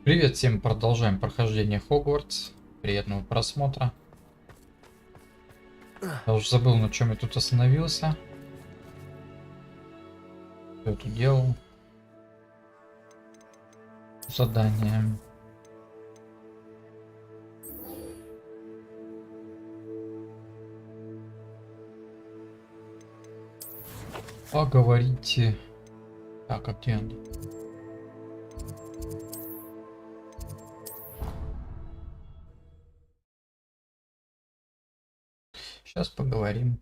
Привет всем, продолжаем прохождение Хогвартс. Приятного просмотра. Я уже забыл, на чем я тут остановился. Что я тут делал? Задание. Поговорите. Так, а где он? Сейчас поговорим.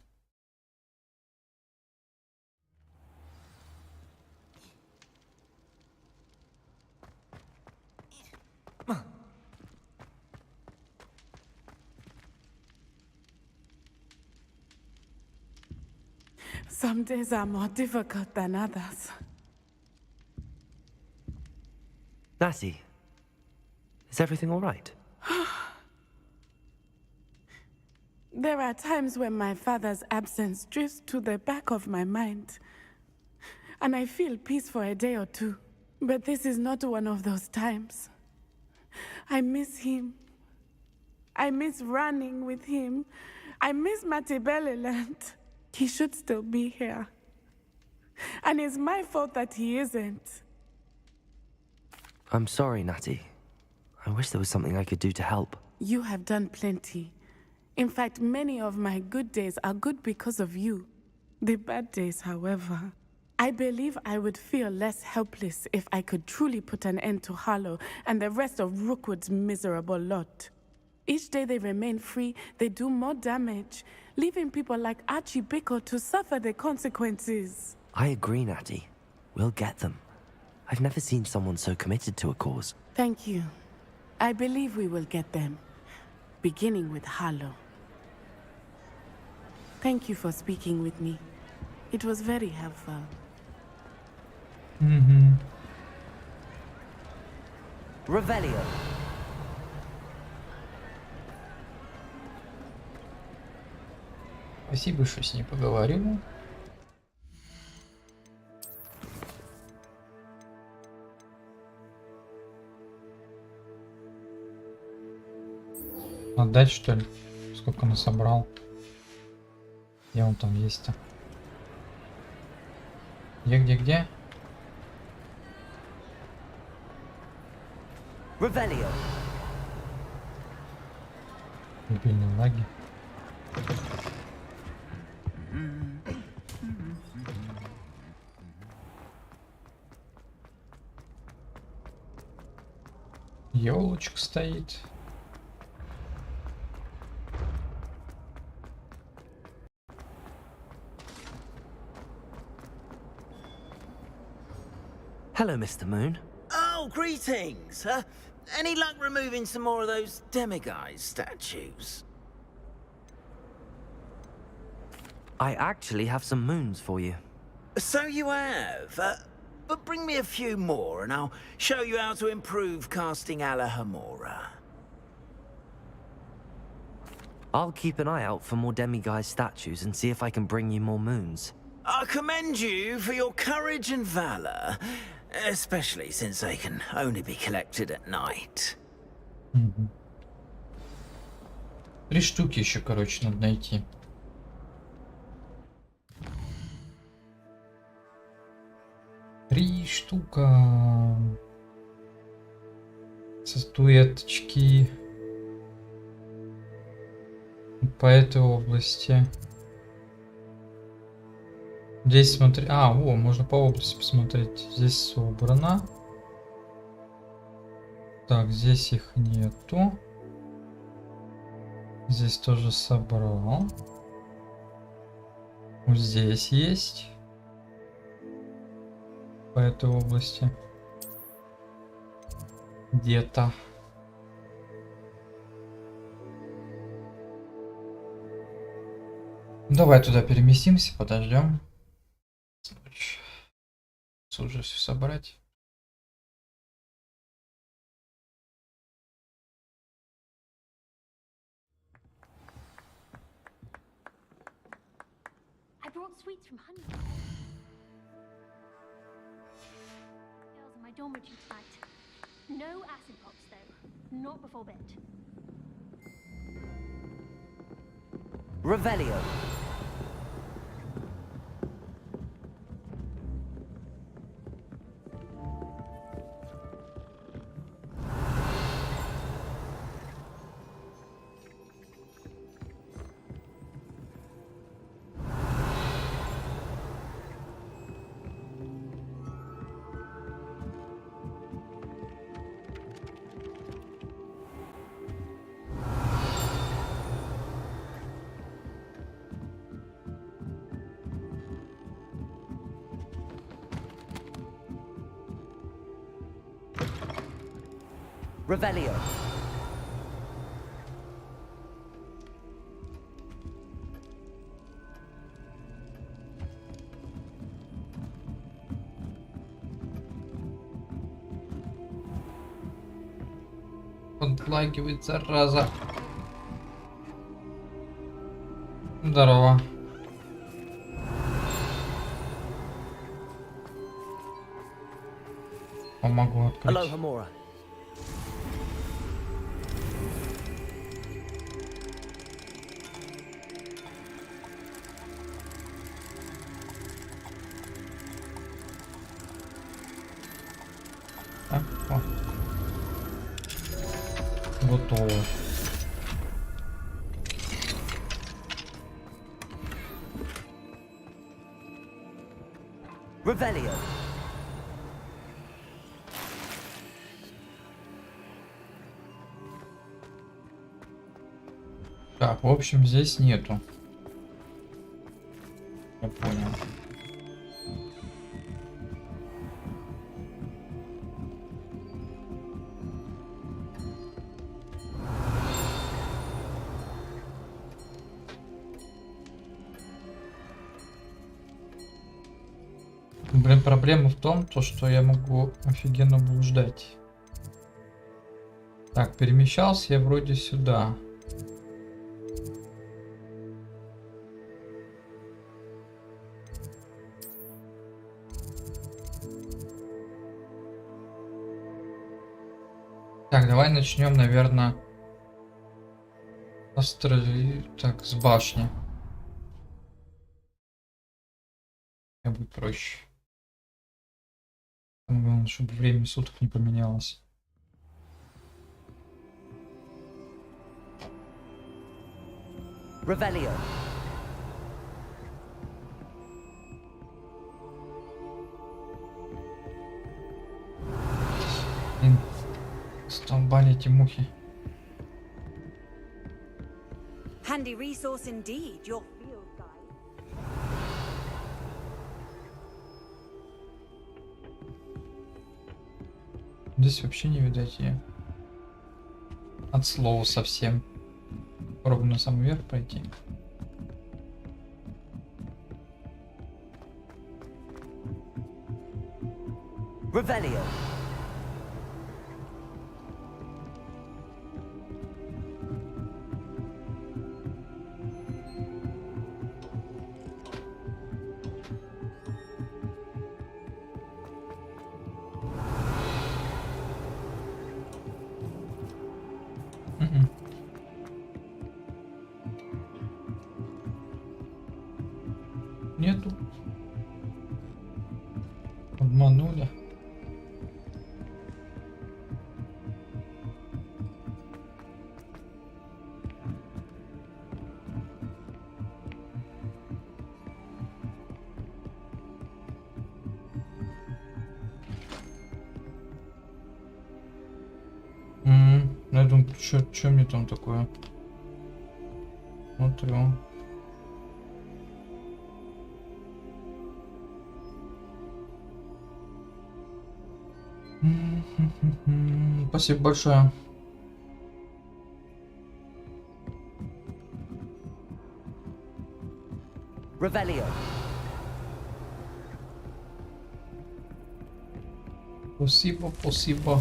Some days are more difficult than others. Lassie, is everything all right? There are times when my father's absence drifts to the back of my mind, and I feel peace for a day or two. But this is not one of those times. I miss him. I miss running with him. I miss Matibeleland. He should still be here. And it's my fault that he isn't. I'm sorry, Natty. I wish there was something I could do to help. You have done plenty. In fact, many of my good days are good because of you. The bad days, however, I believe I would feel less helpless if I could truly put an end to Harlow and the rest of Rookwood's miserable lot. Each day they remain free, they do more damage, leaving people like Archie Bickle to suffer the consequences. I agree, Natty. We'll get them. I've never seen someone so committed to a cause. Thank you. I believe we will get them, beginning with Harlow. Thank you for speaking with me. It was very helpful. Revelio. Спасибо, что с ней поговорил. Отдать, что ли? Сколько он собрал? Где он там есть-то? Где? Revelio. Мобильные лаги. Ёлочка стоит. Hello, Mr. Moon. Oh, greetings! Any luck removing some more of those demiguise statues? I actually have some moons for you. So you have, but bring me a few more and I'll show you how to improve casting Alahamora. I'll keep an eye out for more demiguise statues and see if I can bring you more moons. I commend you for your courage and valor, especially since they can only be collected at night. 3 штуки еще, короче, надо найти. Три штука. Статуэточки. По этой области. Здесь смотри. Можно по области посмотреть. Здесь собрано. Так, здесь их нету. Здесь тоже собрал. Вот здесь есть. По этой области. Где-то. Давай туда переместимся, подождем. Уже все собрать. I brought sweets from Honey. Girls in my dormitory tonight. No acid pops, though. Not before bed. Revelio. Revelio. Подлагивает, зараза. Здорово. Помогу открыть. Hello, Hamura. Так, о. Готово. Revelio. Так, в общем, здесь нету. Я понял. Блин, проблема в том, что я могу офигенно блуждать. Так, перемещался я вроде сюда. Так, давай начнем, наверное, так, с башни. Это будет проще. Самое главное, чтобы время суток не поменялось. Revelio. Блин, столбали эти мухи. Handy resource indeed, your field guide. Здесь вообще не видать ее. От слова совсем. Попробуем на самый верх пройти. Revelio. Нету. Обманули. Я думаю, что мне там такое? Смотрю. Спасибо большое. Revelio. Спасибо, спасибо.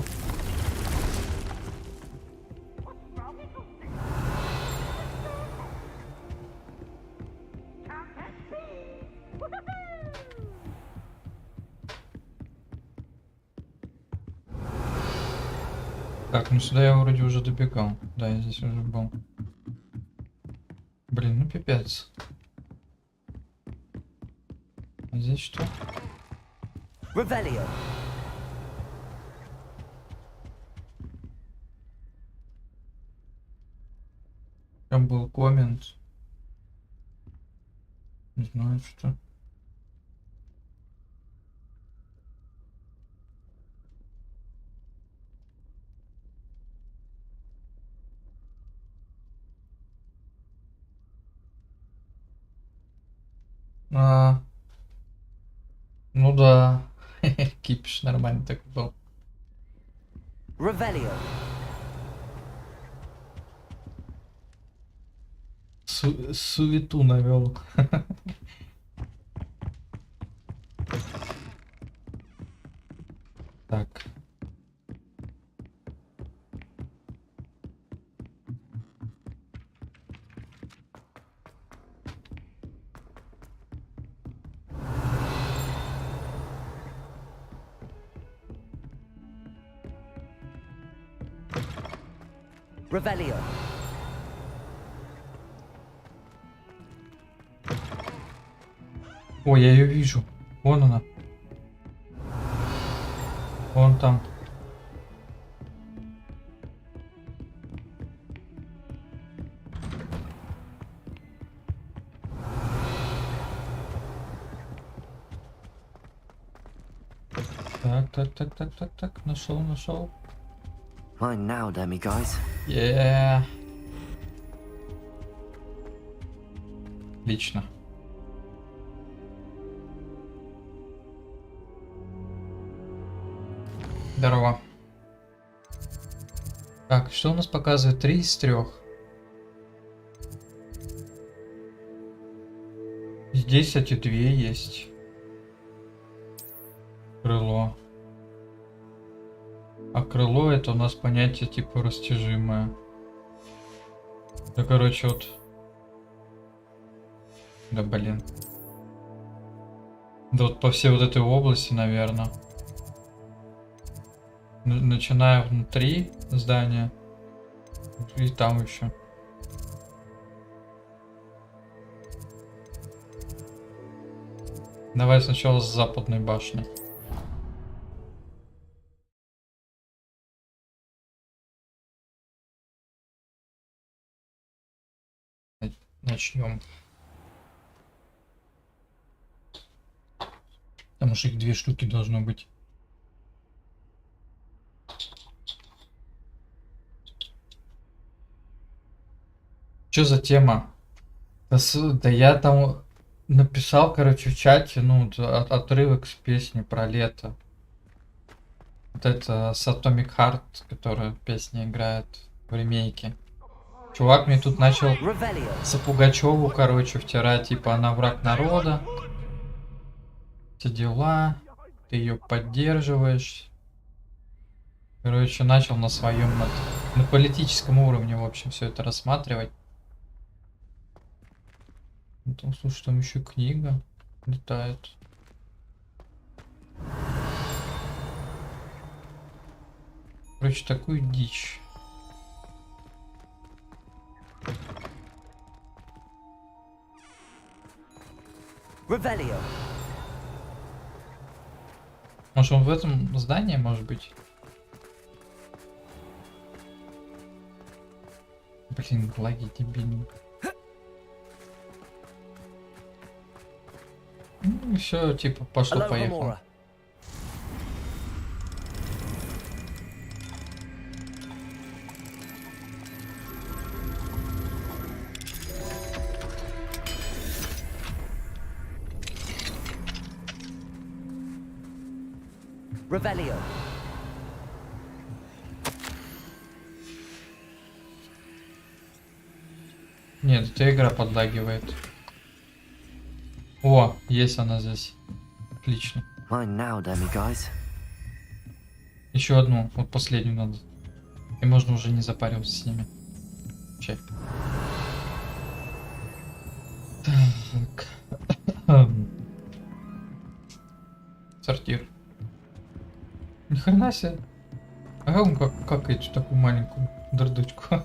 Так, ну сюда я вроде уже добегал. Да, я здесь уже был. Блин, ну пипец. А здесь что? Revelio. Там был коммент. Не знаю, что. А, ну да. Кипиш нормально так был. Revelio. Суету навел. Так. Revelio. О, я ее вижу. Вон она. Вон там. Так. Нашел. Mine now, dummy guys. Отлично. Здорово. Так, что у нас показывает? 3 из 3. Здесь эти 2 есть. Крыло. А крыло это у нас понятие типа растяжимое. Да, короче, вот. Да, блин. Да вот по всей вот этой области, наверное. Начиная внутри здания. И там еще. Давай сначала с западной башни. Начнем. Потому что их 2 штуки должно быть. Что за тема? Да я там написал, короче, в чате, ну, отрывок с песни про лето. Вот это с Atomic Heart, которая песня играет в ремейке. Чувак мне тут начал Сапугачеву, короче, втирать, типа, она враг народа. Все дела, ты ее поддерживаешь. Короче, начал на своем, на политическом уровне, в общем, все это рассматривать. Там, слушай, там еще книга летает. Короче, такую дичь. Revelio. Может, он в этом здании, может быть? Блин, лаги дебильные. Ну, все, типа, пошло-поехало. Revelio. Нет, эта игра подлагивает. О, есть она здесь. Отлично. Mine now, dummy guys. Еще одну, вот последнюю надо. И можно уже не запариваться с ними. Чай. Так. Сортир. Ни хрена себе. А как он какает такую маленькую дырдучку?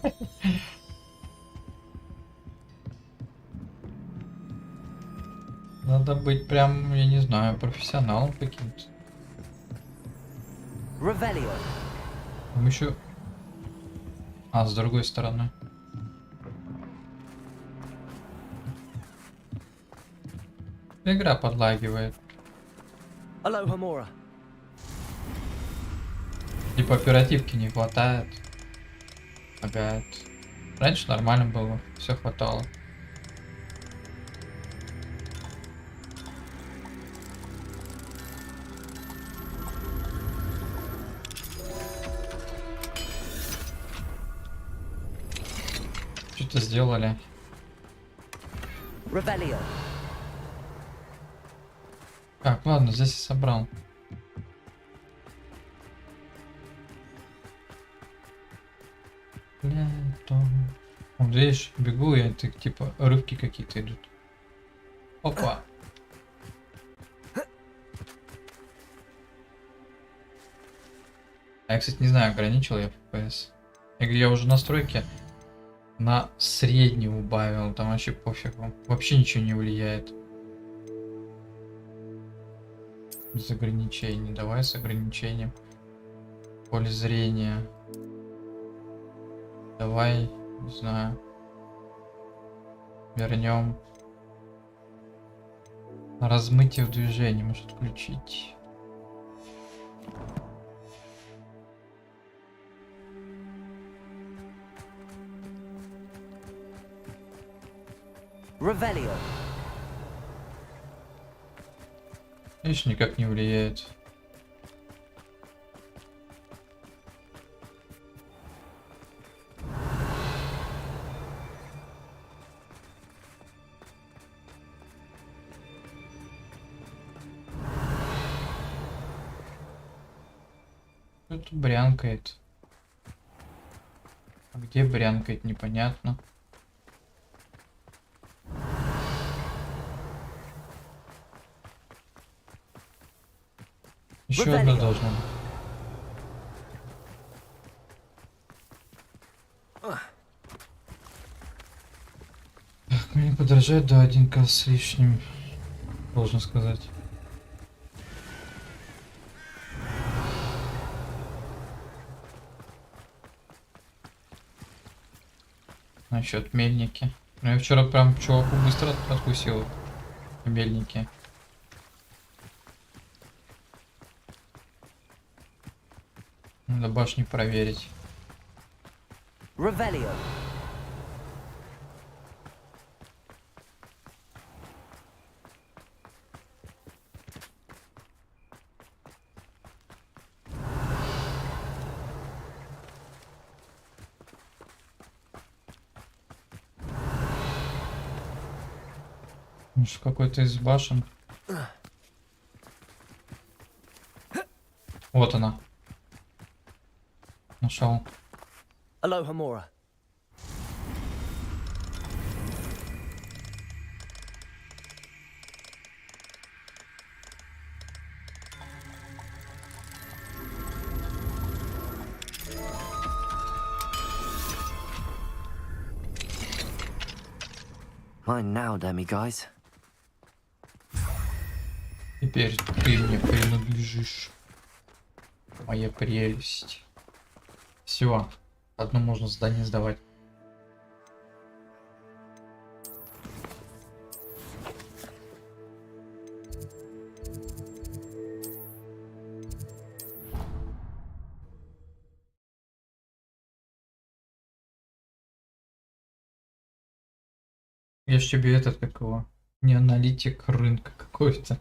Надо быть прям, я не знаю, профессионалом каким-то. Revelio. Там еще... А, с другой стороны. Игра подлагивает. Aloha Mora. Типа оперативки не хватает. Лагает. Раньше нормально было, все хватало. Что-то сделали. Revelio. Так, ладно, здесь я собрал. Вот видишь, бегу, и это типа рыбки какие-то идут. Опа. Я, кстати, не знаю, ограничил я FPS. Я уже настройки на средний убавил, там вообще пофигу. Вообще ничего не влияет. Без ограничений. Давай с ограничением. Поле зрения. Давай, не знаю. Вернем. Размытие в движении может включить. Revelio. Видишь, никак не влияет. Тут брянкает. А где брянкает, непонятно. Еще одна должна быть. Так, мне подражает до 1К с лишним, должен сказать. Насчет мельники. Ну, я вчера прям чуваку быстро откусил мельники. Надо башню проверить. Revelio. Может, какой-то из башен. Вот она. Нашел. Aloha Mora. Mine now, demi-guys. Теперь ты мне принадлежишь. Моя прелесть. Все. Одно можно здание сдавать. Я ж тебе этот, как его, не аналитик рынка какой-то.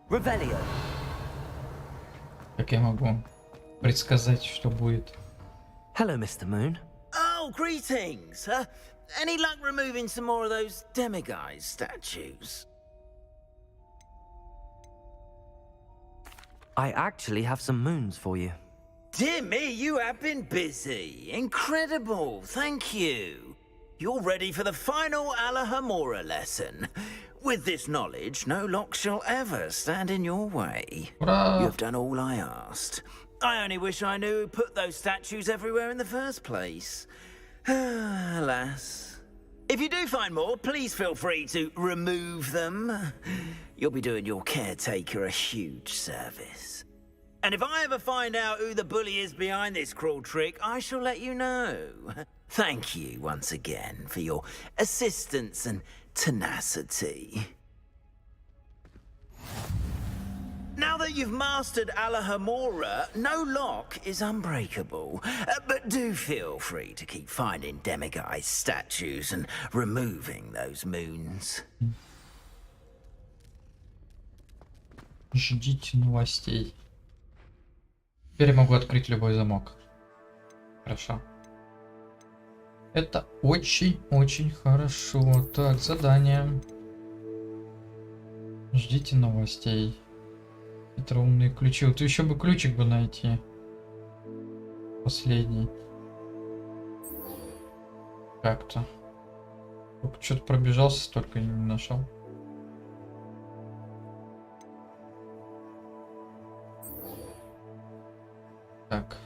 Revelio. Как я могу предсказать, что будет? Hello, Mr. Moon. Oh, greetings! Any luck removing some more of those demiguise statues? I actually have some moons for you. Dear me, you have been busy. Incredible, thank you. You're ready for the final Alahamora lesson. With this knowledge, no lock shall ever stand in your way. Ура! You have done all I asked. I only wish I knew who put those statues everywhere in the first place. Alas. If you do find more, please feel free to remove them. You'll be doing your caretaker a huge service. And if I ever find out who the bully is behind this cruel trick, I shall let you know. Thank you once again for your assistance and tenacity. Now that you've mastered Alohomora, no lock is unbreakable. But do feel free to keep finding demiguise statues and removing those moons. Ждите новостей. Теперь я могу открыть любой замок. Хорошо. Это очень-очень хорошо. Так, задание. Ждите новостей. Хитроумные ключи. Вот еще бы ключик бы найти. Последний. Как-то. Только что-то пробежался, столько и не нашел. Так.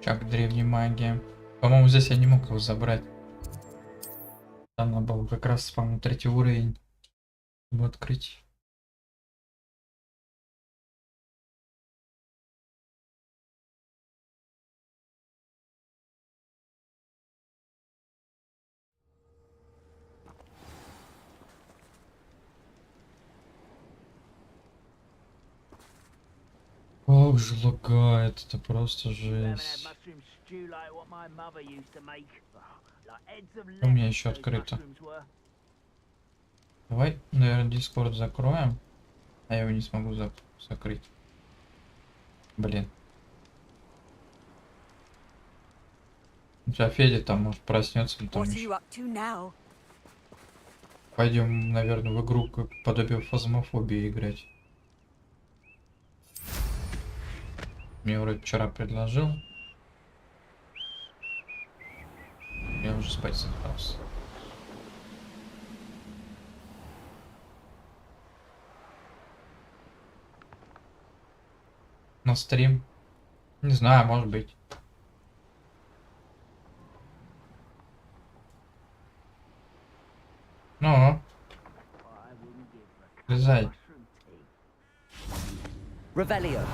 Как древняя магия. По-моему, здесь я не мог его забрать. Там надо было как раз, по-моему, 3-й уровень, чтобы открыть. Как же лагает, это просто жесть. У меня еще открыто. Давай, наверное, Discord закроем. А я его не смогу закрыть. Блин. У тебя Федя там может проснется. Пойдем, наверное, в игру подобие фазмофобии играть. Мне вроде вчера предложил. Я уже спать собрался. На стрим? Не знаю, может быть. Ну, влезай. Revelio.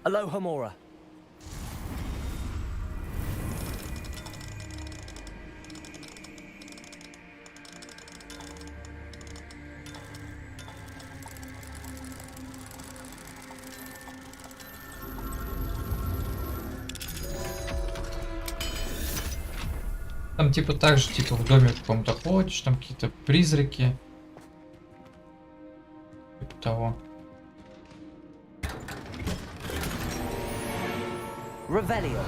Alohomora. Там типа так же, типа в доме каком-то ходишь, там какие-то призраки. Типа того. Revelio.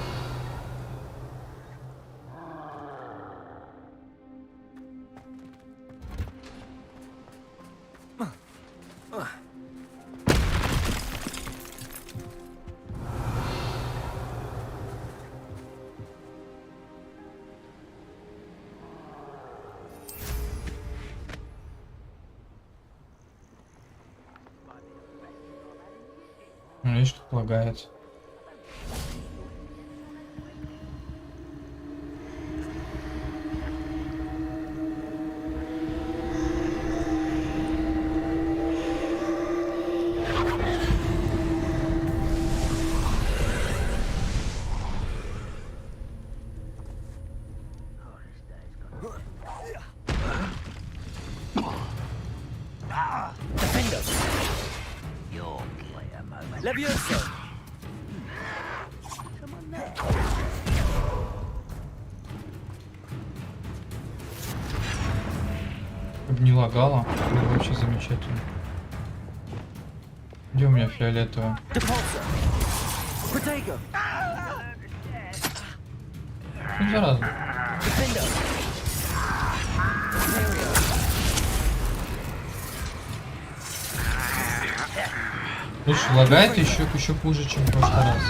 Видишь, как лагает. Чтобы не лагало, было вообще замечательно. Где у меня фиолетовая? Ну, зараза. Слушай, лагает еще хуже, чем в прошлый раз.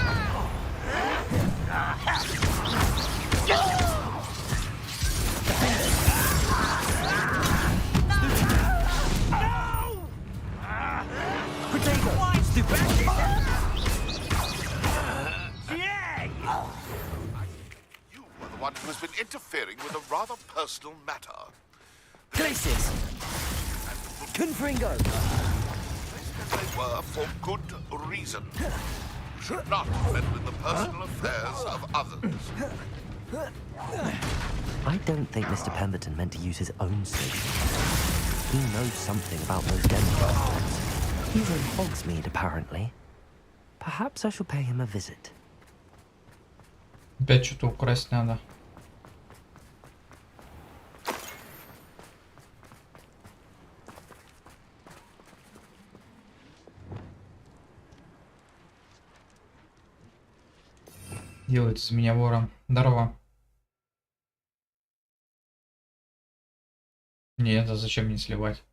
One who has been interfering with a rather personal matter. Glaciers! Confringo! They were for good reason. You should not meddle in the personal affairs of others. I don't think Mr. Pemberton meant to use his own station. He knows something about those demigods. He's in Hogsmeade, apparently. Perhaps I shall pay him a visit. Опять что-то украсть надо. Делает из меня вором. Здорово. Нет, а зачем мне сливать?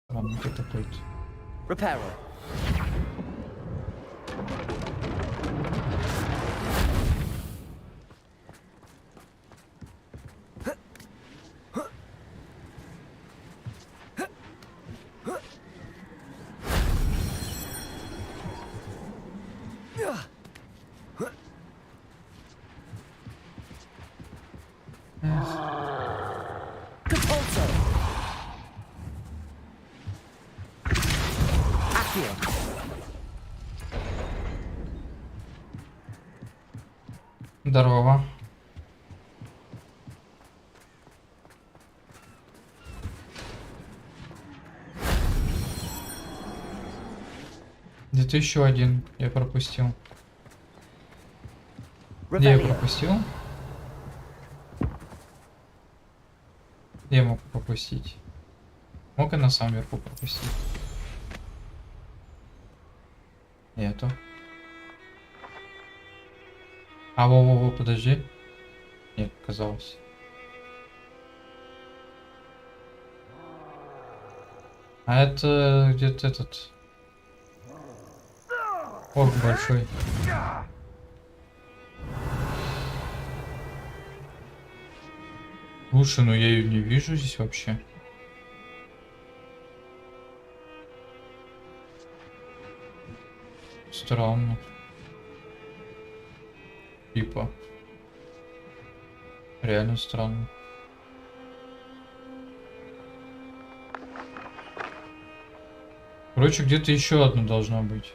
Ладно, ты такой-то. Здорово. Где-то еще один я пропустил. Где я пропустил? Где я мог пропустить? Мог я на самом верху пропустить? Нету. А, во-во-во, подожди. Нет, казалось. А это где-то этот... Ох, большой. Слушай, ну я ее не вижу здесь вообще. Странно. Типа. Реально странно. Короче, где-то еще одно должно быть.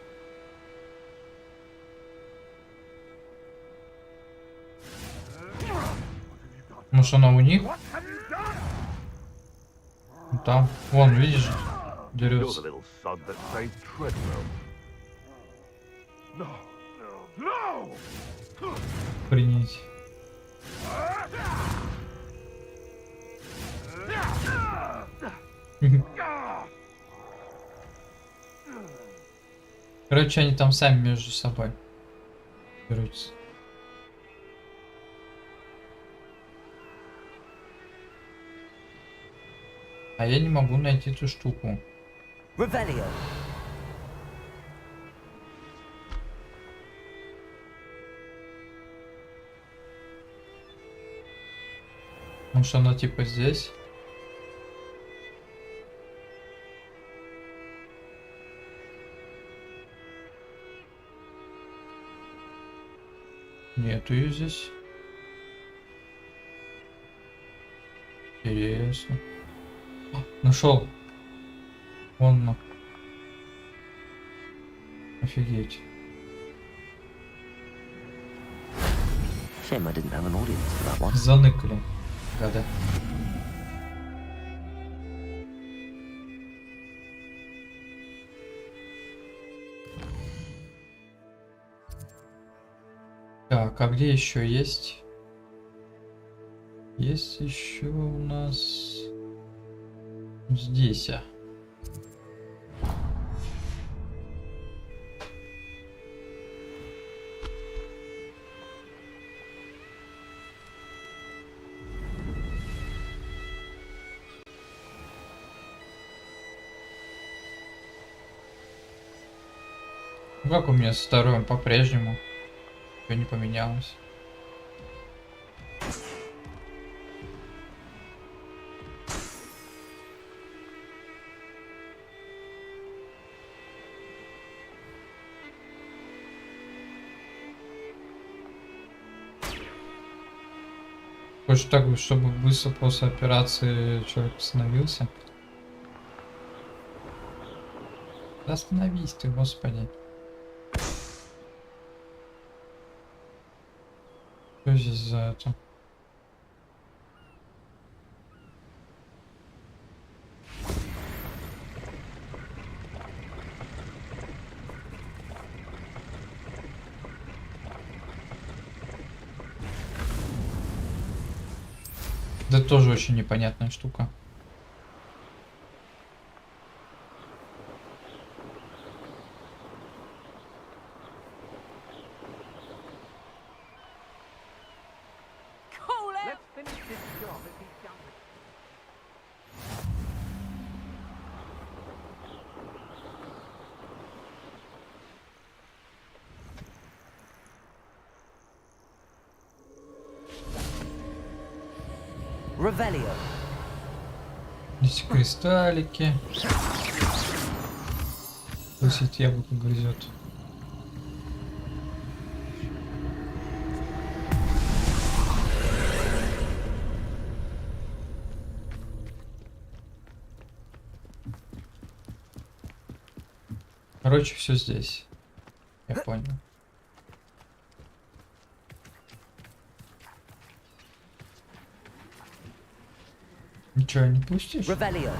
Может, она у них? Там. Вон, видишь? Дерется. Принять. Короче, они там сами между собой дерутся. А я не могу найти эту штуку. Может, она типа здесь? Нету ее здесь. Интересно. Нашел. Вон она. Офигеть. Заныкали. Гады. Так, а где еще есть? Есть еще у нас здесь. Как у меня с вторым по-прежнему. Ничего не поменялось. Хочешь так, чтобы быстро после операции человек остановился? Да остановись ты, господи. Что здесь за это? Да тоже очень непонятная штука. Revelio. Здесь кристаллики. Пусть яблоко грызет. Короче, все здесь. Я понял. Ничего не пустишь? Revelio.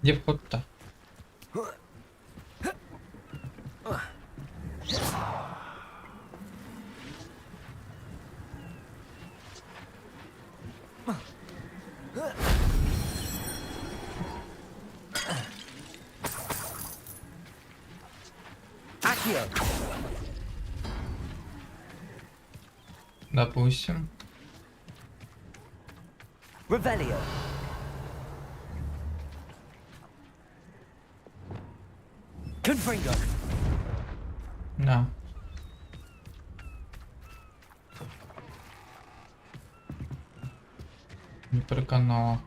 Где вход-то? Accio. Допустим. Revelio. Confringo. На. Не проканала.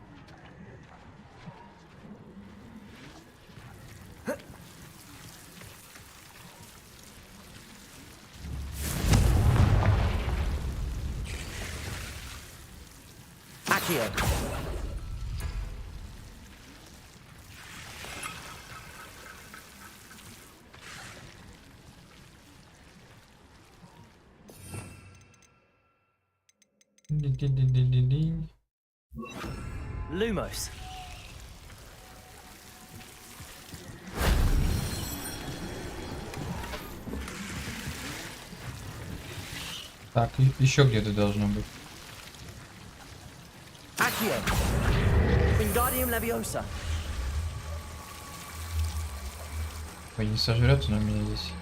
Accio. Ди-ди-ди-ди-ди-ди. Lumos. Так, еще где-то должно быть. Accio. Wingardium Leviosa. Ой, не сожрет он у меня здесь.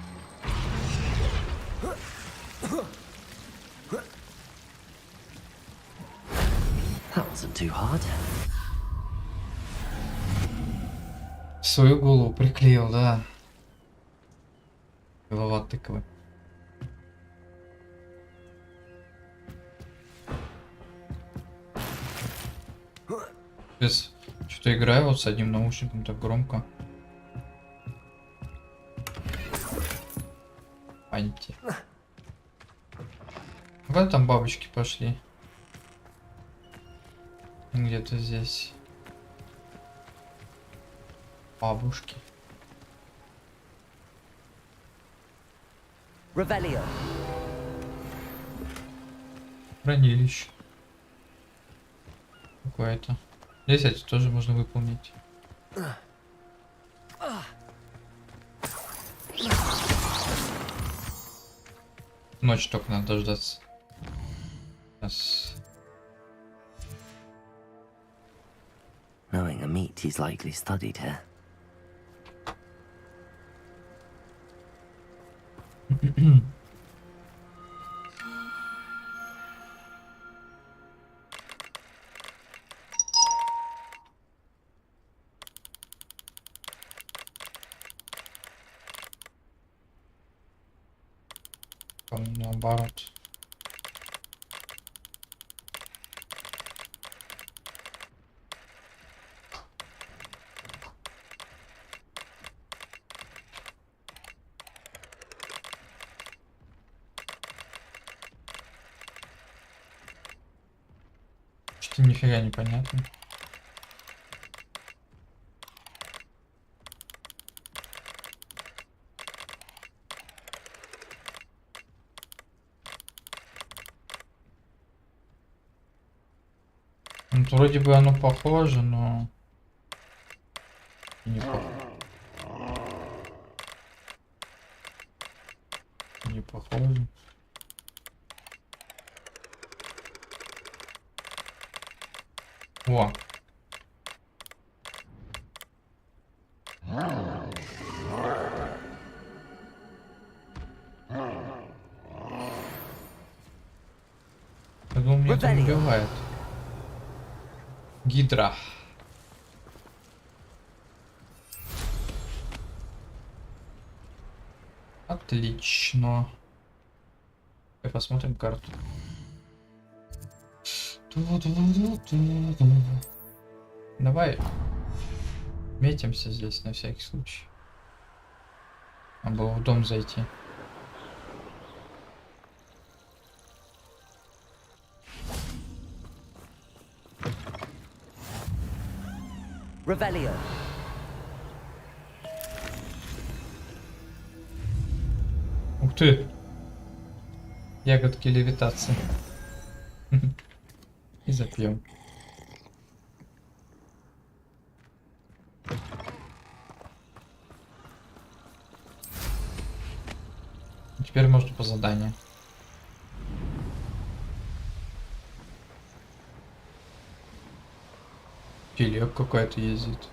That wasn't too hard. Свою голову приклеил, да. Голова тыквы. Сейчас что-то играю вот с одним наушником так громко. Анти. Вот там бабочки пошли. Где-то здесь. Бабушки. Revelio. Хранилище. Какое-то. Здесь эти тоже можно выполнить. Ночь только надо дождаться. Сейчас. Knowing a meat he's likely studied here. Наоборот. Что-то нифига непонятно. Ну, вроде бы оно похоже, но не похоже. Не похоже. О. Я думаю, меня там убивает. Гидра. Отлично. Давай посмотрим карту. Давай метимся здесь на всякий случай. Надо было в дом зайти. Revelio. Ух ты! Ягодки левитации. И запьем. Теперь можно по заданию. Телег какой-то ездит.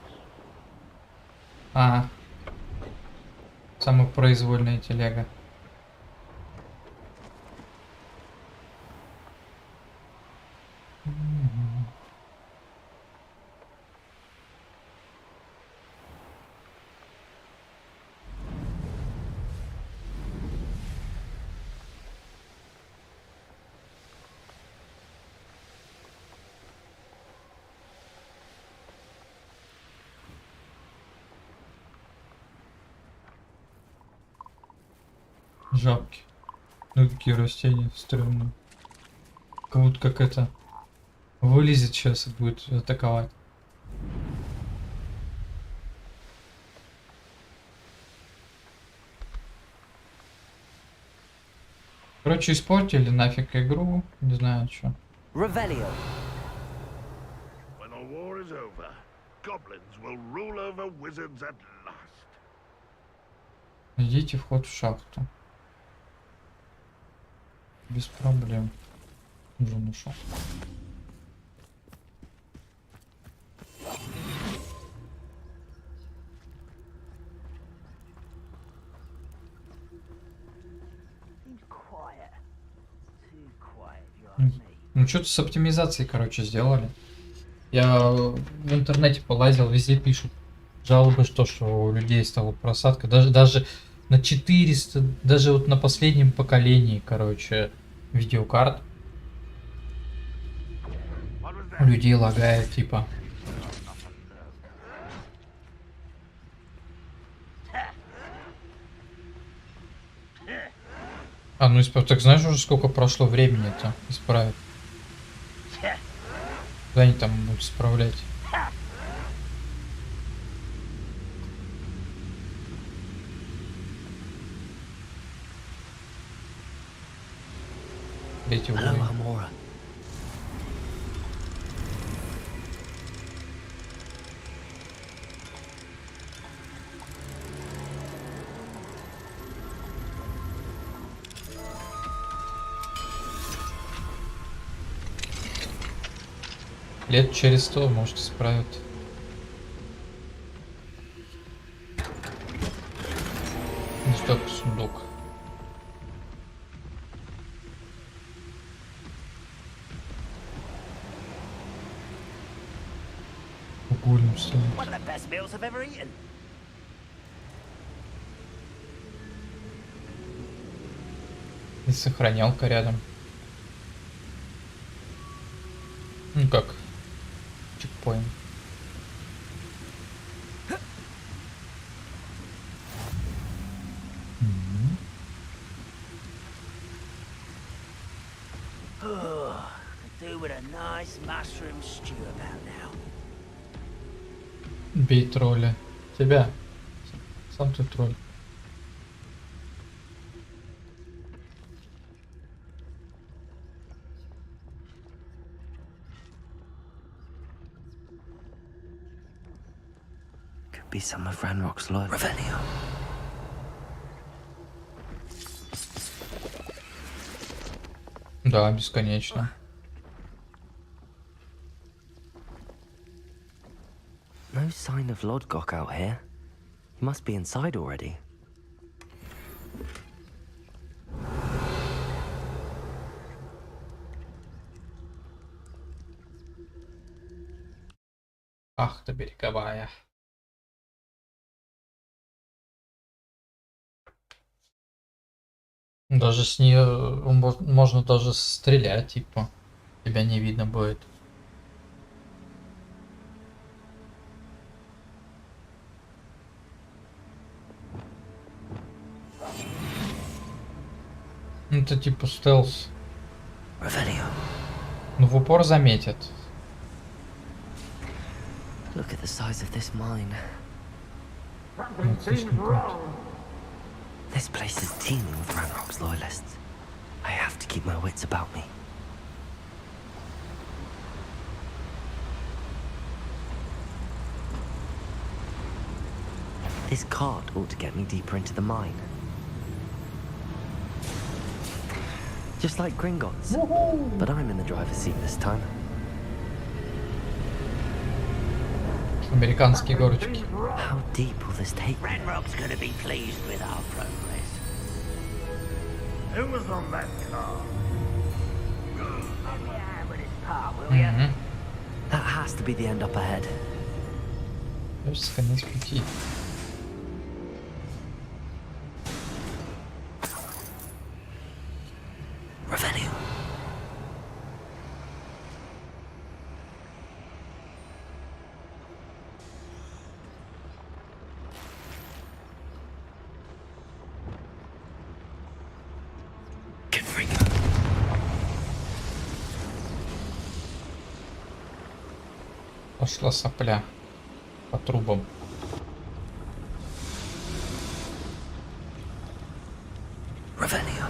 А, самая произвольная телега. Жабки. Ну какие растения стрёмные. Как будто как это вылезет сейчас и будет атаковать. Короче, испортили нафиг игру. Не знаю что. Revelio. When the war is over, goblins will rule over wizards at last. Идите вход в шахту. Без проблем. Уже нашел. Ну что-то с оптимизацией, короче, сделали. Я в интернете полазил, везде пишут жалобы, что у людей стала просадка. Даже на 400, даже вот на последнем поколении, короче, видеокарт. У людей лагает, типа. А, ну исправь. Так знаешь уже сколько прошло времени-то исправить? Когда они там будут исправлять? Эти уровни. Лет через 100, может, исправят. Не столько сундук. Угулим все. И сохранялка рядом. Ну как? Чекпоинт. Do with a nice mushroom stew about now. Бей тролля. Тебя. Сам ты тролль. Could be some of Ranrock's loyal. Revelio. Да, бесконечно. No sign of Lodgok out here. He must be inside already. Ах ты береговая. Даже с нее можно даже стрелять, типа. Тебя не видно будет. Это типа стелс. Revelio. Ну в упор заметят. Look at the size of this mine. This place is teeming with Ranrock's loyalists. I have to keep my wits about me. This cart ought to get me deeper into the mine. Just like Gringotts. But I'm in the driver's seat this time. Американские горочки. How deep will this take me? Ranrock's gonna be pleased with our progress. Who was on that car? That has to be the end up ahead. Кажется, конец пути. Revelio. Пошла сопля по трубам. Revelio.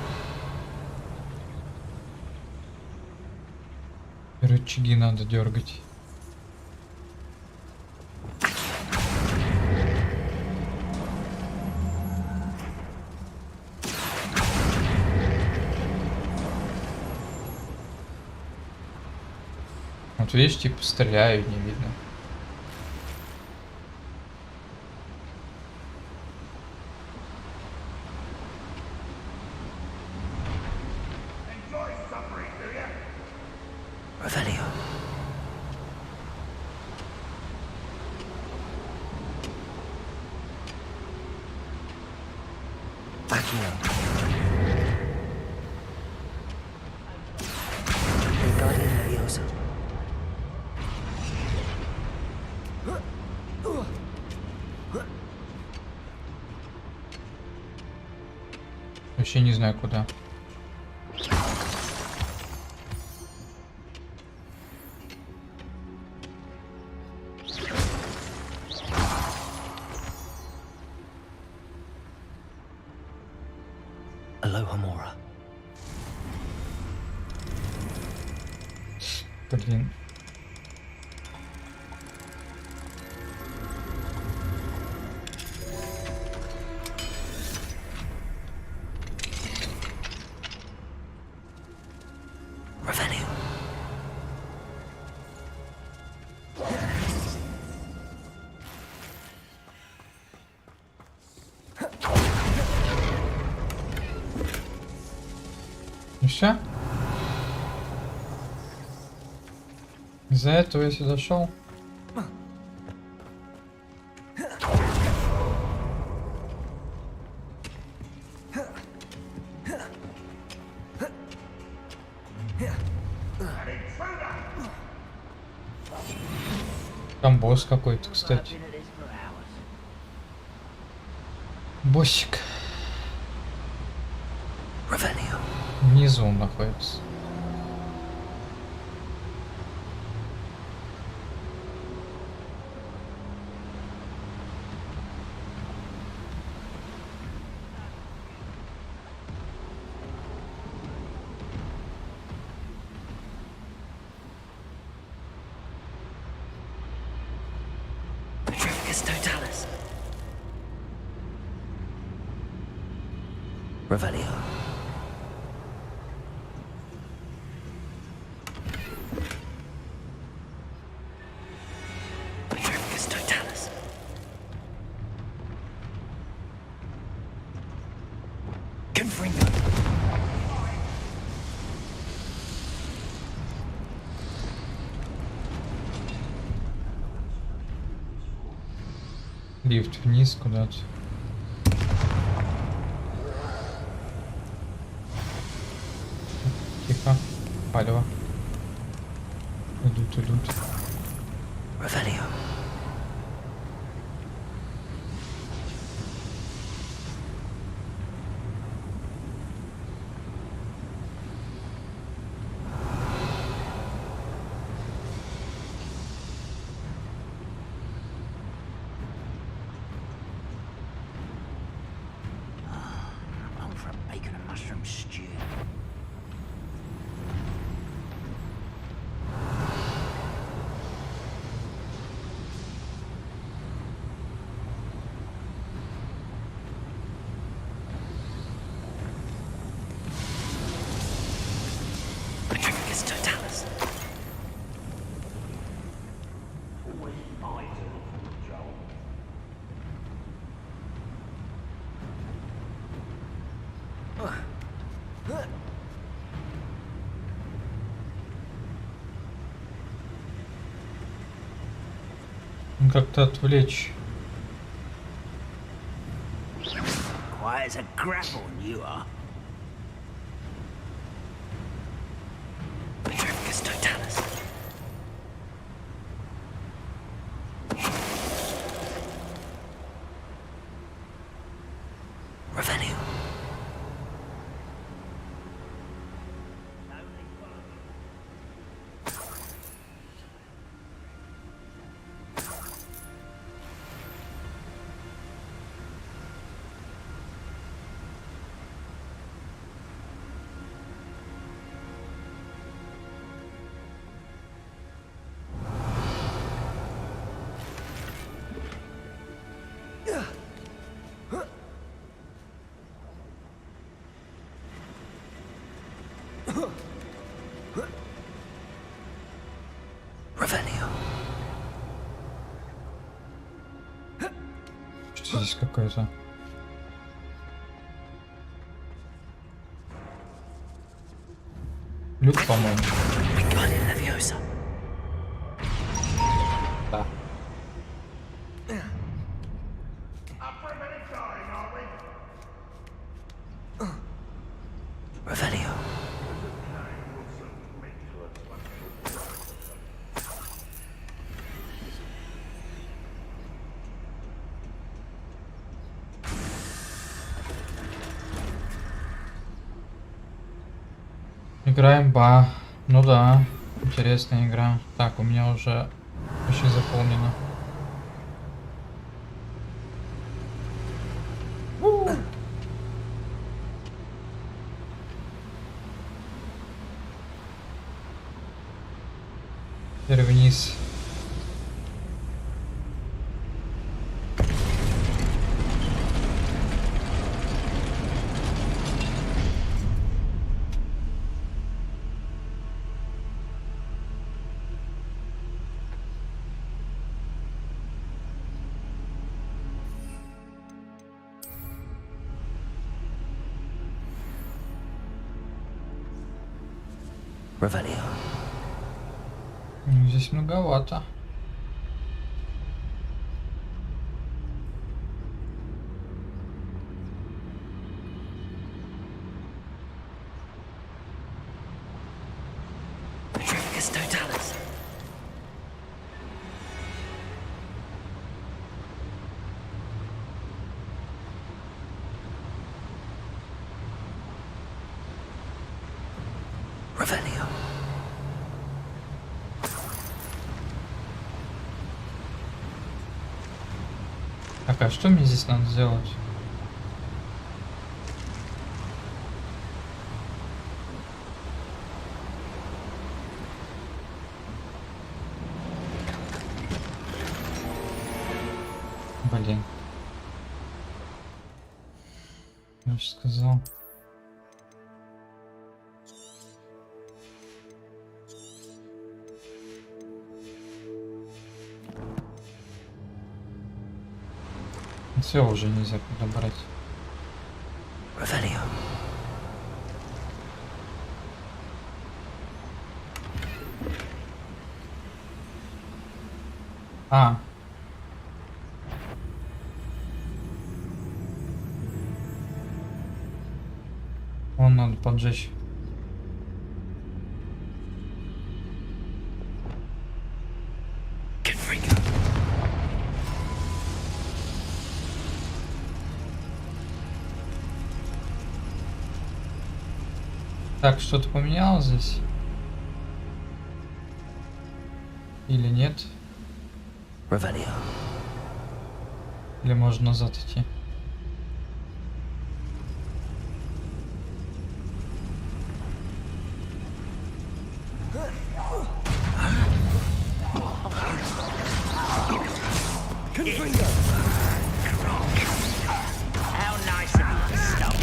Рычаги надо дергать. Вот видишь, типа стреляю, не видно. Revelio. Backing up. Guardian Leviosa. Вообще не знаю куда. Aloha Mora. Блин. Revelio. И все? Из-за этого я сюда шел. Там босс какой-то, кстати. Боссик. Внизу он находится. Revelio. Petrificus totalis. Confringo. Лифт вниз куда-то. Тихо. Палево. Идут. Revelio. I'm for a bacon and mushroom stew. Petrificus totalis. Как-то отвлечь. Quiet as a grapple, you are. Petrificus totalis. Revelio. Revelio. Что здесь какое-то? Люк, по-моему. Wingardium Leviosa. Да. Revelio. Играем ба. Ну да, интересная игра. Так, у меня уже почти заполнено. Теперь вниз. Revelio. Ну, здесь многовато. Petrificus totalis. Revelio. Так, а что мне здесь надо сделать? Блин. Я же сказал. Все уже нельзя подобрать. Revelio. А. Вон надо поджечь. Так, что-то поменялось здесь? Или нет? Revelio. Или можно назад идти? How nice of you to stop.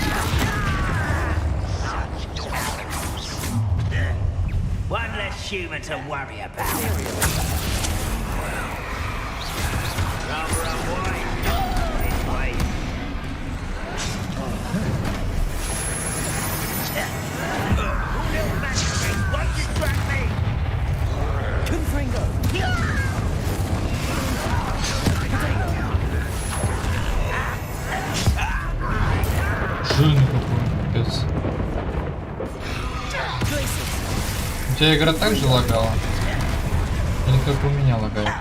One less human to worry about. Run, wide. This way. Little magic, won't distract me. Confringo. Жирный какой, капец. У тебя игра так же лагала? Или только у меня лагает?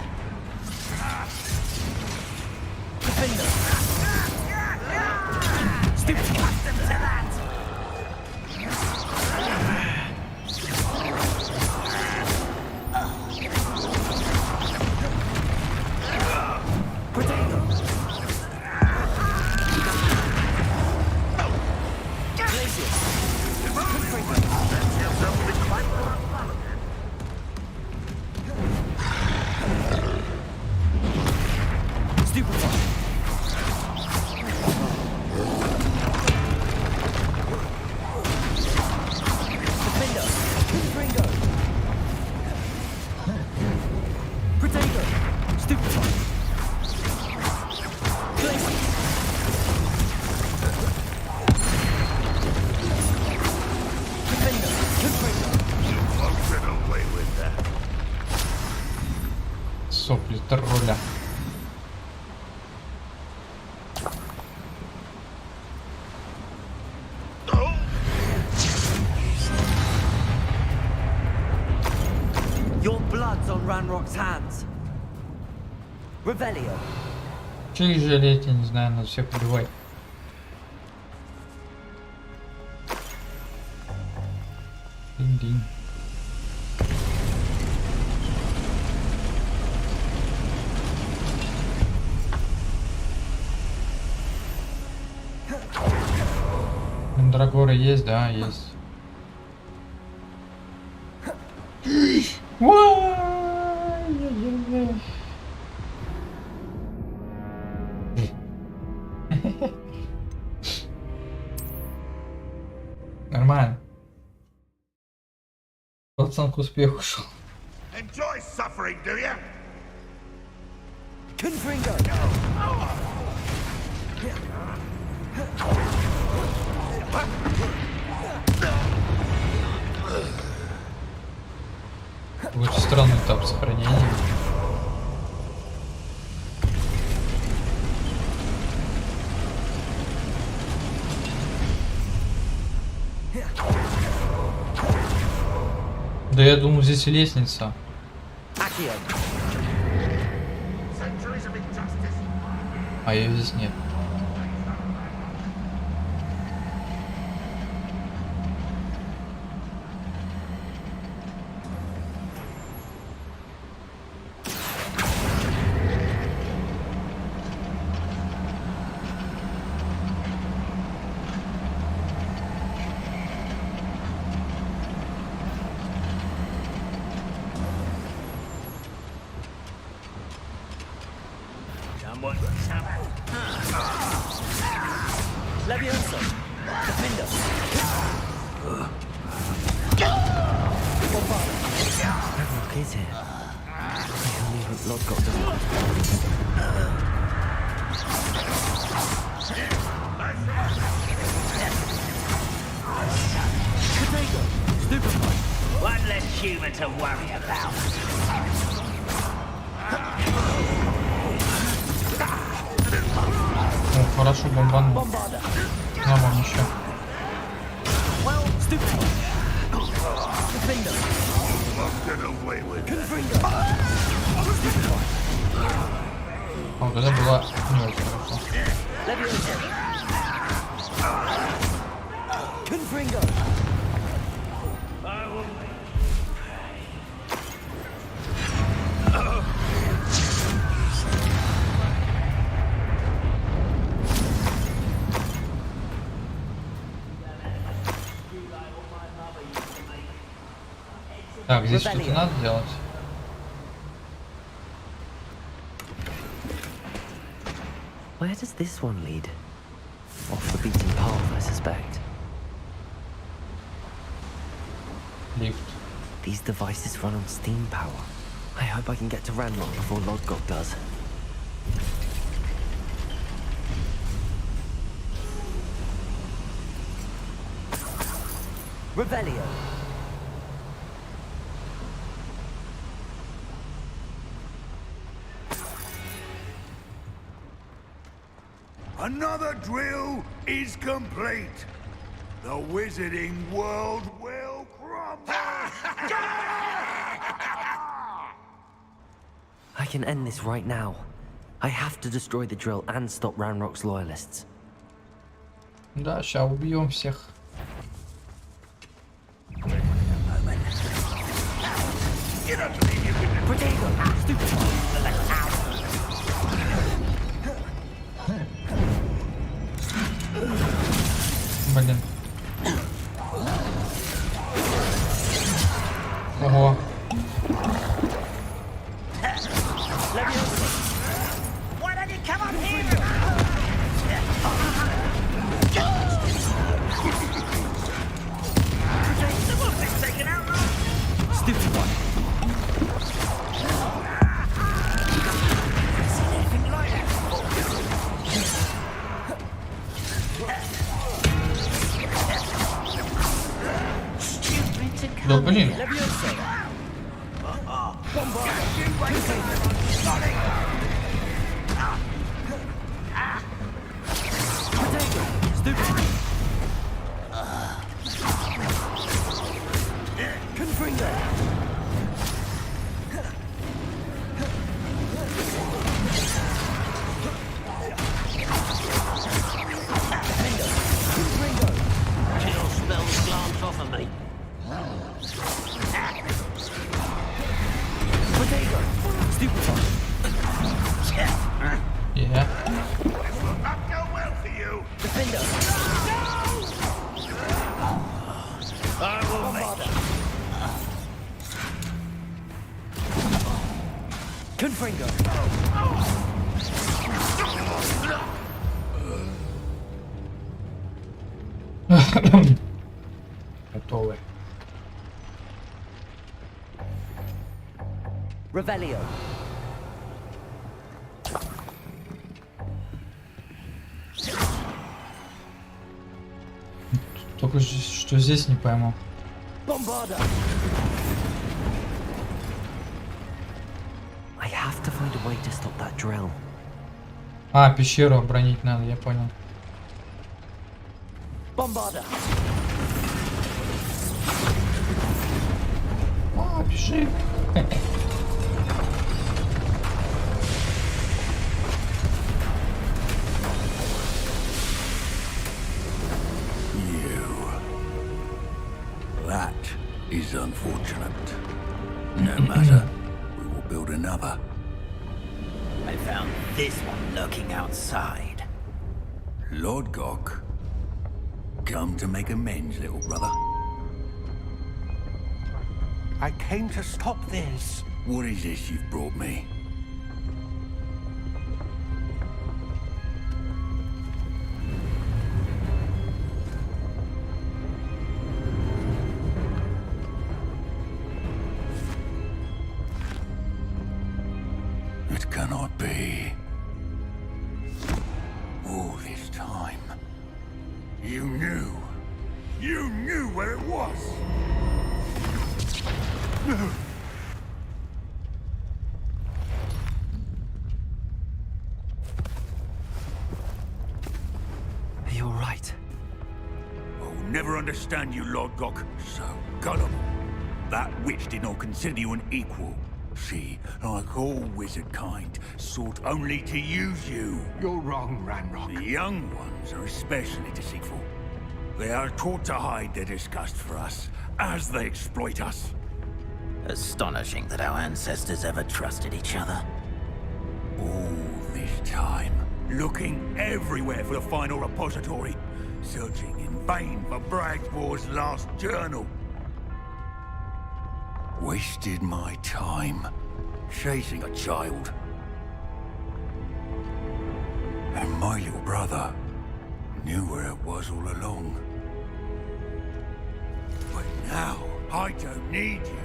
Сопли тролля. Your blood's on Ranrock's hands. Revelio. Че их жалеть, я не знаю, надо всех убивать. Динь-динь. Мандрагора есть, да, есть. Нормально. Пацан к успеху шел. Enjoy suffering, do you? Confringo. Очень странный этап сохранения. Да я думаю, здесь лестница. А ее здесь нет. Levioso. Defender. Everyone is here. I only hope Lodgok doesn't. Potato. Stupefy. One less human to worry about. О, хорошо, бомбанул. Bombarda. На вам еще. Well, Stupefy. Defender. Get away with it. Confringo. А вот это было не очень хорошо. Levioso. Confringo. Так, здесь что-то надо делать. Where does this one lead? Off the beaten path, I suspect. Лифт. These devices run on steam power. I hope I can get to Ranlock before Lodgok does. Revelio. Another drill is complete. The wizarding world will crumble. I can end this right now. I have to destroy the drill and stop Ranrock's loyalists. Да, сейчас убьем всех. Блин. Ого. Why don't you come up here? The wolf is taken out. Stupid one. Seen anything like that before? Stupid to Да come. блин. Kill spells glance off of me. Yeah. This will not go well for you. Defender. I will make Confringo. Готовы. Revelio. Только что здесь не пойму. Bombarda. I have to find a way to stop that drill. А, пещеру оборонить надо, я понял. Bombarda. А, бежи. That is unfortunate. No matter, we will build another. I found this one lurking outside. Lord Gok, come to make amends, little brother. I came to stop this. What is this you've brought me? You knew. You knew where it was. You're right. I'll never understand you, Lord Gok. So gullible. That witch did not consider you an equal. She, like all wizard kind, sought only to use you. You're wrong, Ranrock. The young ones are especially deceitful. They are taught to hide their disgust for us, as they exploit us. Astonishing that our ancestors ever trusted each other. All this time, looking everywhere for the final repository, searching in vain for Bragbor's last journal. Wasted my time, chasing a child. And my little brother knew where it was all along. But now, I don't need you.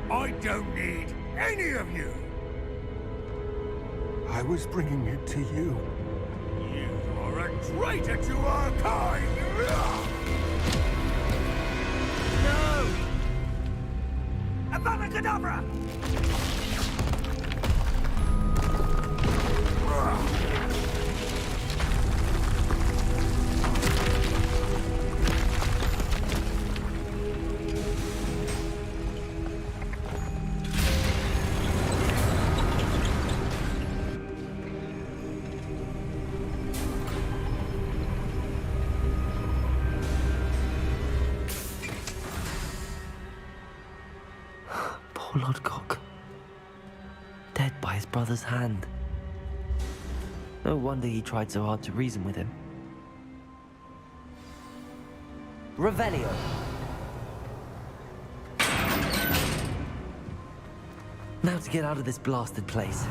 I don't need any of you. I was bringing it to you. You are a traitor to our kind! No! Avada Kedavra! Poor Lodgok. Dead by his brother's hand. No wonder he tried so hard to reason with him. Revelio. Now to get out of this blasted place.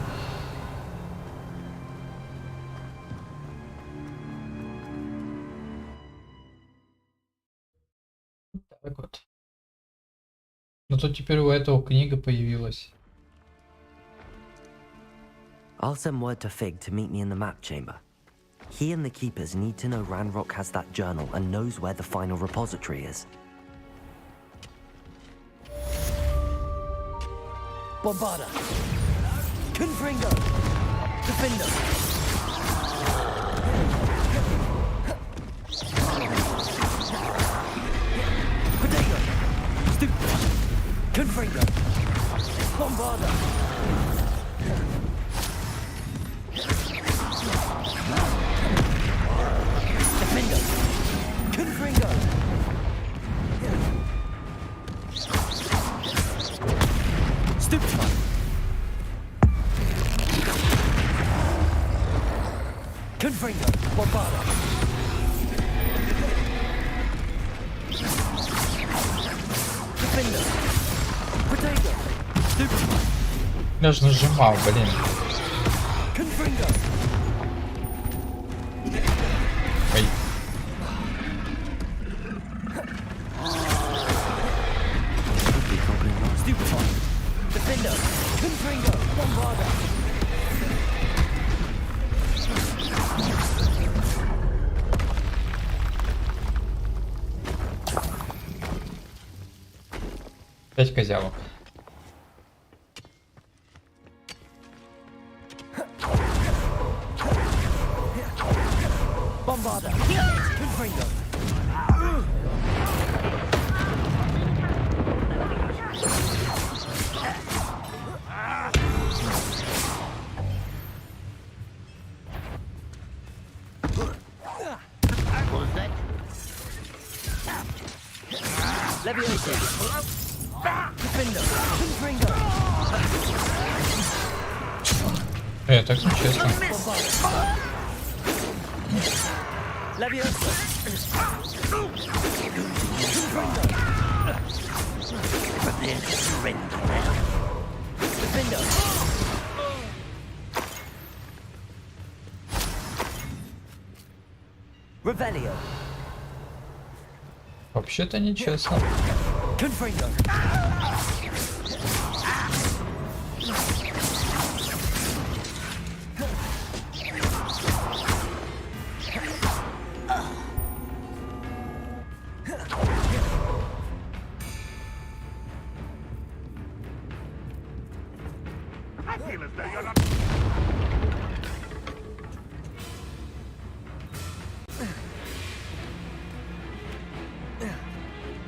Так вот. Ну тут теперь у этого книга появилась. I'll send word to Fig to meet me in the map chamber. He and the keepers need to know Ranrock has that journal and knows where the final repository is. Bombarda! Confringo! Defender! Potato! Stupid! Confringo! Bombarda! Defender! Confringo! Stupid! Confringo! Bombarda! Defender! Potato! Stupid! Я же нажимал, блин. Confringo! Ой. Stupefy! Defender! Confringo! Bombarda! Пять козявок. Bombarda! Confringo! Leviosa! Defender! Confringo! Так нечестно. Leviosa! Confringo! Prepare to surrender now. Defender! Revelio! Вообще-то нечестно. Confringo!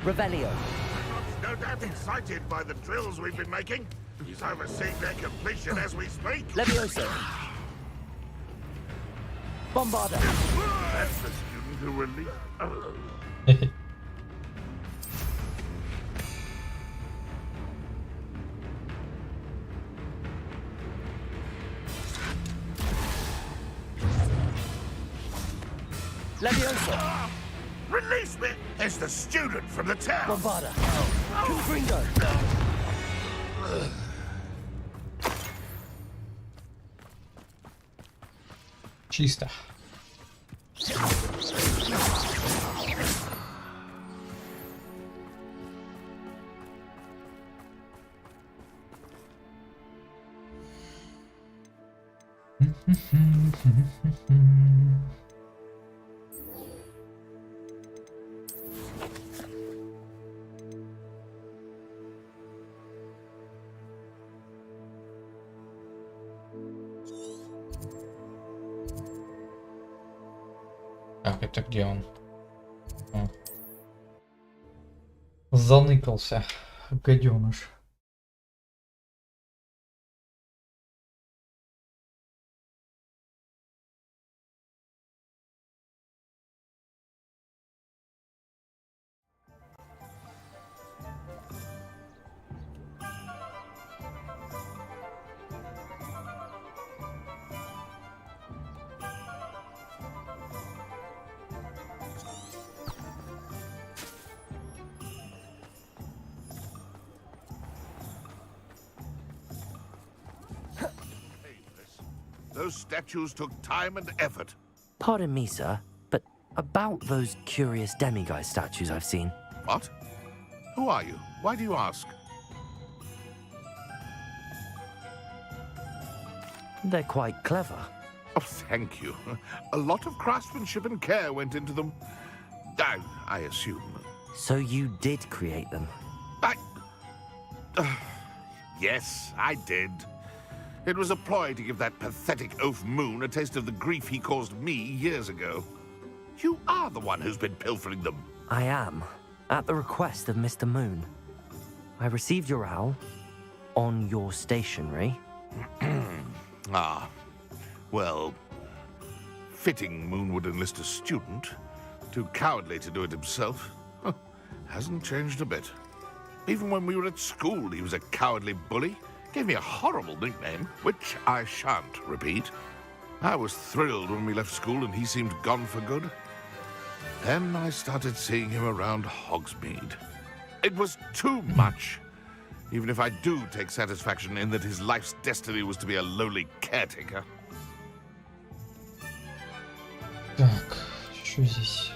Revelio. No doubt excited by the drills we've been making. He's overseeing their completion as we speak. Levioso. Bombarda. That's the student who released. Levioso. Release me! It's the student from the town. Bombarda. Confringo. Чисто. Так, это где он? О. Заныкался, гаденыш. Those statues took time and effort. Pardon me, sir, but about those curious demiguise statues I've seen. What? Who are you? Why do you ask? They're quite clever. Oh, thank you. A lot of craftsmanship and care went into them. I assume. So you did create them? Yes, I did. It was a ploy to give that pathetic oaf Moon a taste of the grief he caused me years ago. You are the one who's been pilfering them. I am, at the request of Mr. Moon. I received your owl on your stationery. Ah, well, fitting Moon would enlist a student. Too cowardly to do it himself. Hasn't changed a bit. Even when we were at school, he was a cowardly bully. Gave me a horrible nickname, which I shan't repeat. I was thrilled when we left school and he seemed gone for good. Then I started seeing him around Hogsmeade. It was too much. Even if I do take satisfaction in that his life's destiny was to be a lowly caretaker. Так, что здесь?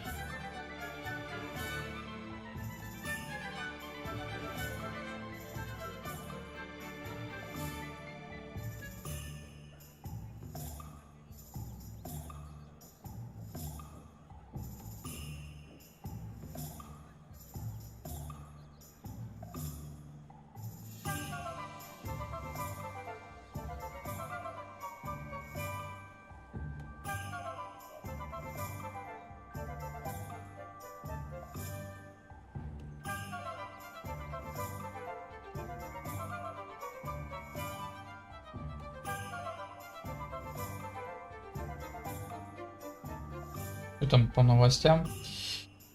Что там по новостям?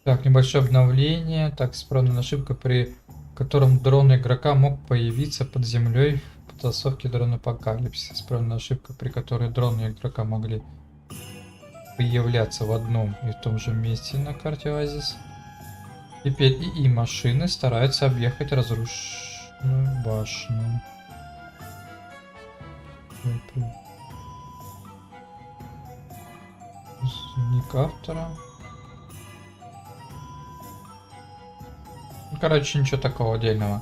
Так, небольшое обновление. Так, исправлена ошибка, при котором дрон игрока мог появиться под землей в потасовке дрона Апокалипсис. Исправлена ошибка, при которой дроны игрока могли появляться в одном и том же месте на карте Оазис. Теперь ИИ машины стараются объехать разрушенную башню. Ник автора. Ну, короче, ничего такого отдельного.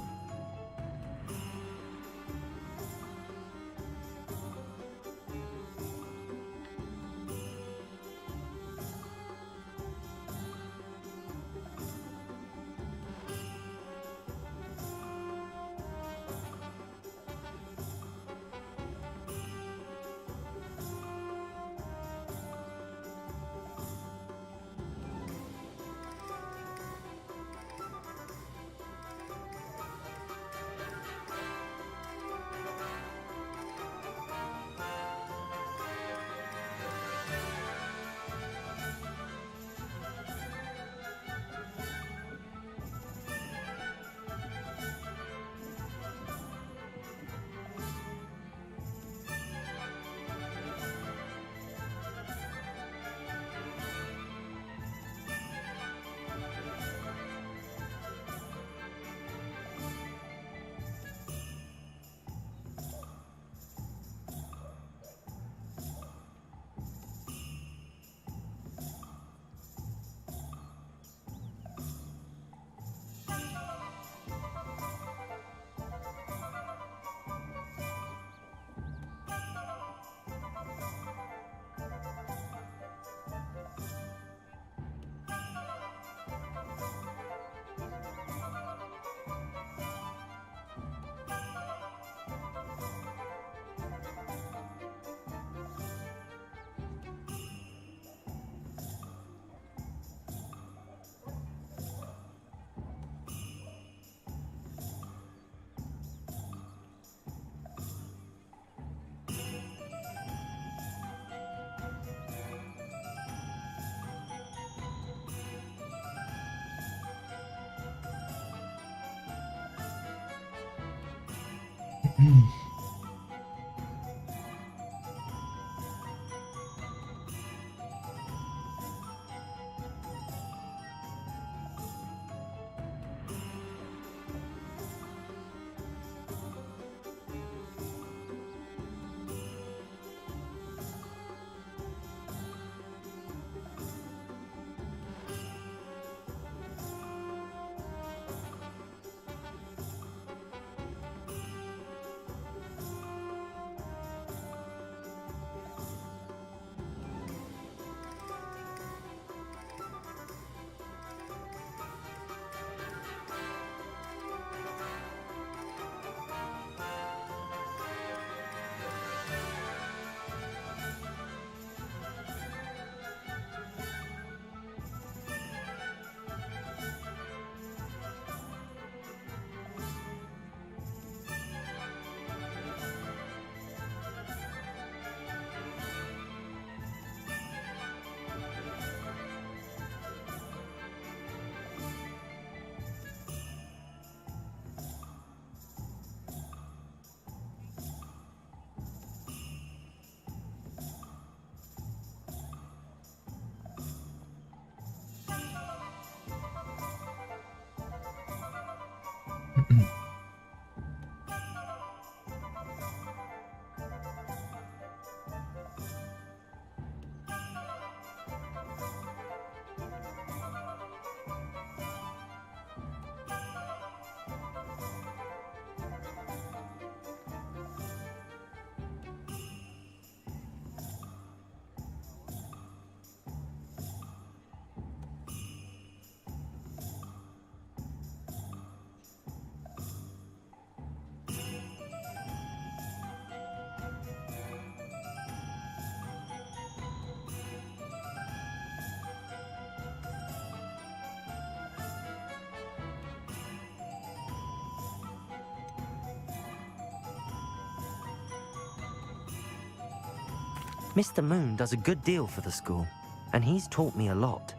Mr. Moon does a good deal for the school, and he's taught me a lot.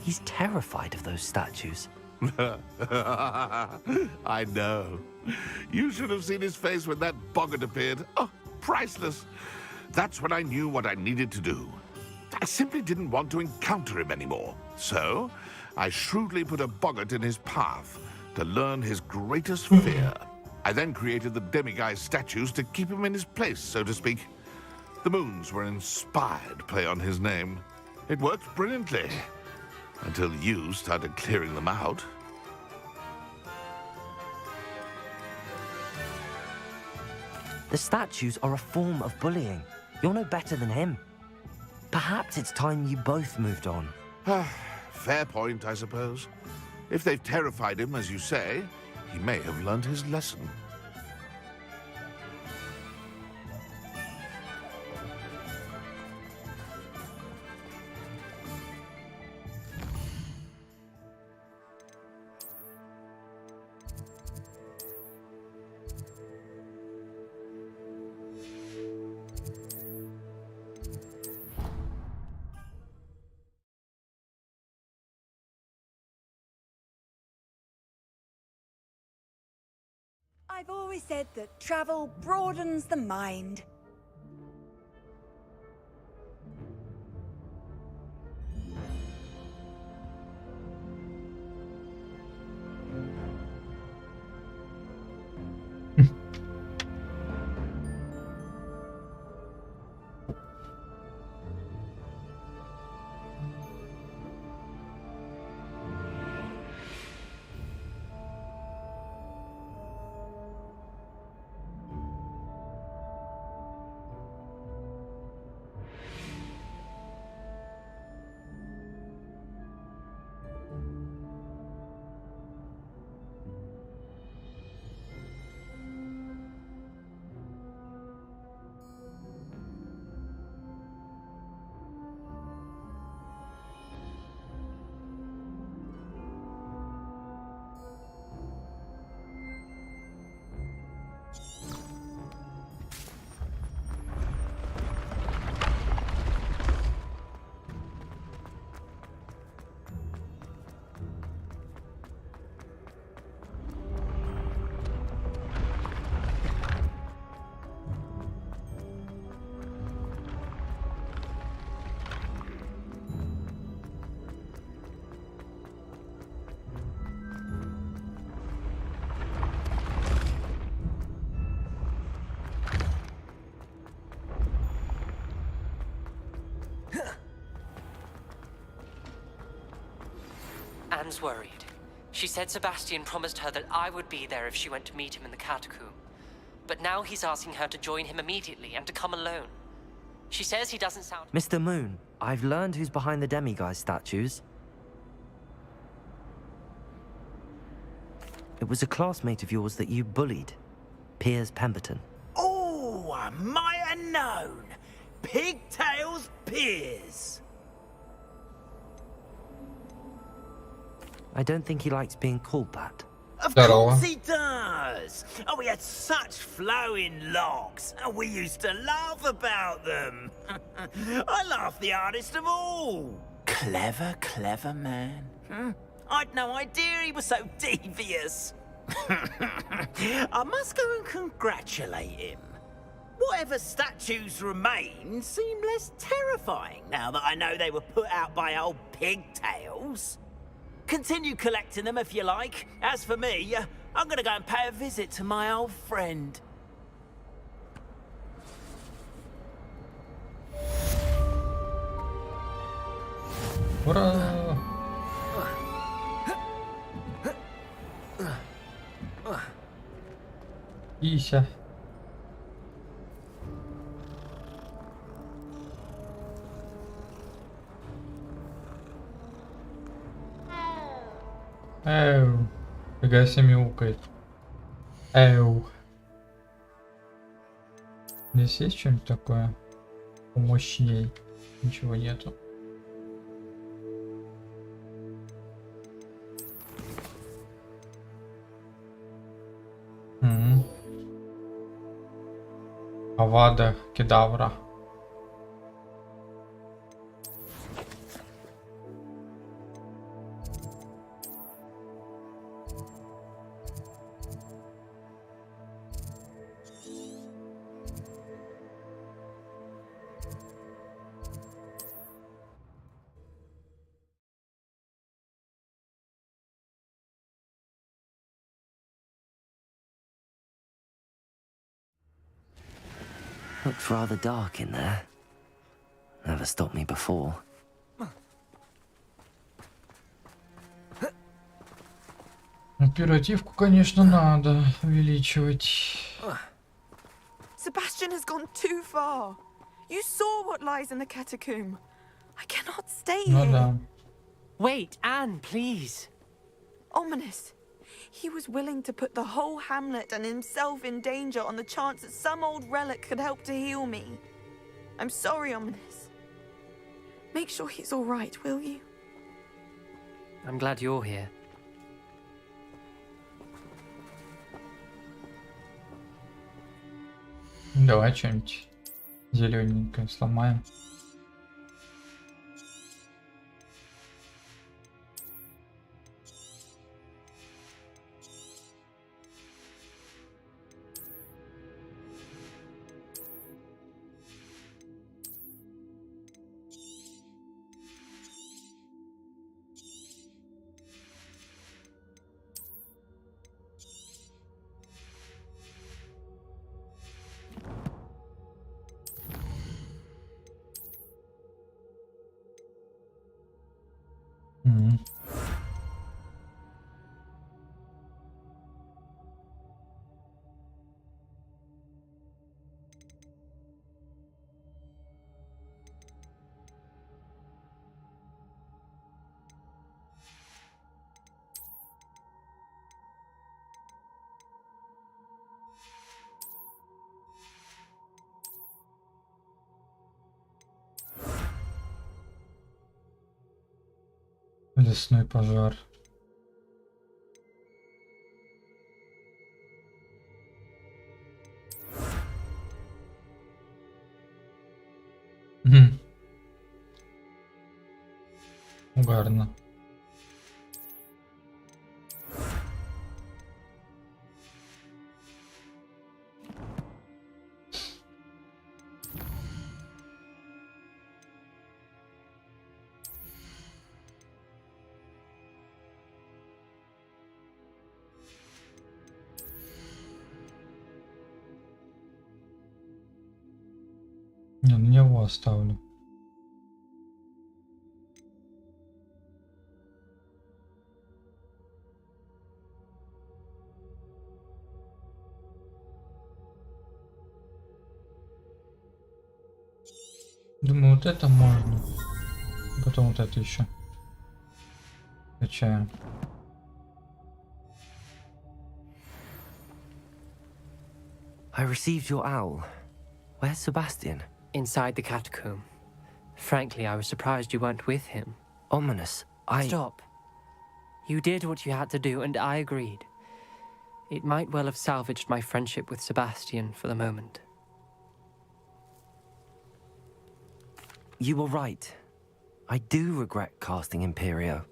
He's terrified of those statues. I know. You should have seen his face when that boggart appeared. Oh, priceless. That's when I knew what I needed to do. I simply didn't want to encounter him anymore. So, I shrewdly put a boggart in his path to learn his greatest fear. I then created the demiguise statues to keep him in his place, so to speak. The moons were an inspired play on his name. It worked brilliantly. Until you started clearing them out. The statues are a form of bullying. You're no better than him. Perhaps it's time you both moved on. Fair point, I suppose. If they've terrified him, as you say, he may have learned his lesson. I've always said that travel broadens the mind. Anne's worried. She said Sebastian promised her that I would be there if she went to meet him in the catacomb. But now he's asking her to join him immediately and to come alone. She says he doesn't sound... Mr. Moon, I've learned who's behind the demiguise statues. It was a classmate of yours that you bullied, Piers Pemberton. Oh, I might have known. Pigtails Piers. I don't think he likes being called that. Of course he does. Oh, we had such flowing locks, and we used to laugh about them. I laughed the hardest of all. Clever, clever man. I'd no idea he was so devious. I must go and congratulate him. Whatever statues remain seem less terrifying now that I know they were put out by old pigtails. Continue collecting them if you like. As for me, I'm gonna go and pay a visit to my old friend. Ура! Ися. Эу. Фига себе мяукает. Эу. Здесь есть что-нибудь такое помощней? Ничего нету. Авада Кедавра. Looked rather dark in there. Never stopped me before. Оперативку, конечно, надо увеличивать. Sebastian has gone too far. You saw what lies in the catacomb. I cannot stay Ну here. да. Wait, Anne, please. Ominous. He was willing to put the whole hamlet and himself in danger on the chance that some old relic could help to heal me. I'm sorry, Ominous. Make sure he's all right, will you? I'm glad you're here. Давай что-нибудь зелененькое сломаем. Лесной пожар. Угарно. Не, на него оставлю. Думаю, вот это можно. Потом вот это еще. Качаем. I received your owl. Where's Sebastian? Inside the catacomb. Frankly, I was surprised you weren't with him. Ominous. Stop. You did what you had to do, and I agreed. It might well have salvaged my friendship with Sebastian for the moment. You were right. I do regret casting Imperio.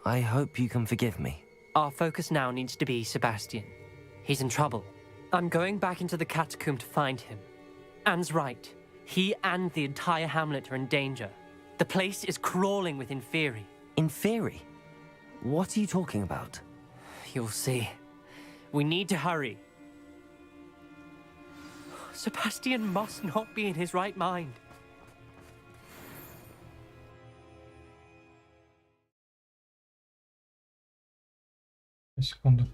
I hope you can forgive me. Our focus now needs to be Sebastian. He's in trouble. I'm going back into the catacomb to find him. Anne's right. He and the entire hamlet are in danger. The place is crawling with Inferi. Inferi? What are you talking about? You'll see. We need to hurry. Sebastian must not be in his right mind. Секунду.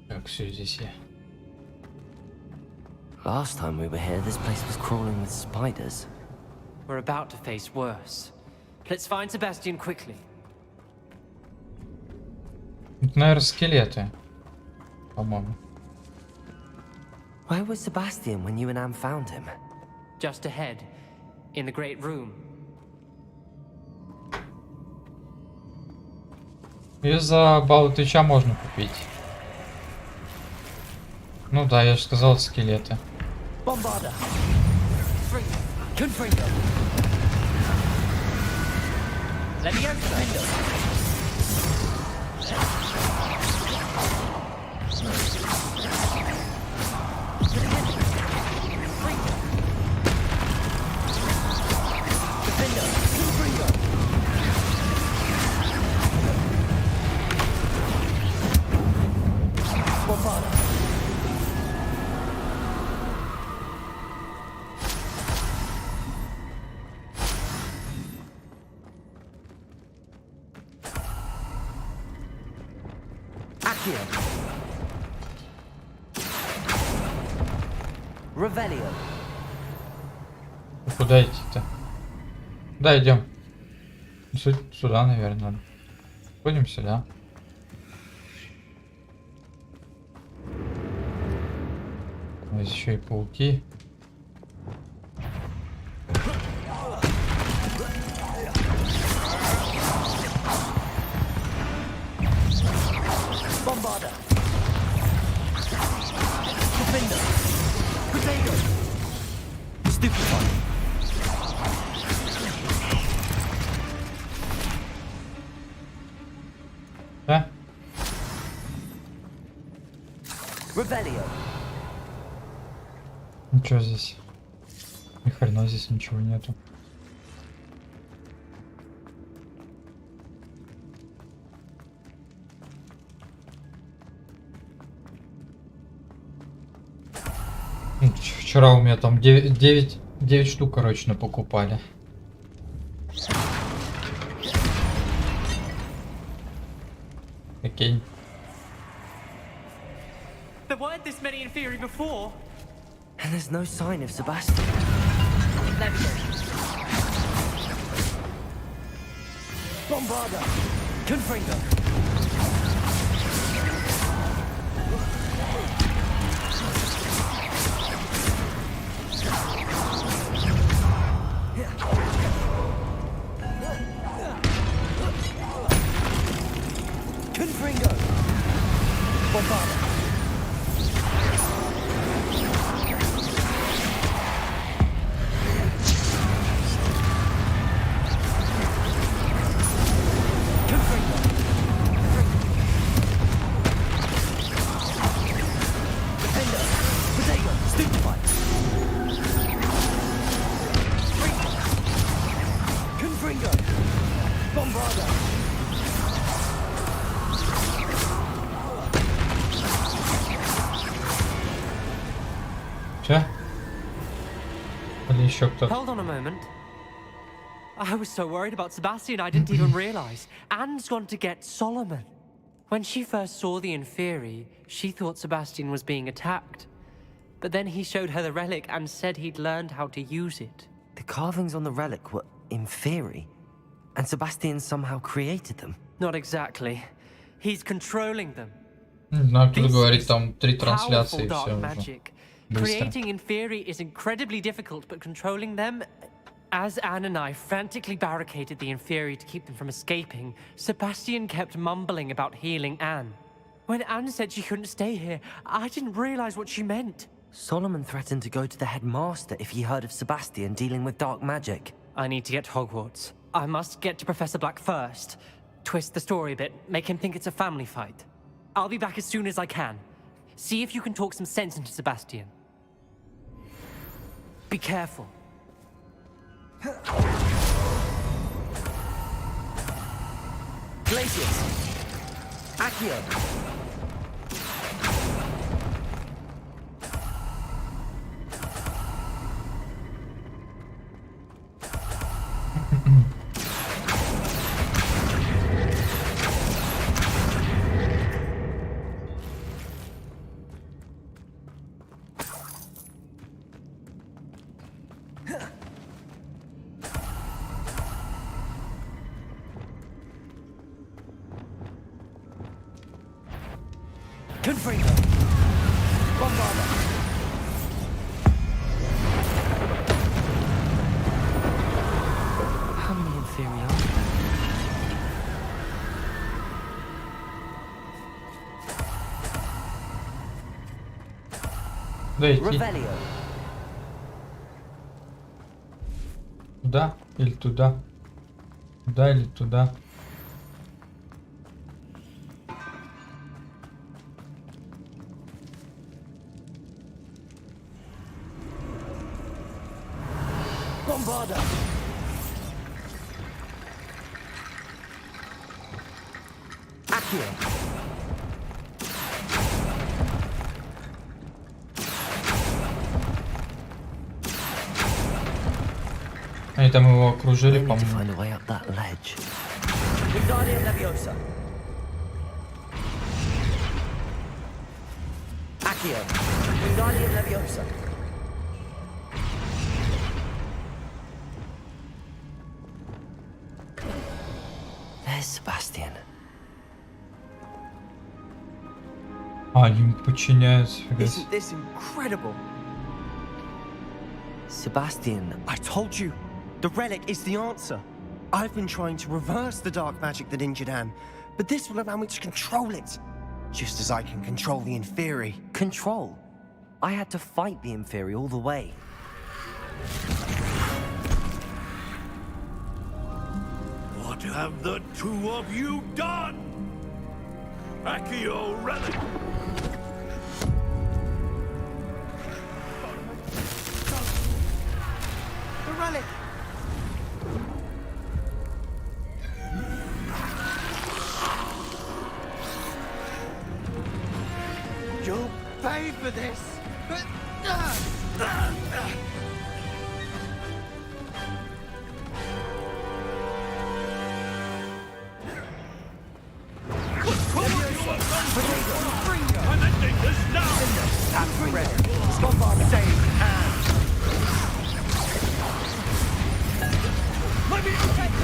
Так, все здесь я. Last time we were here, this place was crawling with spiders. We're about to face worse. Let's find Sebastian quickly. Это, наверное, скелеты. По-моему. Where was Sebastian when you and Anne found him? Just ahead, in the great room. Из-за Балтыча можно купить. Ну да, я же сказал, это скелеты. Bombarda. Confringo. Leviosa. Revelio. Куда идти-то? Да, идем. Сюда, наверное, надо. Ходим сюда. Здесь еще и пауки. Bombarder. Defender. Potato. Stupefy. Да? Revelio. Ничего здесь. Ни хрена здесь ничего нету. Вчера у меня там 9 штук, короче, покупали. Окей. There weren't this many in theory before. And there's no sign of Sebastian. There we go. Bombarder. Confringo. Confringo. Bombarder. Hold on a moment. I was so worried about Sebastian I didn't even realize. Anne's gone to get Solomon. When she first saw the Inferi, she thought Sebastian was being attacked. But then he showed her the relic and said he'd learned how to use it. The carvings on the relic were Inferi, and Sebastian somehow created them. Not exactly. He's controlling them. Надо тут говорить, там 3 трансляции и все уже. Creating Inferi is incredibly difficult, but controlling them... As Anne and I frantically barricaded the Inferi to keep them from escaping, Sebastian kept mumbling about healing Anne. When Anne said she couldn't stay here, I didn't realize what she meant. Solomon threatened to go to the headmaster if he heard of Sebastian dealing with dark magic. I need to get to Hogwarts. I must get to Professor Black first. Twist the story a bit, make him think it's a family fight. I'll be back as soon as I can. See if you can talk some sense into Sebastian. Be careful. Glacius. Accio. Confringo. Bombarder. How many inferior? Revelio. Туда или туда? Туда или туда? Bombarder. Accio. Они там его окружили, по-моему. Accio. Wingardium Leviosa. There's Sebastian. Они им подчиняются. Isn't this incredible? Sebastian, I told you, the relic is the answer. I've been trying to reverse the dark magic that injured Anne, but this will allow me to control it. Just as I can control the Inferi. Control? I had to fight the Inferi all the way. What have the two of you done? Accio relic! The relic! You'll pay for this! I'm ending this now! That's ready. Bombard save hand! Let me take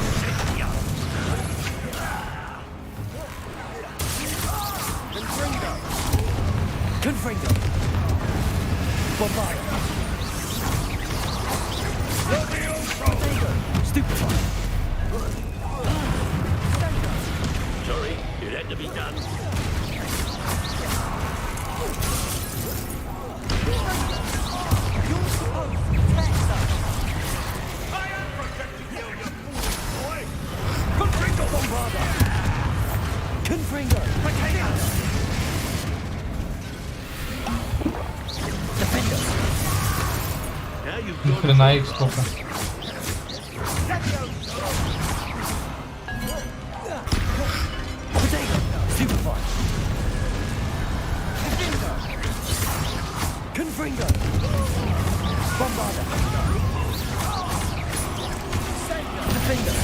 Confringo! Bombard! Stupefy! Sorry, it had to be done. You're supposed to protect us! I am protecting you, you boy! Confringo! Bombarda! Confringo! Potato! Defender! Now you've Ни got хрена их сколько. Potato! Superfly! Confringo! Bombarda! Defender!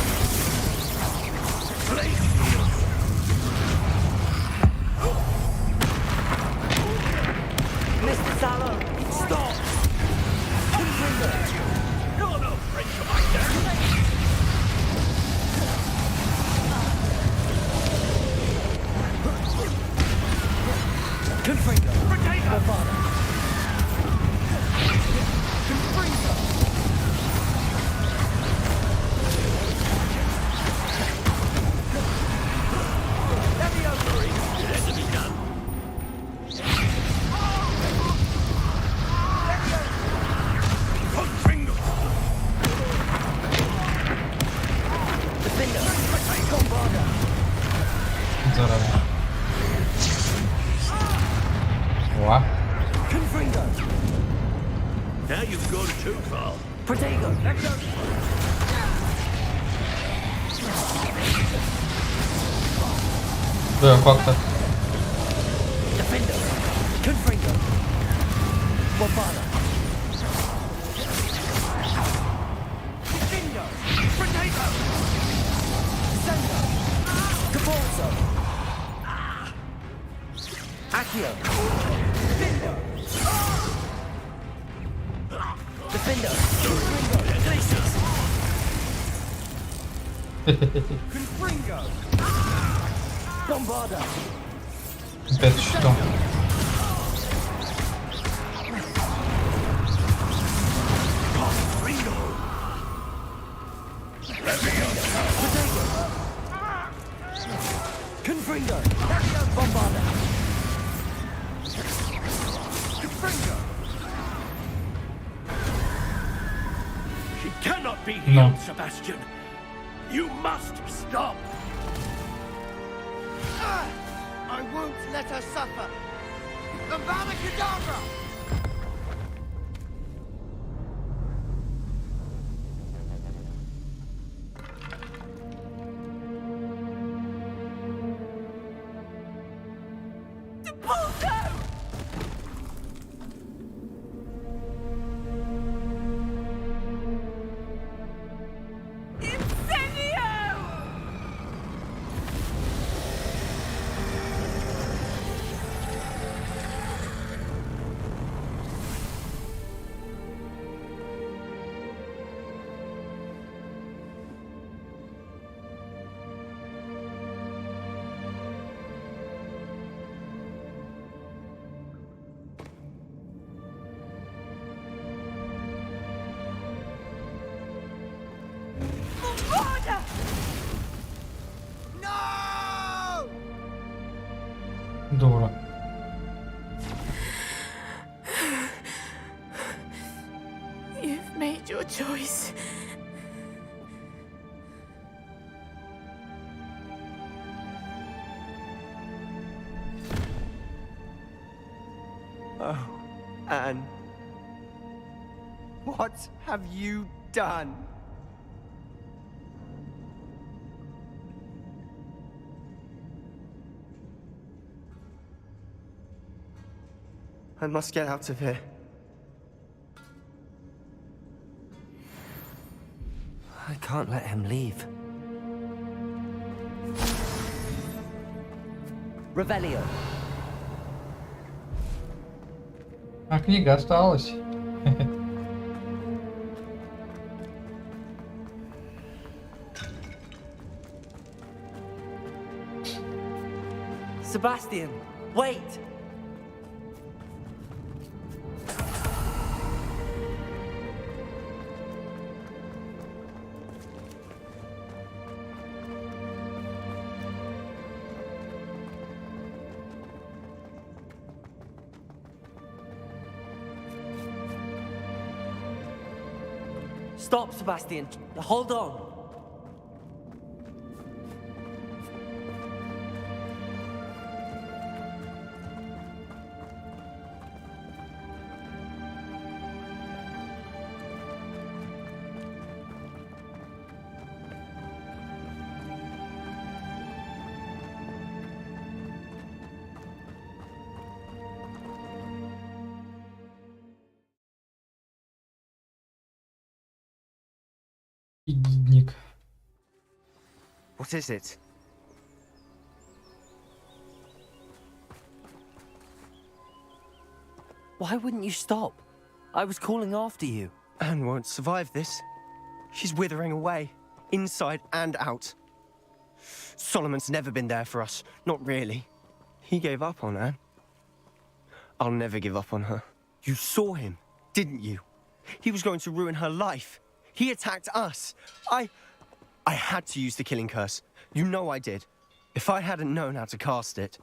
Mr. Salo! Stop! Confringo! You're no friend to my dad! Confringo! Bombarda! Confringo! It had to be done. Confringo! Defender! Bombarda! Зараза. О. Confringo! Now you've gone too far. Protego! Да, как-то. Defender! Confringo! Bombarda! Defender! Protego! Sendo! GeForce! Accio! Defender! Defender! Confringo! Confringo! Bombarda! Опять что? Confringo! Bombarda! Confringo! She cannot be No. healed, Sebastian. You must stop. I won't let her suffer! Avada Kedavra! your choice. Oh, Anne. What have you done? I must get out of here. I can't let him leave. Revelio. А книга осталась. Sebastian, wait! Stop, Sebastian. Hold on. Гидник. What is it? Why wouldn't you stop? I was calling after you. Anne won't survive this. She's withering away, inside and out. Solomon's never been there for us. Not really. He gave up on Anne. I'll never give up on her. You saw him, didn't you? He was going to ruin her life. He attacked us. I had to use the killing curse. You know I did. If I hadn't known how to cast it.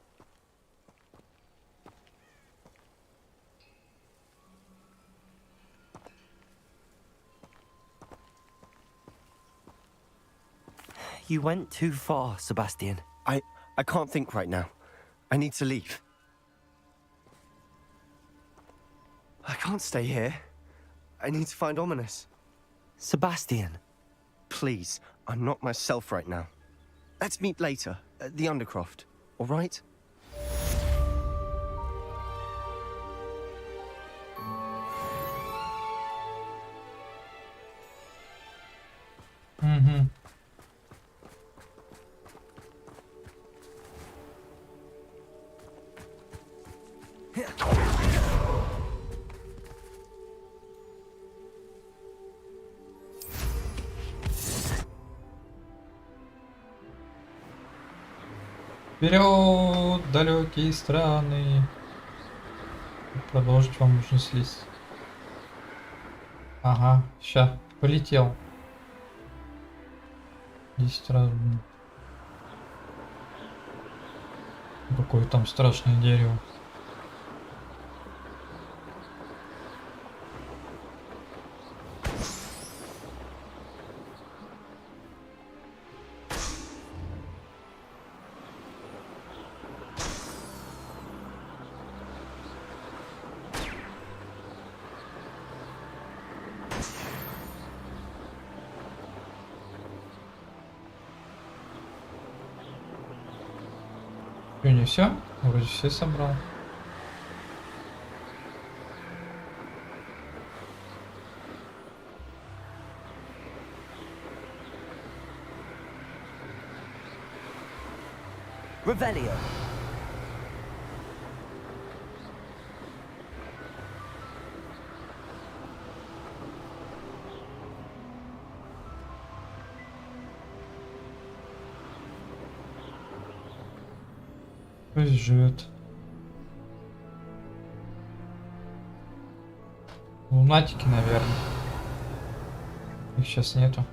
You went too far, Sebastian. I can't think right now. I need to leave. I can't stay here. I need to find Ominous. Sebastian. Please, I'm not myself right now. Let's meet later at the Undercroft, all right? Угу. Вперед, далекие страны. Продолжить вам нужно слезть. Ага, ща, полетел. 10 раз. Какое там страшное дерево. Что, не все? Вроде все собрал. Revelio. Пусть живет. Лунатики, наверное. Их сейчас нету.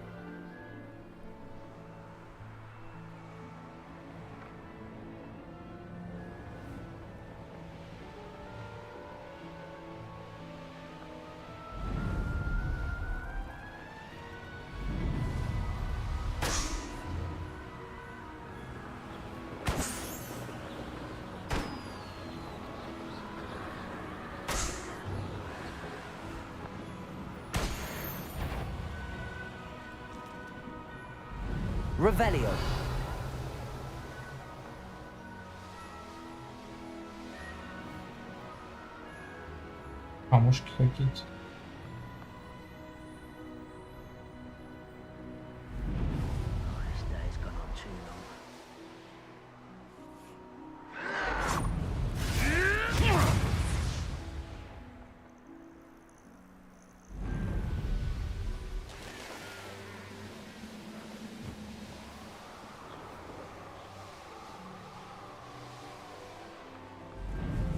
Revelio. Камушки какие-то.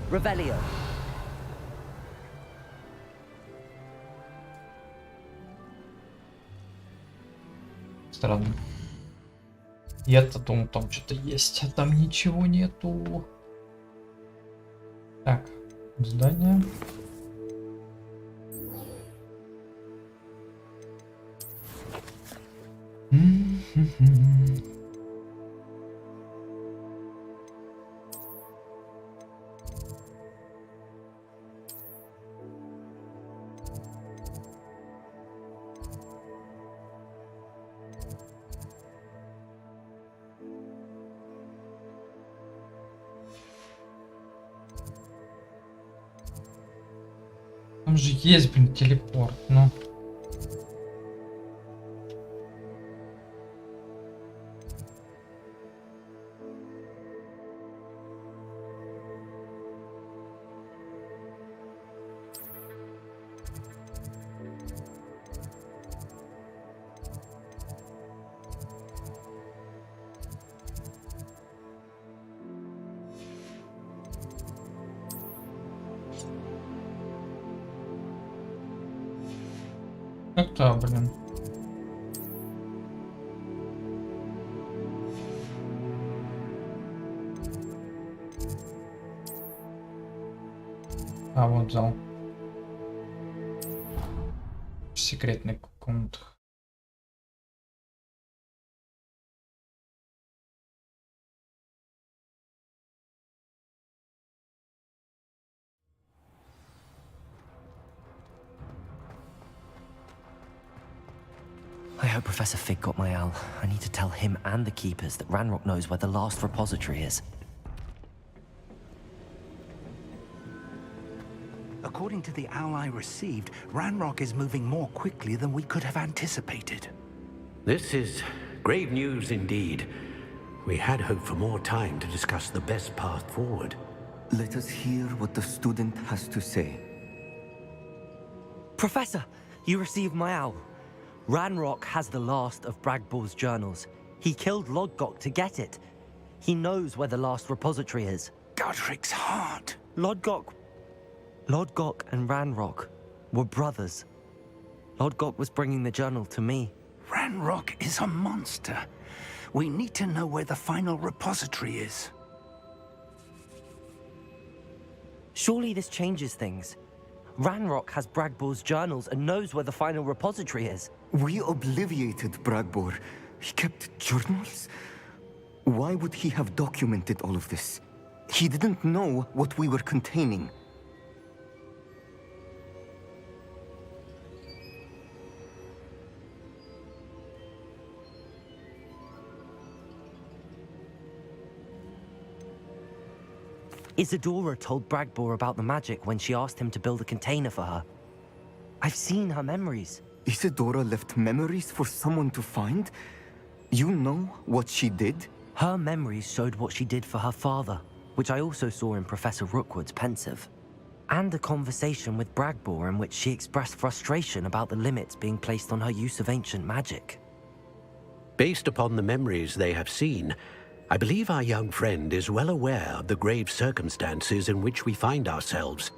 Revelio. Странно. Я-то думал, там что-то есть, а там ничего нету. Так, здание. Там же есть, блин, телепорт, ну. Как-то, блин. А, вот зал. В секретных комнатах. I hope Professor Fig got my owl. I need to tell him and the keepers that Ranrock knows where the last repository is. According to the owl I received, Ranrock is moving more quickly than we could have anticipated. This is grave news indeed. We had hoped for more time to discuss the best path forward. Let us hear what the student has to say. Professor, you received my owl. Ranrock has the last of Bragbor's journals. He killed Lodgok to get it. He knows where the last repository is. Godric's heart. Lodgok and Ranrock were brothers. Lodgok was bringing the journal to me. Ranrock is a monster. We need to know where the final repository is. Surely this changes things. Ranrock has Bragbor's journals and knows where the final repository is. We obliviated Bragbor. He kept journals? Why would he have documented all of this? He didn't know what we were containing. Isadora told Bragbor about the magic when she asked him to build a container for her. I've seen her memories. Isadora left memories for someone to find? You know what she did? Her memories showed what she did for her father, which I also saw in Professor Rookwood's pensive. And a conversation with Bragbor in which she expressed frustration about the limits being placed on her use of ancient magic. Based upon the memories they have seen, I believe our young friend is well aware of the grave circumstances in which we find ourselves.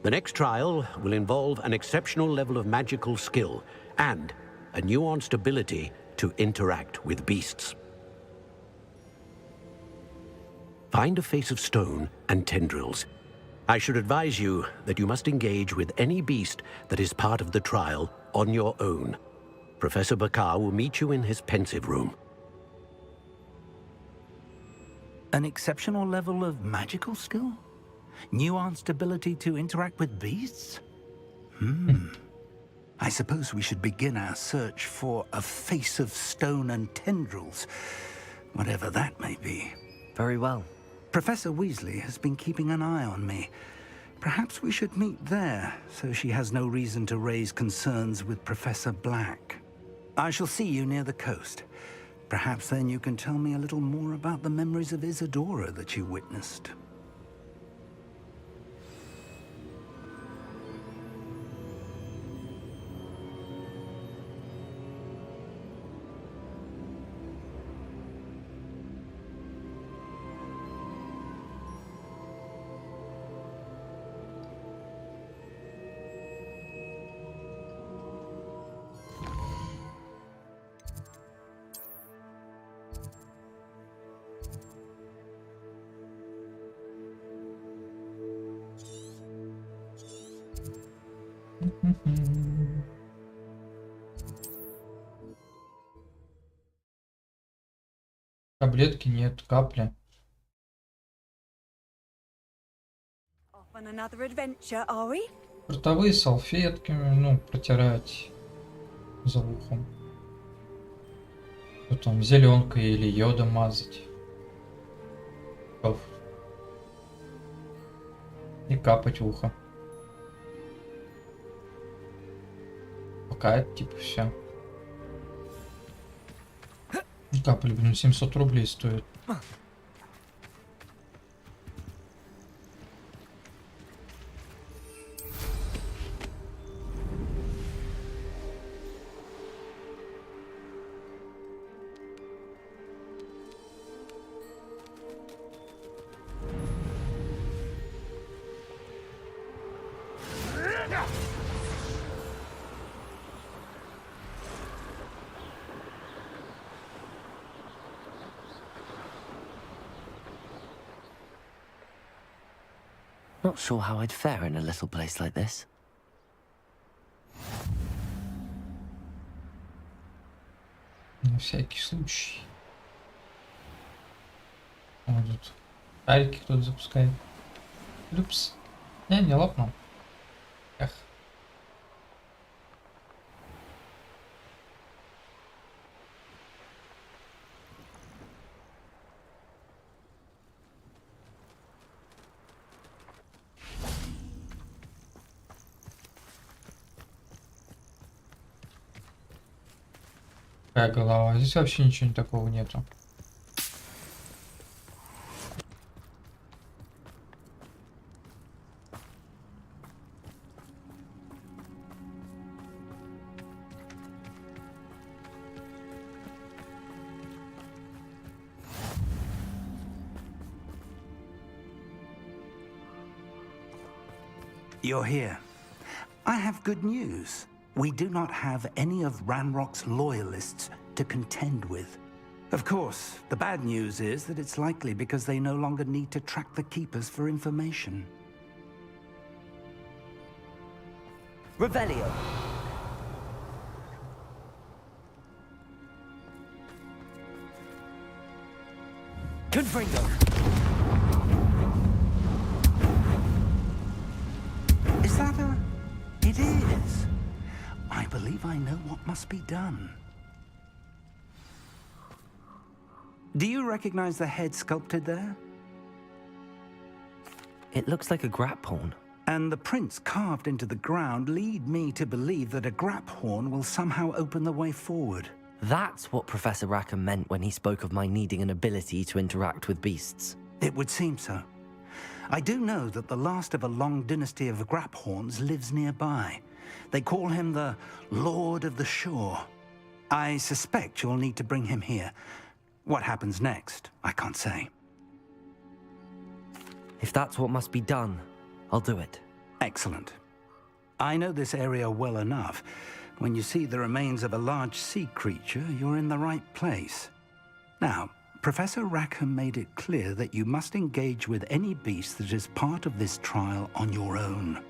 The next trial will involve an exceptional level of magical skill and a nuanced ability to interact with beasts. Find a face of stone and tendrils. I should advise you that you must engage with any beast that is part of the trial on your own. Professor Bakar will meet you in his pensive room. An exceptional level of magical skill? Nuanced ability to interact with beasts? I suppose we should begin our search for a face of stone and tendrils, whatever that may be. Very well. Professor Weasley has been keeping an eye on me. Perhaps we should meet there, so she has no reason to raise concerns with Professor Black. I shall see you near the coast. Perhaps then you can tell me a little more about the memories of Isadora that you witnessed. Таблетки нет, капли. On another adventure, are we? Ротовые салфетки, ну, протирать за ухом. Потом зеленкой или йодом мазать. И капать в ухо. Пока это типа все. Капли, блин, 700 рублей стоит. Not sure how I'd fare in a little place like this. На всякий случай. Вот тут шарики кто-то запускает. Люпс. Не лопнул. Эх. Какая голова? Здесь вообще ничего такого нету. You're here. I have good news. We do not have any of Ranrock's loyalists to contend with. Of course, the bad news is that it's likely because they no longer need to track the Keepers for information. Revelio. Confringo. Is that a... It is. I believe I know what must be done. Do you recognize the head sculpted there? It looks like a grap horn. And the prints carved into the ground lead me to believe that a grap horn will somehow open the way forward. That's what Professor Rackham meant when he spoke of my needing an ability to interact with beasts. It would seem so. I do know that the last of a long dynasty of grap horns lives nearby. They call him the Lord of the Shore. I suspect you'll need to bring him here. What happens next, I can't say. If that's what must be done, I'll do it. Excellent. I know this area well enough. When you see the remains of a large sea creature, you're in the right place. Now, Professor Rackham made it clear that you must engage with any beast that is part of this trial on your own.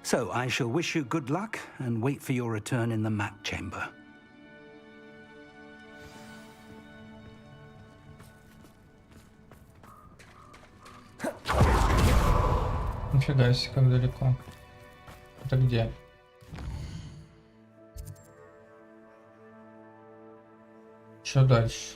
So I shall wish you good luck and wait for your return in the mat chamber. Нифига себе, как далеко. Это где? Что дальше?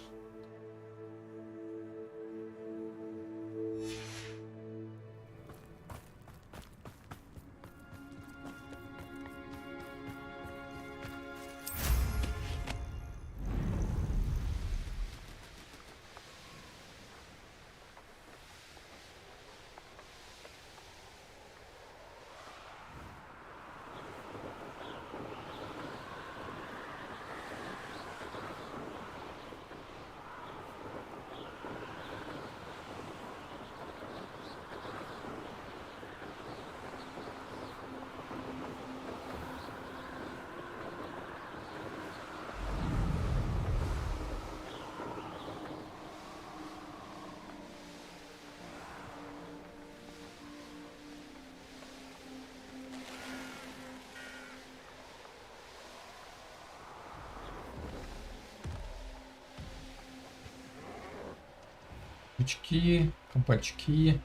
Крючки, компачки,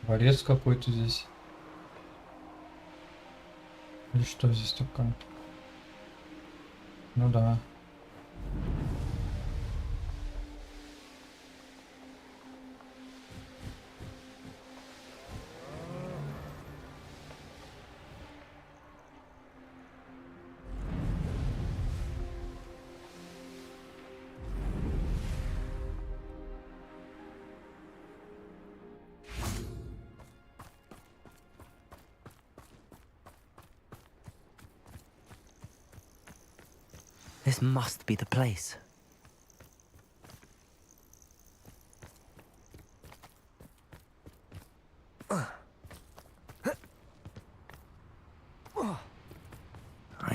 дворец какой-то здесь. Или что здесь такое? Ну да. This must be the place. I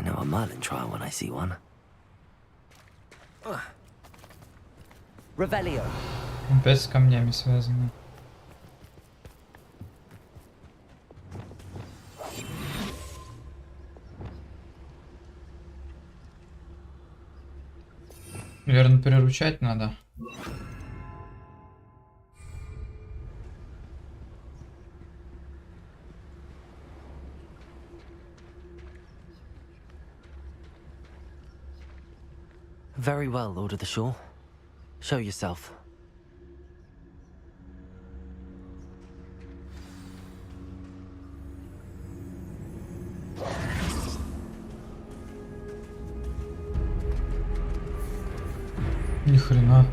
know a Merlin trial when I see one. Revelio. Опять с камнями связано. Наверное, приручать надо. Very well, Lord of the Shore. Show yourself. Ни хрена.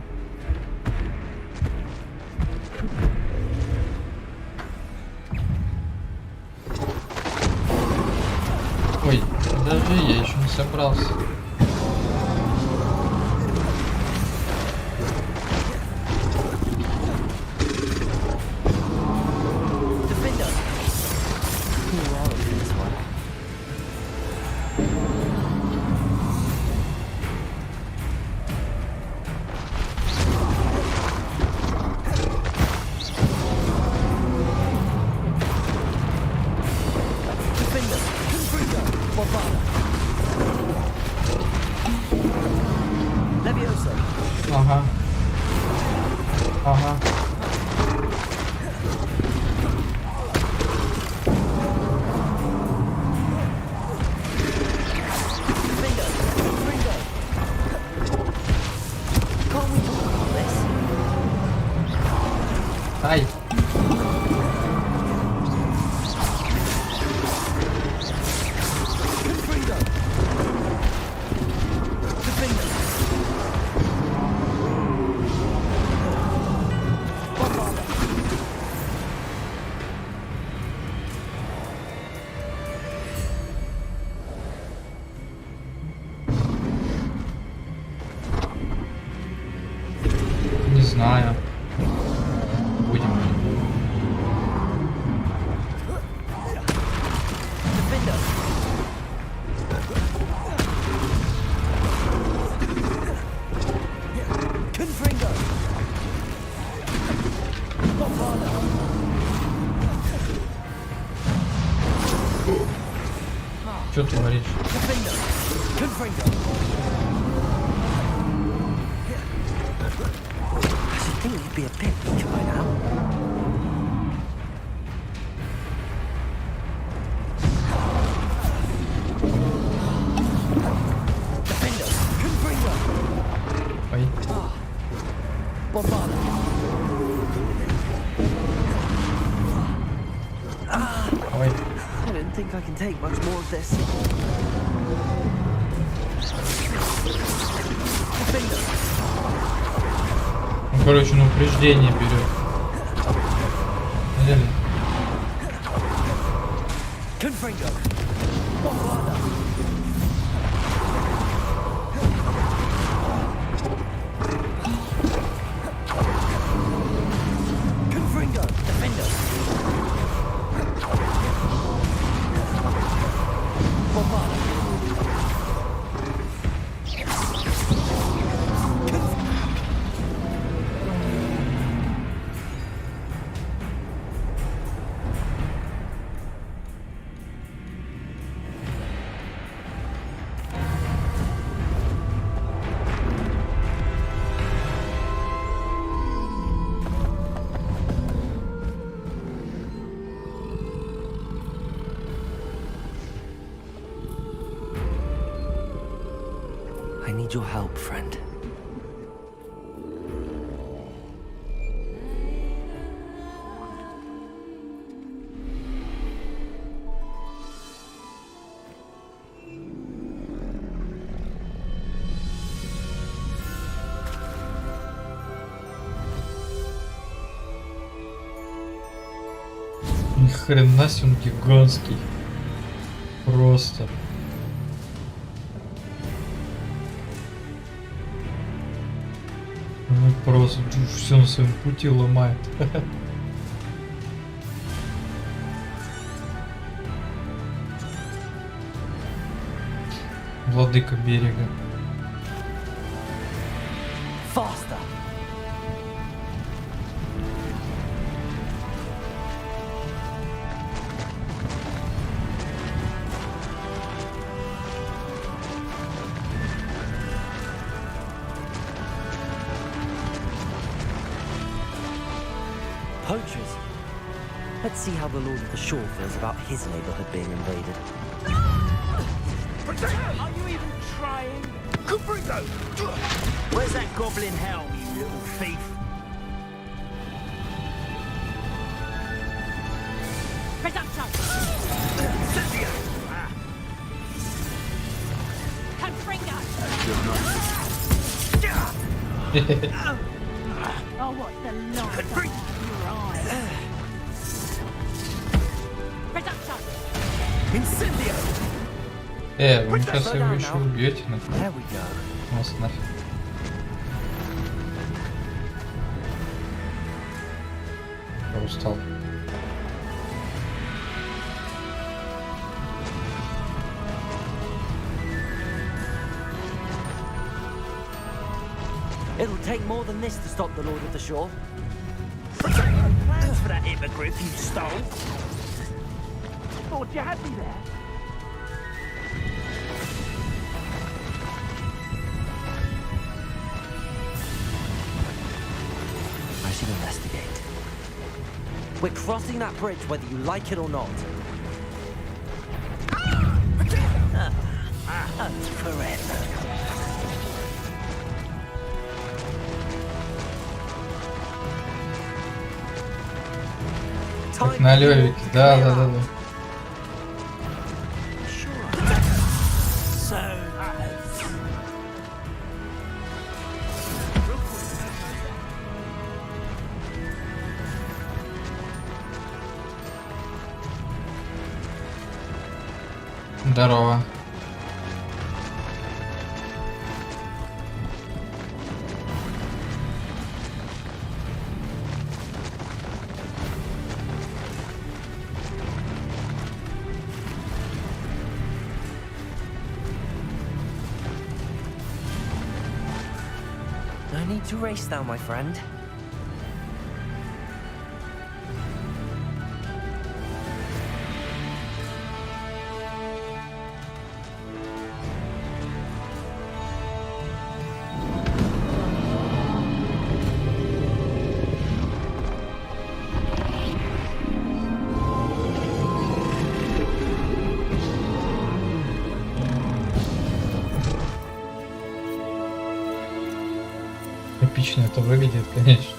Ой, даже я еще не собрался. Ага. Ага. Ай. Не знаю. Будем. Что ты говоришь? I think you'd be a bit weak by now. Defender, Confringo. Ой. I don't think I can take much more of this. Он, короче, на упреждение берет. Реально. I need your help, friend. Ни хрена себе, он гигантский. Просто. Ну просто все на своем пути ломает. Владыка берега. Faster. Poachers. Let's see how the Lord of the Shore feels about his neighborhood being invaded. Are you even trying? Confringo! Where's that goblin helm, you little thief? Presumption! Confringo! Oh, what the light of your eyes! Presumption! Incendio! Вы сейчас его еще убьете, нафиг. Вас нафиг. Я устал. It'll take more than this to stop the Lord of the Shore. Plans for that hippogriff you stole? Thought you had me there. I should investigate. We're crossing that bridge whether you like it or not. Forever. Так, на лёвике, да. Здорово. No need to race now, my friend. Эпично это выглядит, конечно.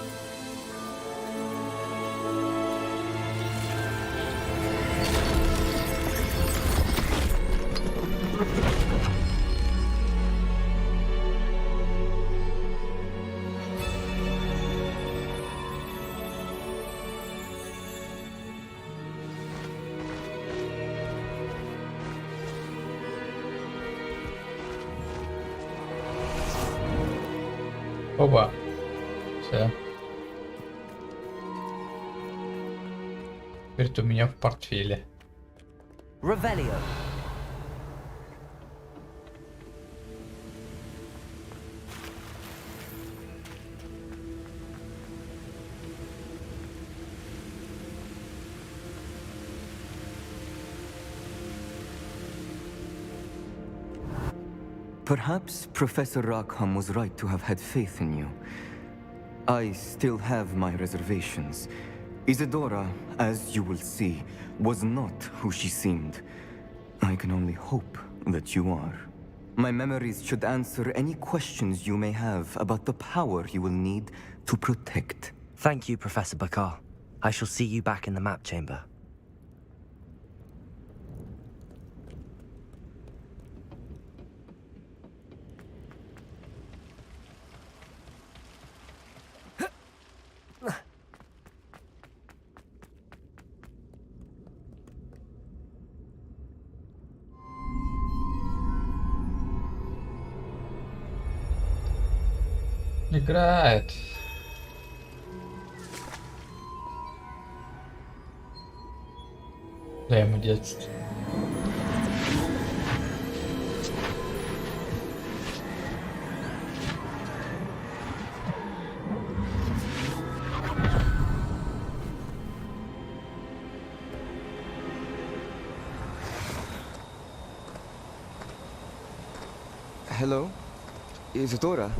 Оба. Все. Теперь ты у меня в портфеле. Revelio. Perhaps Professor Rackham was right to have had faith in you. I still have my reservations. Isadora, as you will see, was not who she seemed. I can only hope that you are. My memories should answer any questions you may have about the power you will need to protect. Thank you, Professor Bakar. I shall see you back in the map chamber. Играет. Дай ему детство. Hello? Isadora?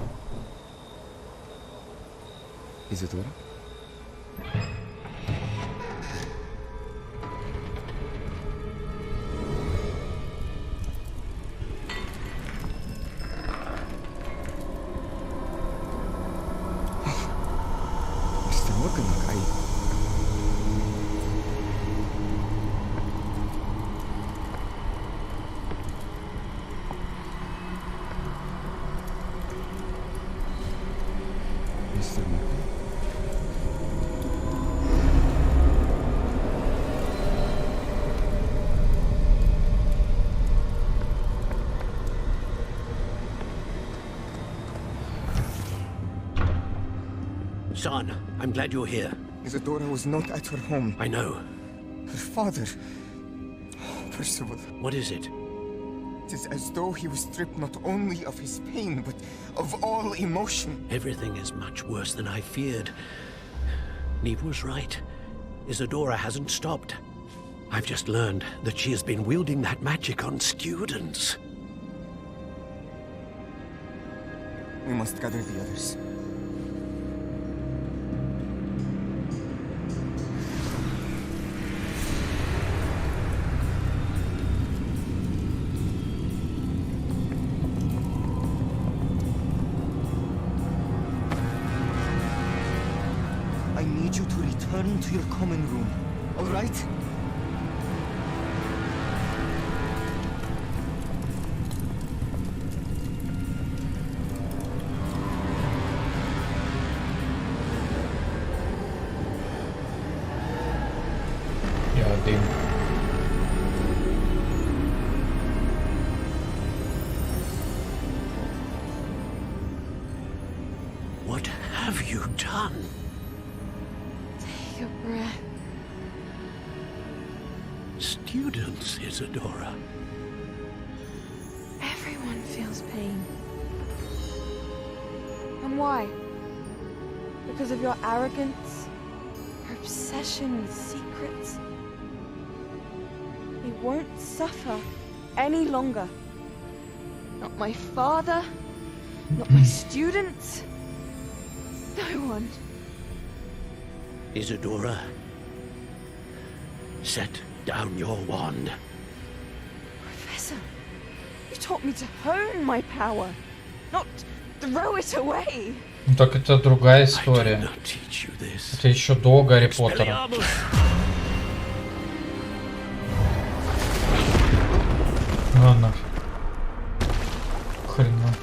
Isadora? Mr. Morganak, Mr. Morganak? Son, I'm glad you're here. Isadora was not at her home. I know. Her father... Percival. What is it? It is as though he was stripped not only of his pain, but of all emotion. Everything is much worse than I feared. Neve was right. Isadora hasn't stopped. I've just learned that she has been wielding that magic on students. We must gather the others. I need you to return to your common room, all right? What have you done? Take a breath. Students, Isadora. Everyone feels pain. And why? Because of your arrogance? Your obsession with secrets? We won't suffer any longer. Not my father, not my students, no one. Isadora, set down your wand. Professor, you taught me to hone my power, not throw it away. Ну так это другая история. Это еще до Гарри Поттера. Ладно. Хрена.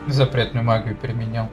Запретную магию применял.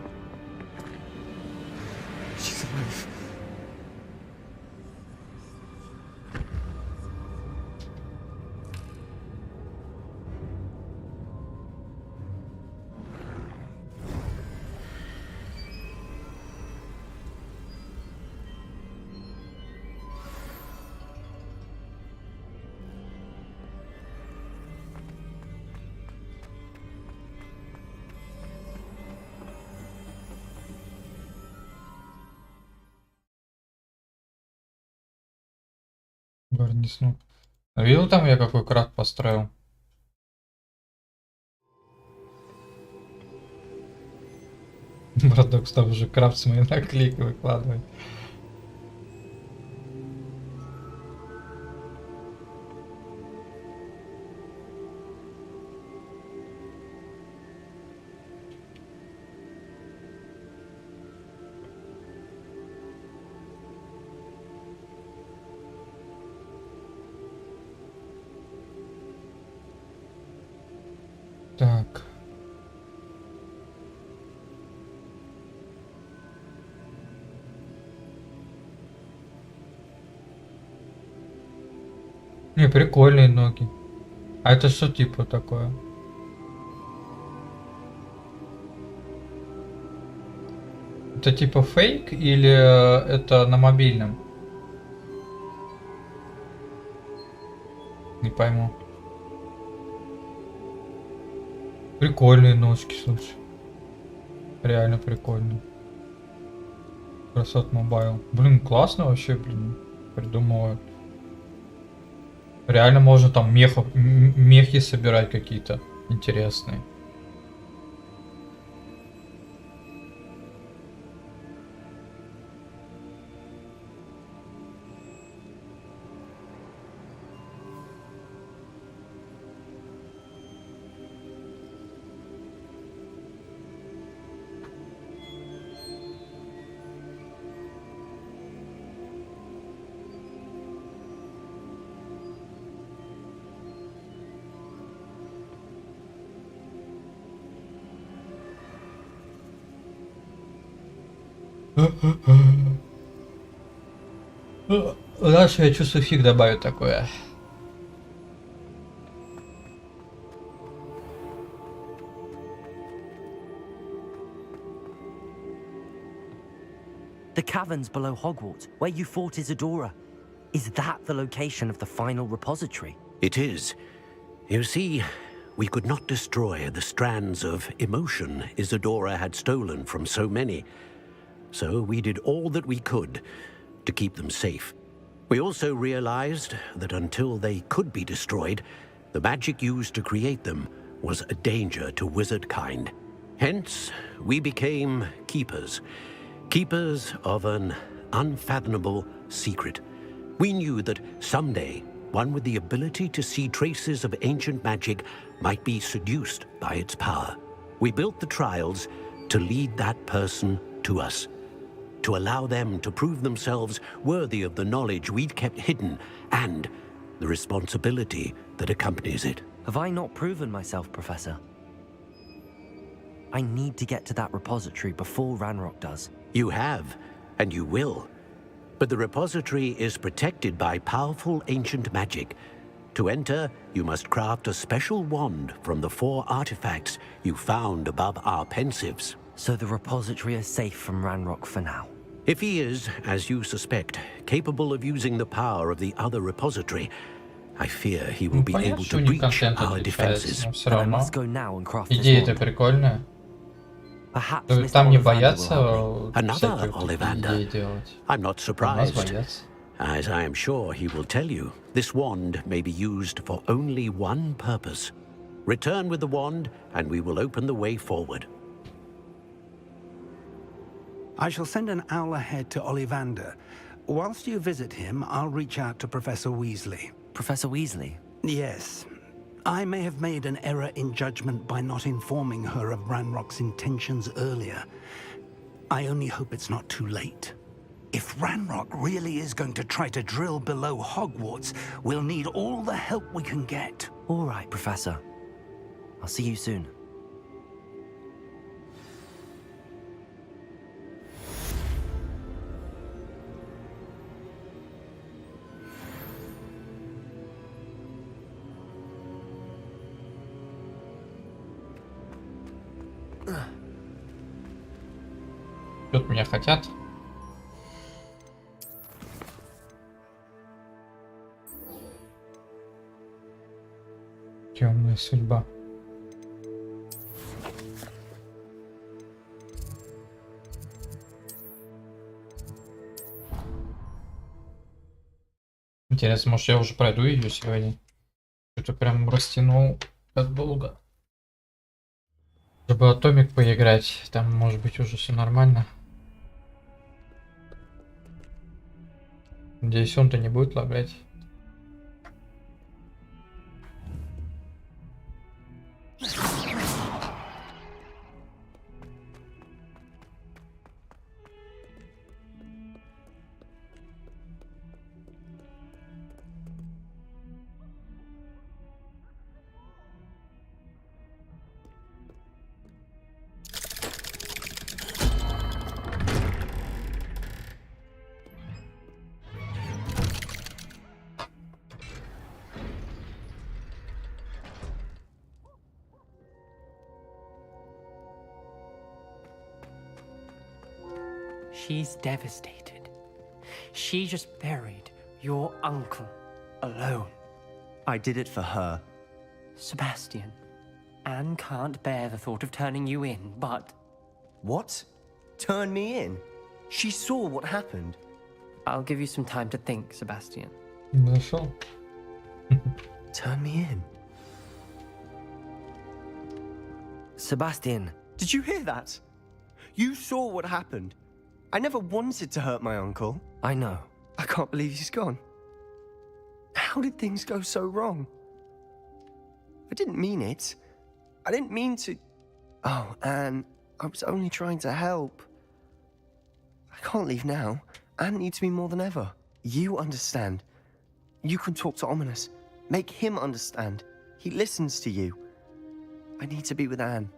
Гарнисну. Видел там я какой крат построил? Браток, там уже крафт с моей наклейки выкладывает. Так. Не, прикольные ноги. А это что типа такое? Это типа фейк или это на мобильном? Не пойму. Прикольные ножки, слушай. Реально прикольно. Красот мобайл. Блин, классно вообще, блин. Придумывают. Реально можно там мехи собирать какие-то интересные. Дальше я чувствую, фиг добавить такое. The caverns below Hogwarts, where you fought Isadora. Is that the location of the final repository? It is. You see, we could not destroy the strands of emotion Isadora had stolen from so many. So we did all that we could to keep them safe. We also realized that until they could be destroyed, the magic used to create them was a danger to wizard kind. Hence, we became keepers. Keepers of an unfathomable secret. We knew that someday, one with the ability to see traces of ancient magic might be seduced by its power. We built the trials to lead that person to us, to allow them to prove themselves worthy of the knowledge we'd kept hidden and the responsibility that accompanies it. Have I not proven myself, Professor? I need to get to that repository before Ranrock does. You have, and you will. But the repository is protected by powerful ancient magic. To enter, you must craft a special wand from the 4 artifacts you found above our pensives. So the repository is safe from Ranrock for now? If he is, as you suspect, capable of using the power of the other repository, I fear he will be able to breach our defenses. Then I must go now and craft this Идея-то wand. прикольная. Perhaps Там не Mr. боятся Another всяких Ollivander. идей делать. I'm not У нас surprised, боятся. as I am sure he will tell you. This wand may be used for only one purpose. Return with the wand, and we will open the way forward. I shall send an owl ahead to Ollivander. Whilst you visit him, I'll reach out to Professor Weasley. Professor Weasley? Yes. I may have made an error in judgment by not informing her of Ranrock's intentions earlier. I only hope it's not too late. If Ranrock really is going to try to drill below Hogwarts, we'll need all the help we can get. All right, Professor. I'll see you soon. Что-то меня хотят. Темная судьба. Интересно, может я уже пройду ее сегодня? Что-то прям растянул как долго. Чтобы Атомик поиграть, там может быть уже все нормально. Надеюсь, он-то не будет лагать. She's devastated. She just buried your uncle alone. I did it for her. Sebastian, Anne can't bear the thought of turning you in, but... What? Turn me in? She saw what happened. I'll give you some time to think, Sebastian. Нашел. Turn me in. Sebastian. Did you hear that? You saw what happened. I never wanted to hurt my uncle. I know. I can't believe he's gone. How did things go so wrong? I didn't mean it. I didn't mean to... Oh, Anne, I was only trying to help. I can't leave now. Anne needs me more than ever. You understand. You can talk to Ominous. Make him understand. He listens to you. I need to be with Anne.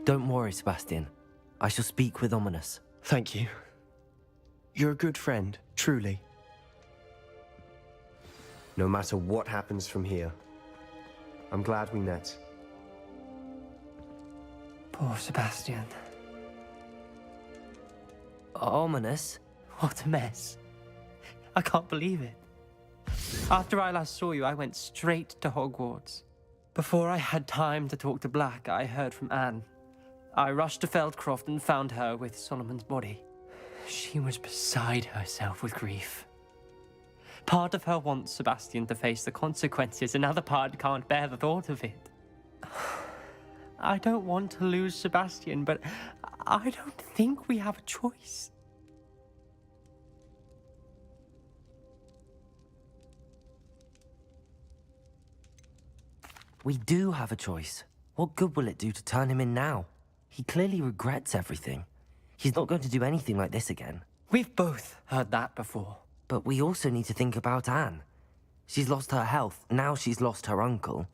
Don't worry, Sebastian. I shall speak with Ominous. Thank you. You're a good friend, truly. No matter what happens from here, I'm glad we met. Poor Sebastian. Ominous? What a mess. I can't believe it. After I last saw you, I went straight to Hogwarts. Before I had time to talk to Black, I heard from Anne. I rushed to Feldcroft and found her with Solomon's body. She was beside herself with grief. Part of her wants Sebastian to face the consequences, another part can't bear the thought of it. I don't want to lose Sebastian, but I don't think we have a choice. We do have a choice. What good will it do to turn him in now? He clearly regrets everything. He's not going to do anything like this again. We've both heard that before. But we also need to think about Anne. She's lost her health, now she's lost her uncle.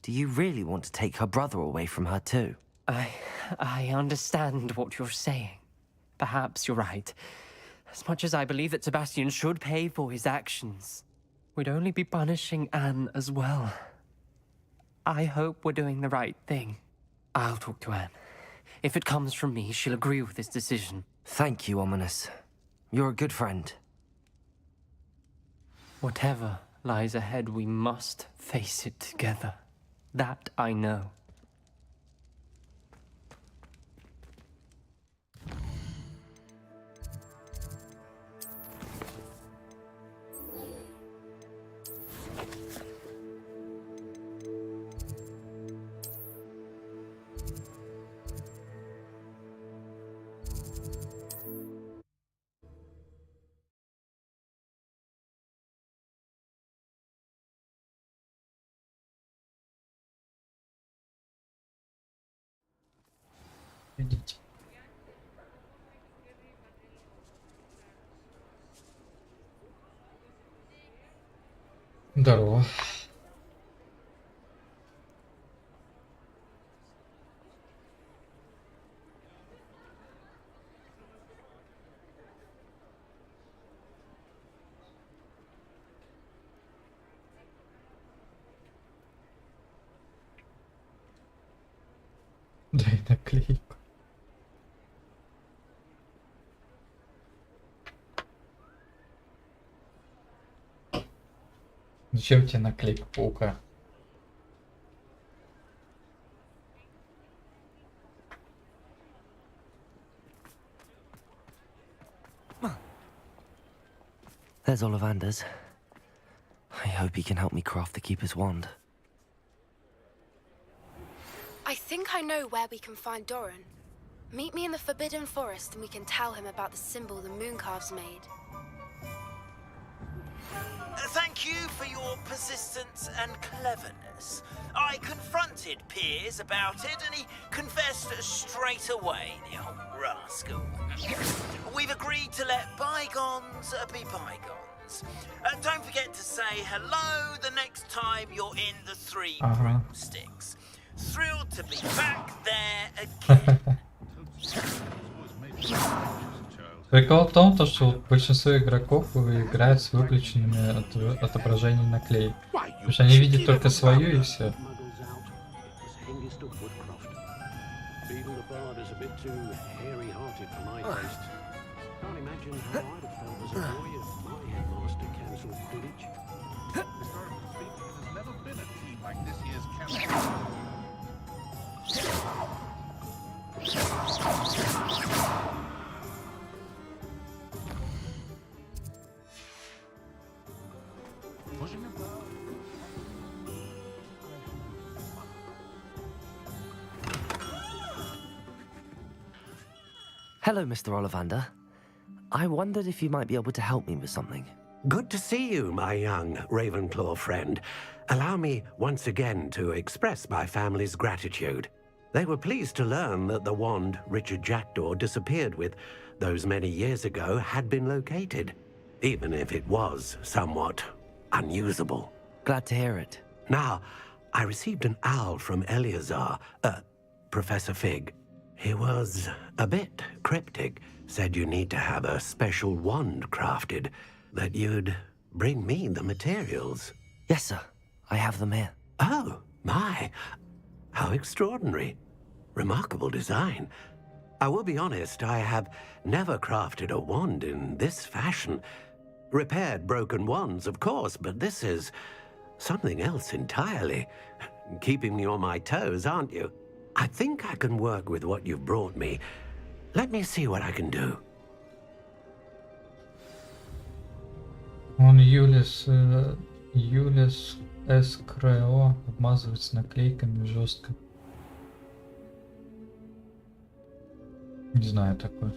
Do you really want to take her brother away from her too? I understand what you're saying. Perhaps you're right. As much as I believe that Sebastian should pay for his actions, we'd only be punishing Anne as well. I hope we're doing the right thing. I'll talk to Anne. If it comes from me, she'll agree with this decision. Thank you, Ominous. You're a good friend. Whatever lies ahead, we must face it together. That I know. Видите? Здорово. Дай наклейку. Зачем тебе наклейка паука? There's Ollivander's. I hope he can help me craft the Keeper's wand. I think I know where we can find Doran. Meet me in the Forbidden Forest and we can tell him about the symbol the Mooncalves made. Thank you for your persistence and cleverness. I confronted Piers about it and he confessed straight away, the old rascal. We've agreed to let bygones be bygones. Don't forget to say hello the next time you're in the Three Broomsticks. Thrilled to be back there again. Прикол в том, что вот большинство игроков играют с выключенными отображениями наклеек. Потому что они видят только свою и все. Hello, Mr. Ollivander. I wondered if you might be able to help me with something. Good to see you, my young Ravenclaw friend. Allow me once again to express my family's gratitude. They were pleased to learn that the wand Richard Jackdaw disappeared with those many years ago had been located, even if it was somewhat unusable. Glad to hear it. Now, I received an owl from Eleazar, Professor Fig. He was a bit cryptic, said you need to have a special wand crafted, that you'd bring me the materials. Yes, sir. I have them here. Oh, my. How extraordinary. Remarkable design. I will be honest, I have never crafted a wand in this fashion. Repaired broken wands, of course, but this is something else entirely. Keeping me on my toes, aren't you? I think I can work with what you've brought me. Let me see what I can do. Он Юлис СКРО обмазывается наклейками жестко. Не знаю такое.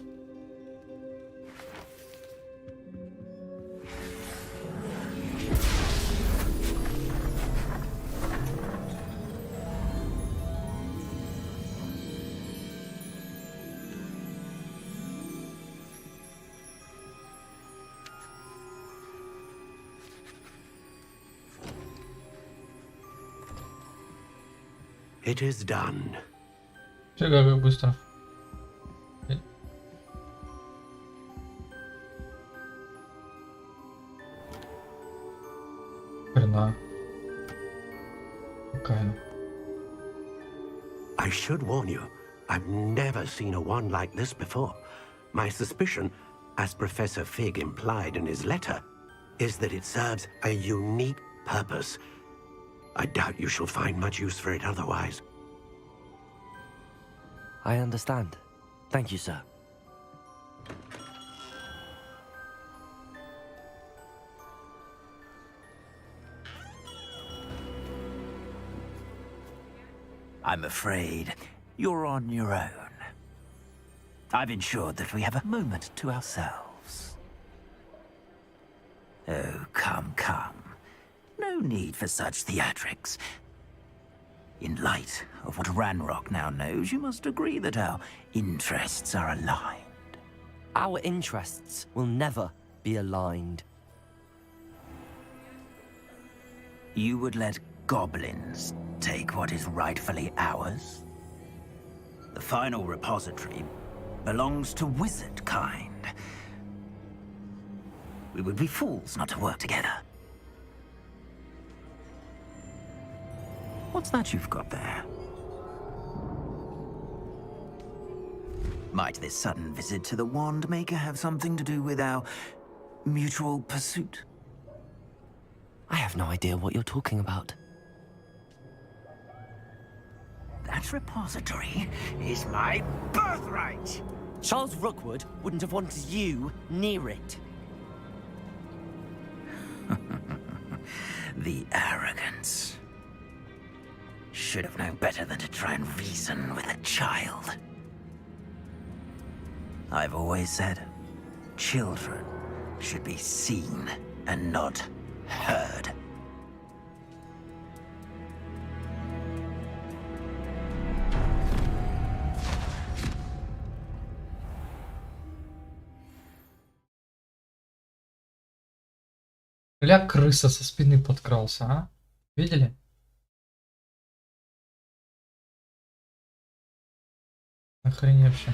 It is done. Все как быстро. Хрена. Какая? I should warn you, I've never seen a wand like this before. My suspicion, as Professor Fig implied in his letter, is that it serves a unique purpose. I doubt you shall find much use for it otherwise. I understand. Thank you, sir. I'm afraid you're on your own. I've ensured that we have a moment to ourselves. Oh, come, come. No need for such theatrics. In light of what Ranrock now knows, you must agree that our interests are aligned. Our interests will never be aligned. You would let goblins take what is rightfully ours? The final repository belongs to wizard kind. We would be fools not to work together. What's that you've got there? Might this sudden visit to the Wand Maker have something to do with our mutual pursuit? I have no idea what you're talking about. That repository is my birthright! Charles Rookwood wouldn't have wanted you near it. The arrogance. Should have known better than to try and reason with a child. I've always said, children should be seen and not heard. Бля, крыса со спины подкрался, а? Видели? Охреневший.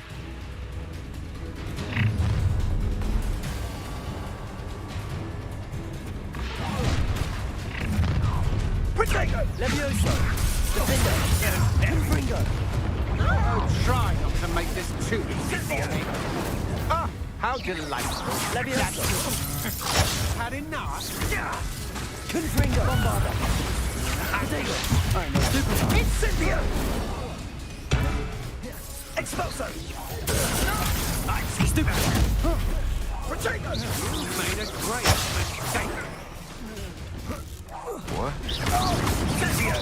Try not to make this too easy for me. Ah, how delightful. Had enough? Confringo! Bombarda! Incendio! Expulso! Stupid! Protego! You made a great mistake. What? Incendio!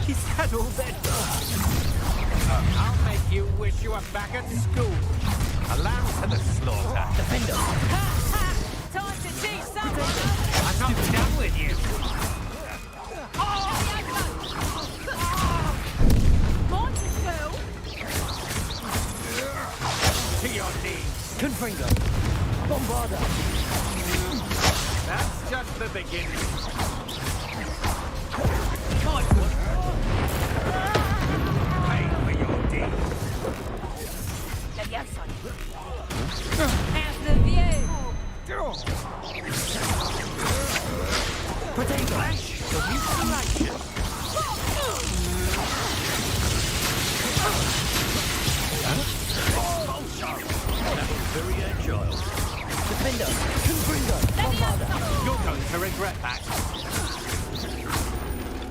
He's had all that. I'll make you wish you were back at school. A lamb to the slaughter. Defender! Time to teach someone! I'm not done with you. Montefiore! To your knees. Confringo! Bombarda! That's just the beginning. Pay for your deeds. How's the view? Potato! The mutilation. Very agile. Defender! Confringo! Bombarda! You're going to regret that.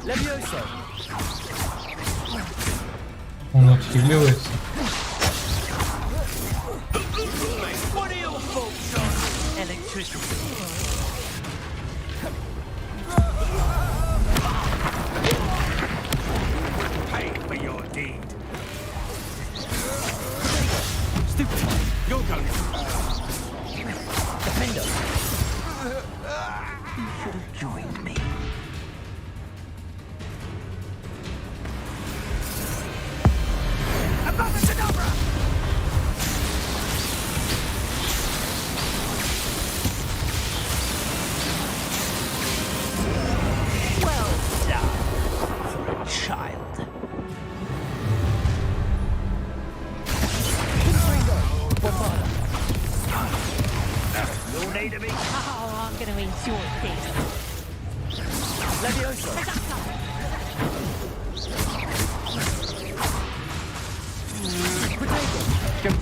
Levioso! Он отхиливается. What are your thoughts on electricity? Pay for your deed. Stupid! You're going to... Defender! You should have joined me. Above-a-cadabra! Well done for a child. Bombarda! You'll need to be... Oh, I'm going to enjoy this. Levioso! Potato!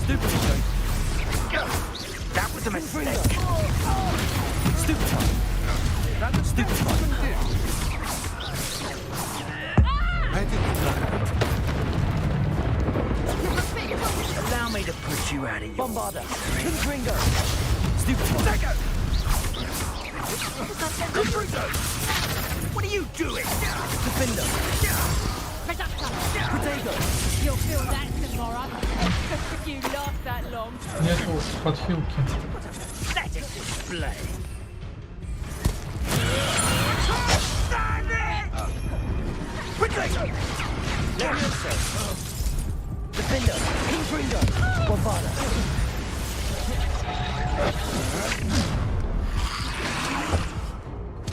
Stupid! That was a mistake. Stupid! Stupid! Allow me to put you out of your... Bombarda! Confringo! Stupid! What are you doing? Defender! Potato! You'll feel that tomorrow. If you last that long. Нету подхилки. Pathetic display. Defender, Kingston, Bombarda.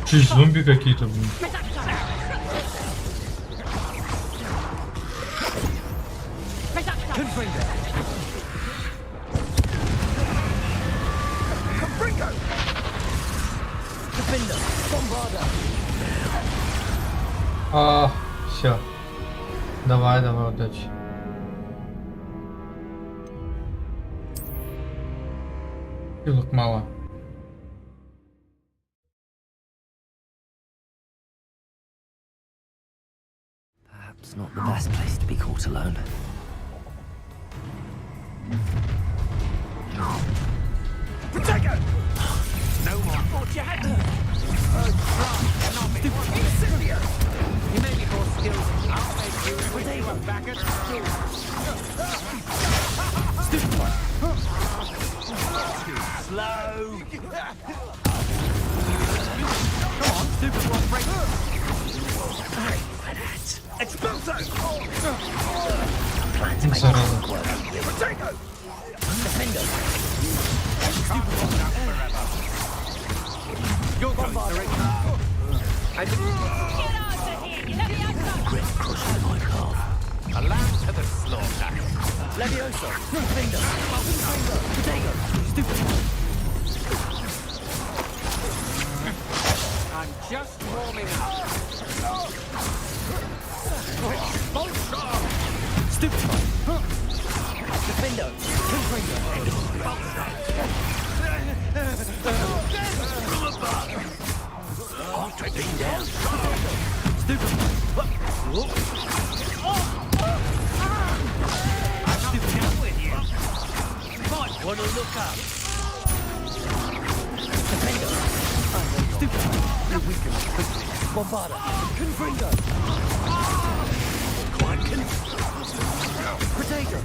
Чуть зомби какие-то, блин. Все. Давай, удачи. Пилок мало. Perhaps not the best place to be caught alone. Protego! No more. Thought you had to. Incendio! You may be more skilled. I'll make you with you back at school. Stupid one. Slow. Come on, stupid one, break. Expulso! Plan to make it work. Protego! Defender! Stupid one now forever. You're going to Grip crushed my calf. a lamb to the slaughter. Levioso! Finger! Protego! Stupid! I'm just warming up. Stupid! Defendo! I'll take him down. Stupid! I'm not done with you. Might want to look up. Defender! Stupid! You're weakened quickly. Bombarda! Confringo! Quite Protego!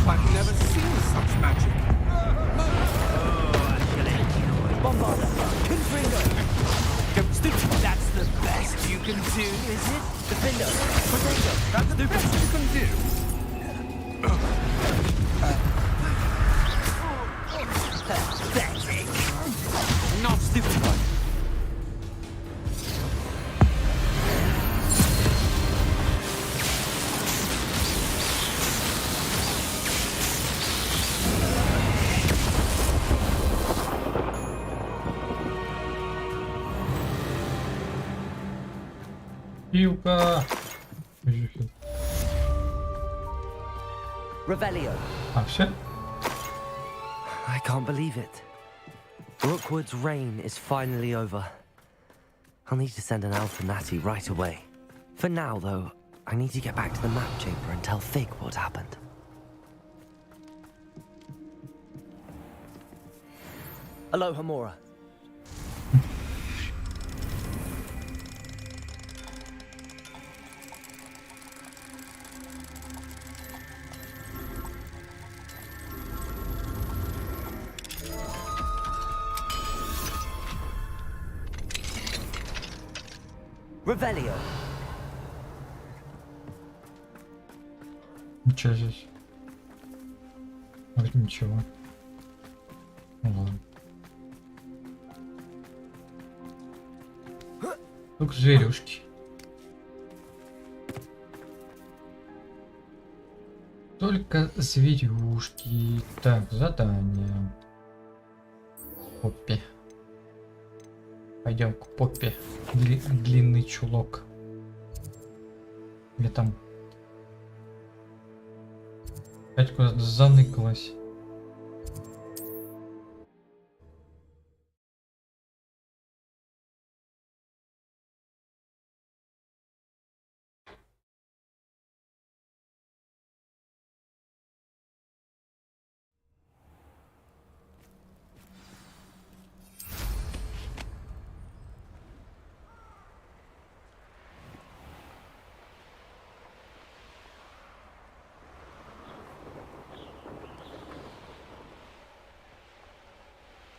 I've never seen such magic. Bombarda! Confringo! That's the best you can do, is it? Defender! Protego! That's the best you can do. Pathetic! Not stupid one. Пилка. Revelio. А, все? I can't believe it. Rookwood's reign is finally over. I'll need to send an elf to Natty right away. For now, though, I need to get back to the map chamber and tell Fig what happened. Aloha, Mora. Revelio. Ничего здесь. Вроде ничего. Ну ладно. Только зверюшки. Только зверюшки. Так, задание. Поппи. Пойдем к Поппи. Длинный чулок. Или там опять куда-то заныкалась.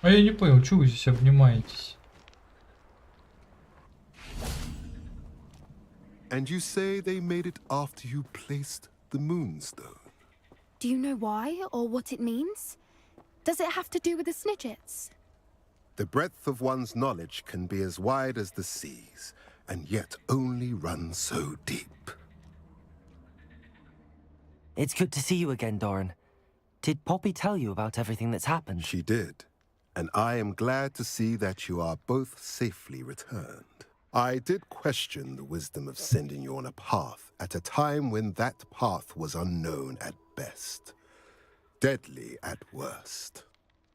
А я не понял, чего вы здесь обнимаетесь? And you say they made it after you placed the moonstone? Do you know why or what it means? Does it have to do with the Snidgets? The breadth of one's knowledge can be as wide as the seas, and yet only run so deep. It's good to see you again, Doran. Did Poppy tell you about everything that's happened? She did, and I am glad to see that you are both safely returned. I did question the wisdom of sending you on a path at a time when that path was unknown at best, deadly at worst.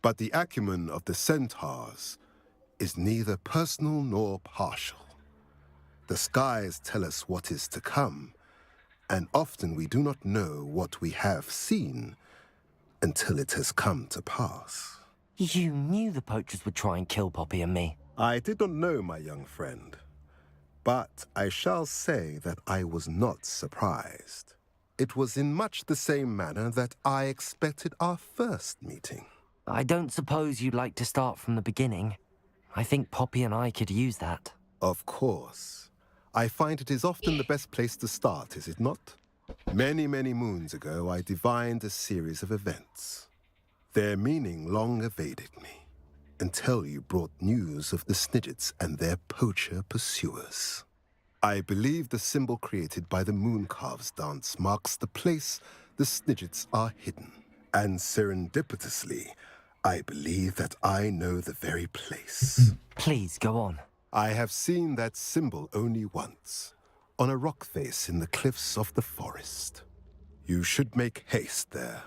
But the acumen of the centaurs is neither personal nor partial. The skies tell us what is to come, and often we do not know what we have seen until it has come to pass. You knew the poachers would try and kill Poppy and me. I did not know, my young friend, but I shall say that I was not surprised. It was in much the same manner that I expected our first meeting. I don't suppose you'd like to start from the beginning. I think Poppy and I could use that. Of course. I find it is often the best place to start, is it not? Many, many moons ago, I divined a series of events. Their meaning long evaded me, until you brought news of the Snidgets and their poacher pursuers. I believe the symbol created by the Mooncalves dance marks the place the Snidgets are hidden. And serendipitously, I believe that I know the very place. Please, go on. I have seen that symbol only once, on a rock face in the cliffs of the forest. You should make haste there.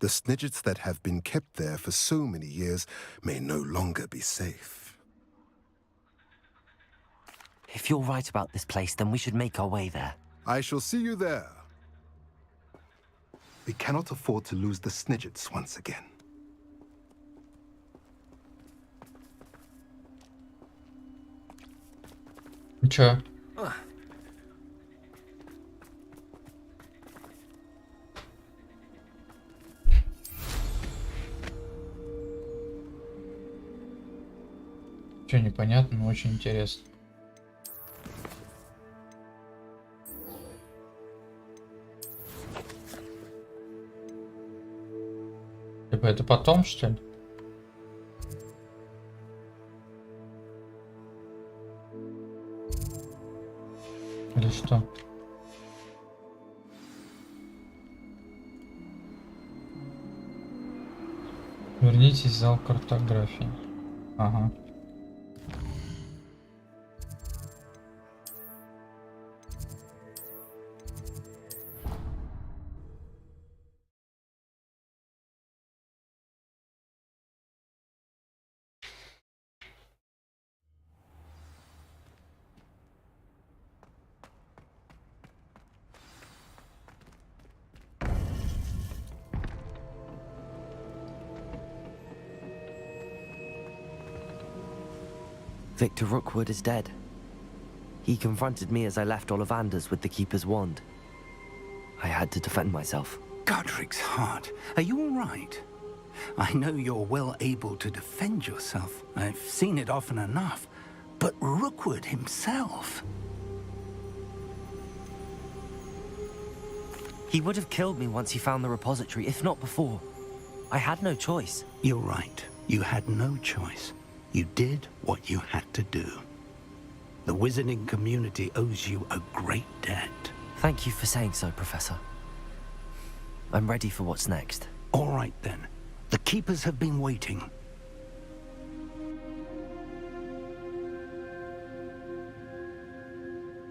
The Snidgets that have been kept there for so many years may no longer be safe. If you're right about this place, then we should make our way there. I shall see you there. We cannot afford to lose the Snidgets once again. Чё? Чё непонятно, но очень интересно. Типа это потом, что ли? Или что? Вернитесь в зал картографии. Ага. Victor Rookwood is dead. He confronted me as I left Ollivander's with the Keeper's wand. I had to defend myself. Godric's heart, are you all right? I know you're well able to defend yourself. I've seen it often enough. But Rookwood himself... He would have killed me once he found the repository, if not before. I had no choice. You're right. You had no choice. You did what you had to do. The wizarding community owes you a great debt. Thank you for saying so, Professor. I'm ready for what's next. All right, then. The Keepers have been waiting.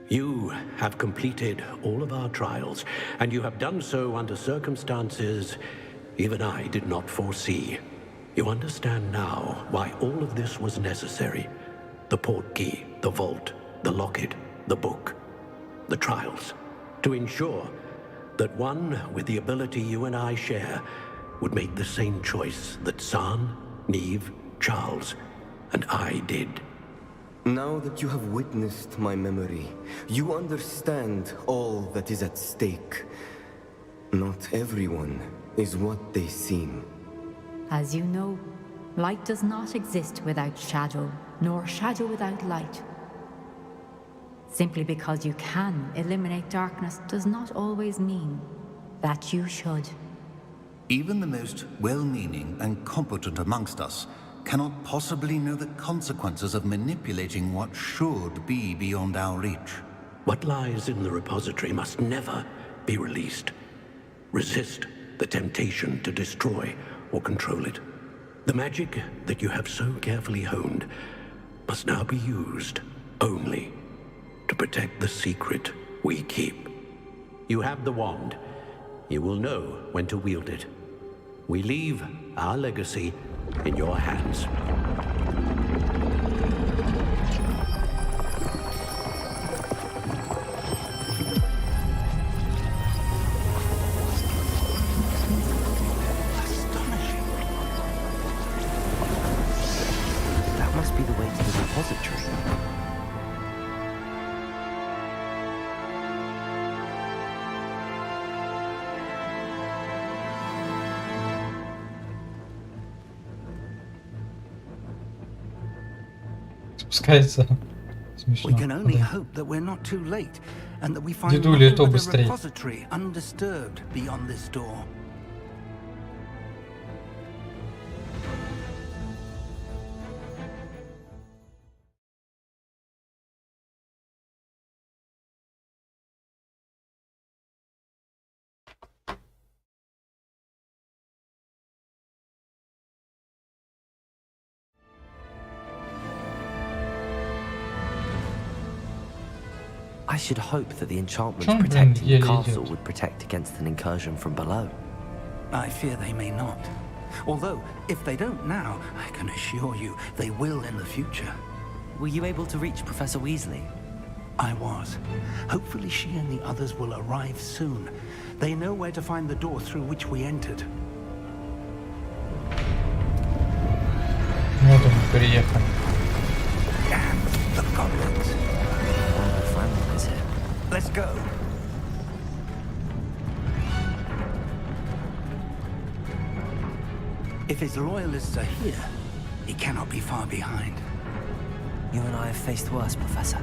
You have completed all of our trials, and you have done so under circumstances even I did not foresee. You understand now why all of this was necessary. The portkey, the vault, the locket, the book, the trials. To ensure that one with the ability you and I share would make the same choice that San, Neve, Charles, and I did. Now that you have witnessed my memory, you understand all that is at stake. Not everyone is what they seem. As you know, Light does not exist without shadow, nor shadow without light. Simply because you can eliminate darkness does not always mean that you should. Even the most well-meaning and competent amongst us cannot possibly know the consequences of manipulating what should be beyond our reach. What lies in the repository must never be released. Resist the temptation to destroy or control it. The magic that you have so carefully honed must now be used only to protect the secret we keep. You have the wand. You will know when to wield it. We leave our legacy in your hands. That must be the way to the repository. Спускается. We can Смешно. only Да. hope that we're not too late, and that we find Дедуля, nothing то but the быстрей. repository undisturbed beyond this door. I should hope that the enchantments Чё он, блин, protecting the еле castle идёт? would protect against an incursion from below. I fear they may not. Although, if they don't now, I can assure you they will in the future. Were you able to reach Professor Weasley? I was. Hopefully she and the others will arrive soon. They know where to find the door through which we entered. Вот он, приехали. And the goblins. Let's go. If his loyalists are here, he cannot be far behind. You and I have faced worse, Professor.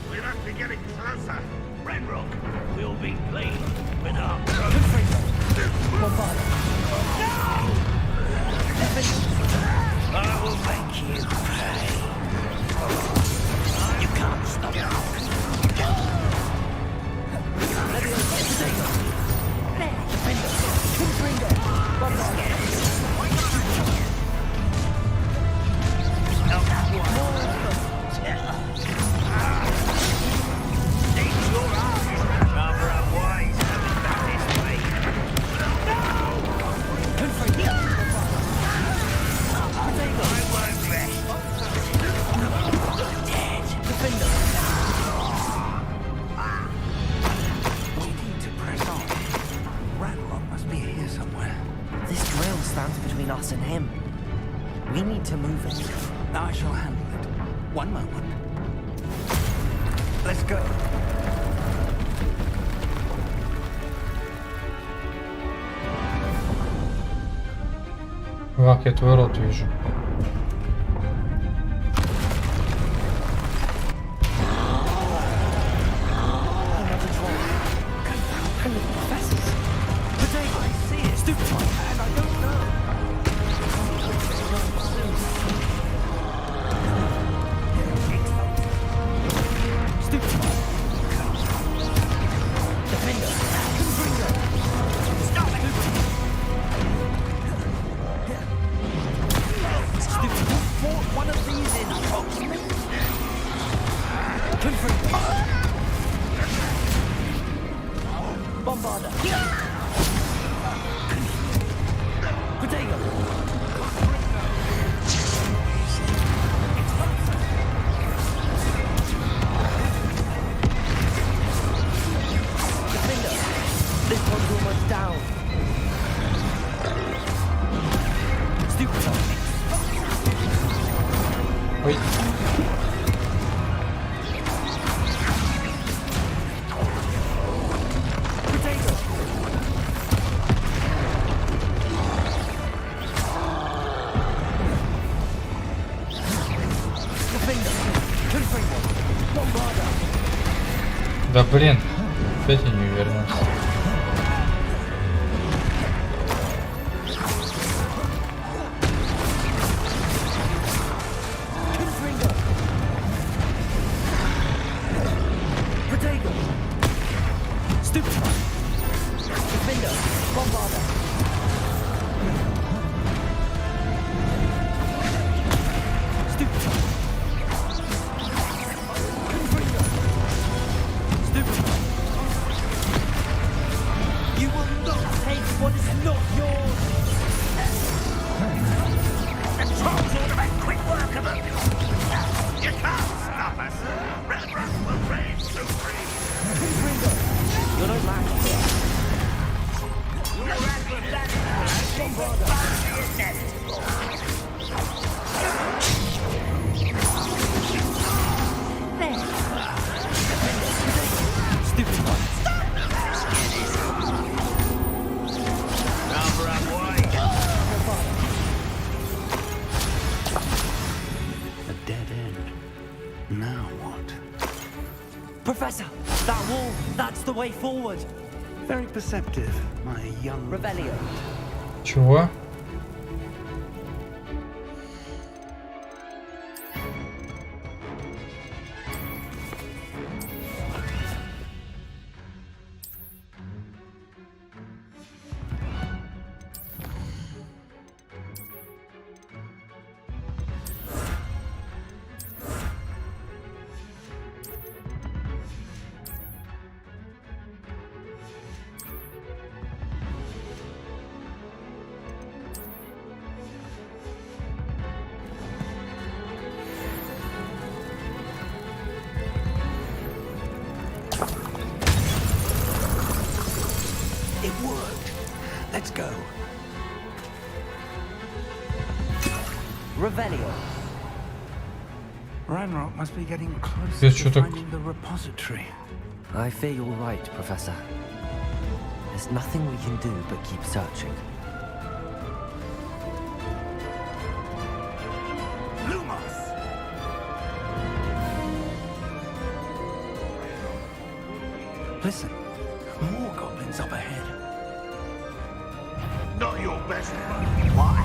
We must be getting closer. Ranrock, we'll be pleased with our I will make you pay. You can't stop us and him. We need to move it. I shall handle it. One moment. Let's go. Вах, я твой рот вижу. Да блин, опять я не вернулся. Professor, that wall, that's the way forward. Very perceptive, my young... Revelio. Чего? It worked. Let's go. Revelio. Ranrock must be getting close Я to что-то... finding the repository. I fear you're right, Professor. There's nothing we can do but keep searching. Lumos! Listen, more goblins up ahead. Not your best one. What?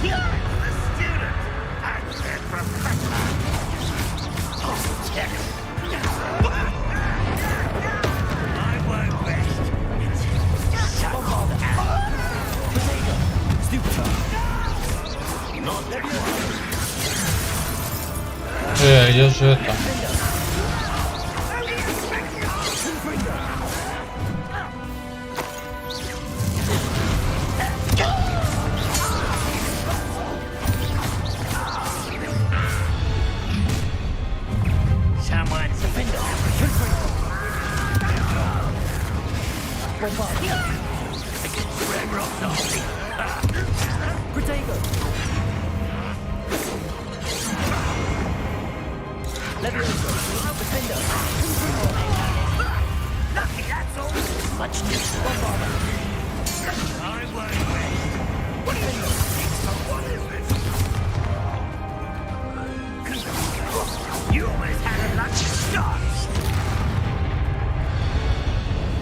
You're the student and the professor. Oh, yes. I won't rest. Shut up. Stupid. Not that Я же это...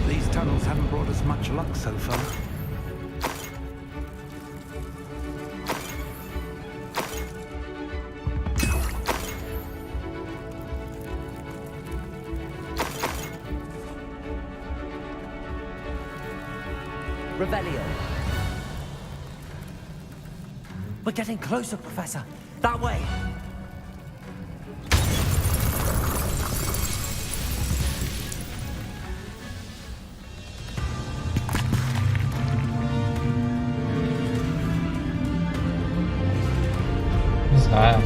These tunnels haven't brought us much luck so far. Revelio. We're getting closer, Professor. That way. Не знаю.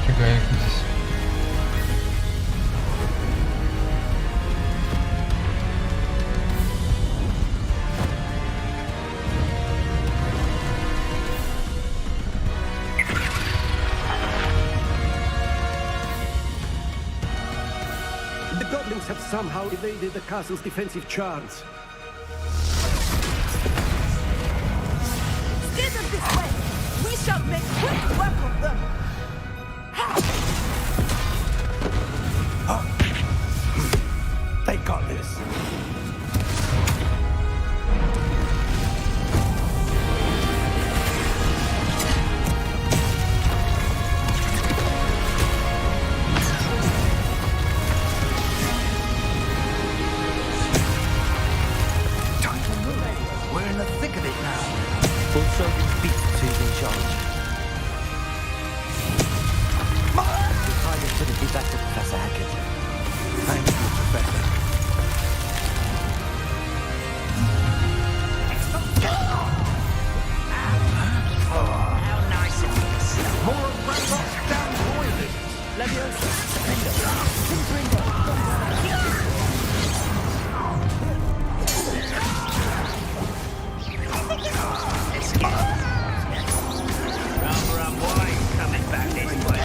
Фига их здесь. The goblins have somehow evaded the castle's defensive charms. Steer them this way! We shall make quick work of them! They got this. Time to move. We're in the thick of it now. We'll show these beasts who's in charge. The timing couldn't be better, Professor Hackett. Thank you, Professor. How nice of you. More of Ranrock's damn poison. Leviosa, Defender, Rather unwise coming back this way.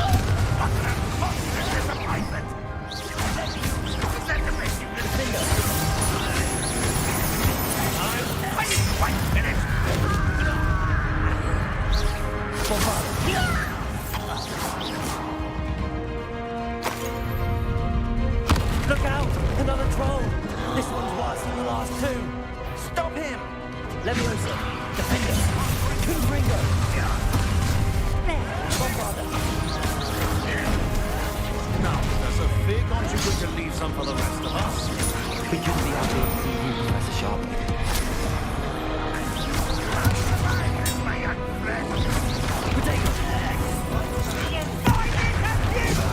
Look out! Another troll! This one's worse than the last two! Stop him! Leviosa, Defender, Confringo! Bombarder! Now, Professor, fig, aren't you going to leave some for the rest of us? We couldn't be out there to see you, Professor Sharp. Potato!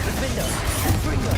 Defender, Confringo!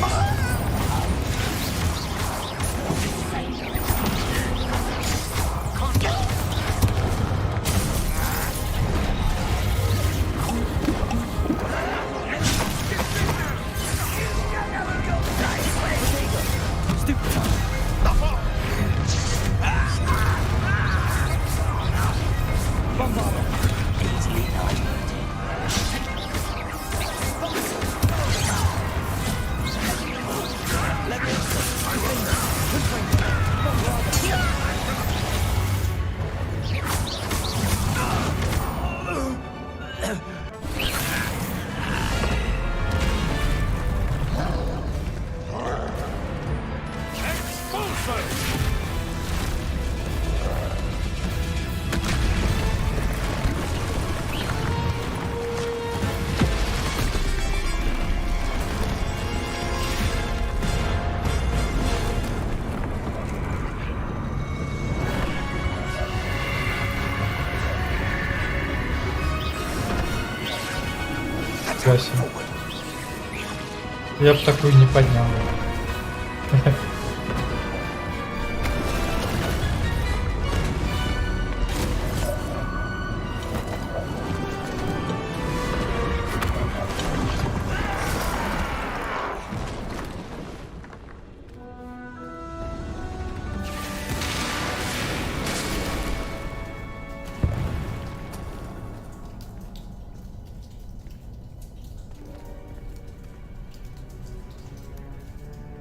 Я бы такую не поднял.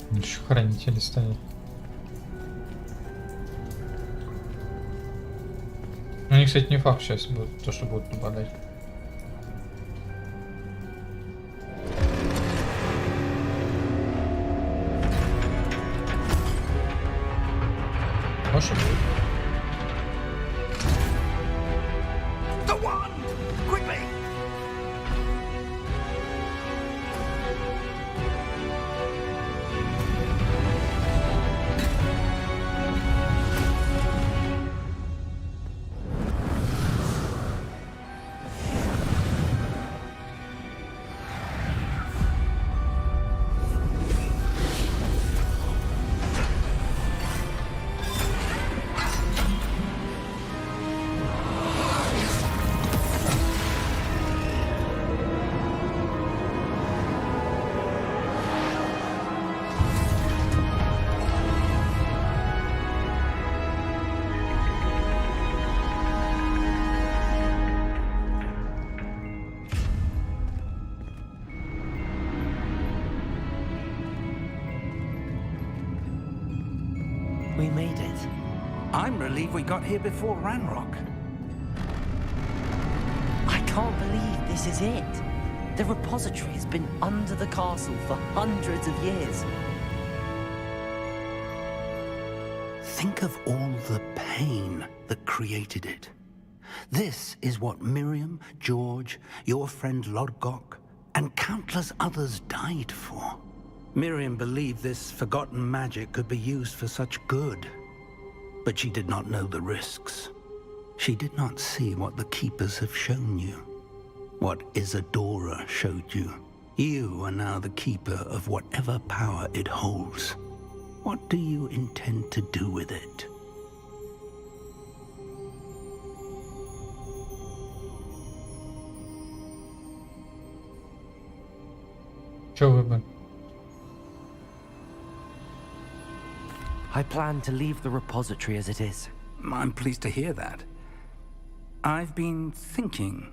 Еще хранители стоят. Они, кстати, не факт сейчас будут то, что будут нападать. Может быть. We made it. I'm relieved we got here before Ranrock. I can't believe this is it. The repository has been under the castle for hundreds of years. Think of all the pain that created it. This is what Miriam, George, your friend Lodgok, and countless others died for. Miriam believed this forgotten magic could be used for such good, but she did not know the risks. She did not see what the Keepers have shown you, what Isadora showed you. You are now the keeper of whatever power it holds. What do you intend to do with it? Чё выбор? I plan to leave the repository as it is. I'm pleased to hear that. I've been thinking.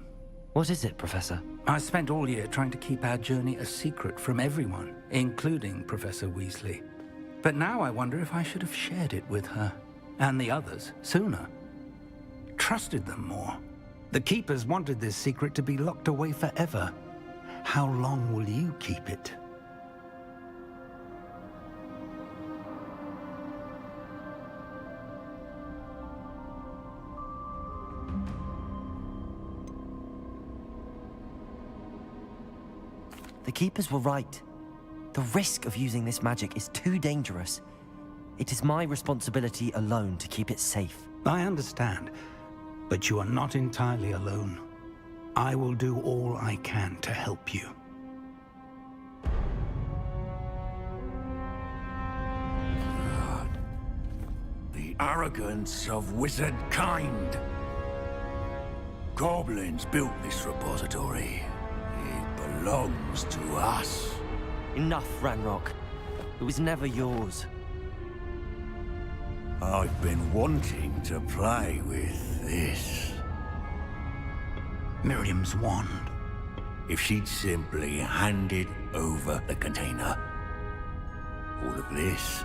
What is it, Professor? I spent all year trying to keep our journey a secret from everyone, including Professor Weasley. But now I wonder if I should have shared it with her, and the others, sooner. Trusted them more. The Keepers wanted this secret to be locked away forever. How long will you keep it? The Keepers were right. The risk of using this magic is too dangerous. It is my responsibility alone to keep it safe. I understand, but you are not entirely alone. I will do all I can to help you. The arrogance of wizard kind. Goblins built this repository. It belongs to us. Enough, Ranrock. It was never yours. I've been wanting to play with this. Miriam's wand. If she'd simply handed over the container, all of this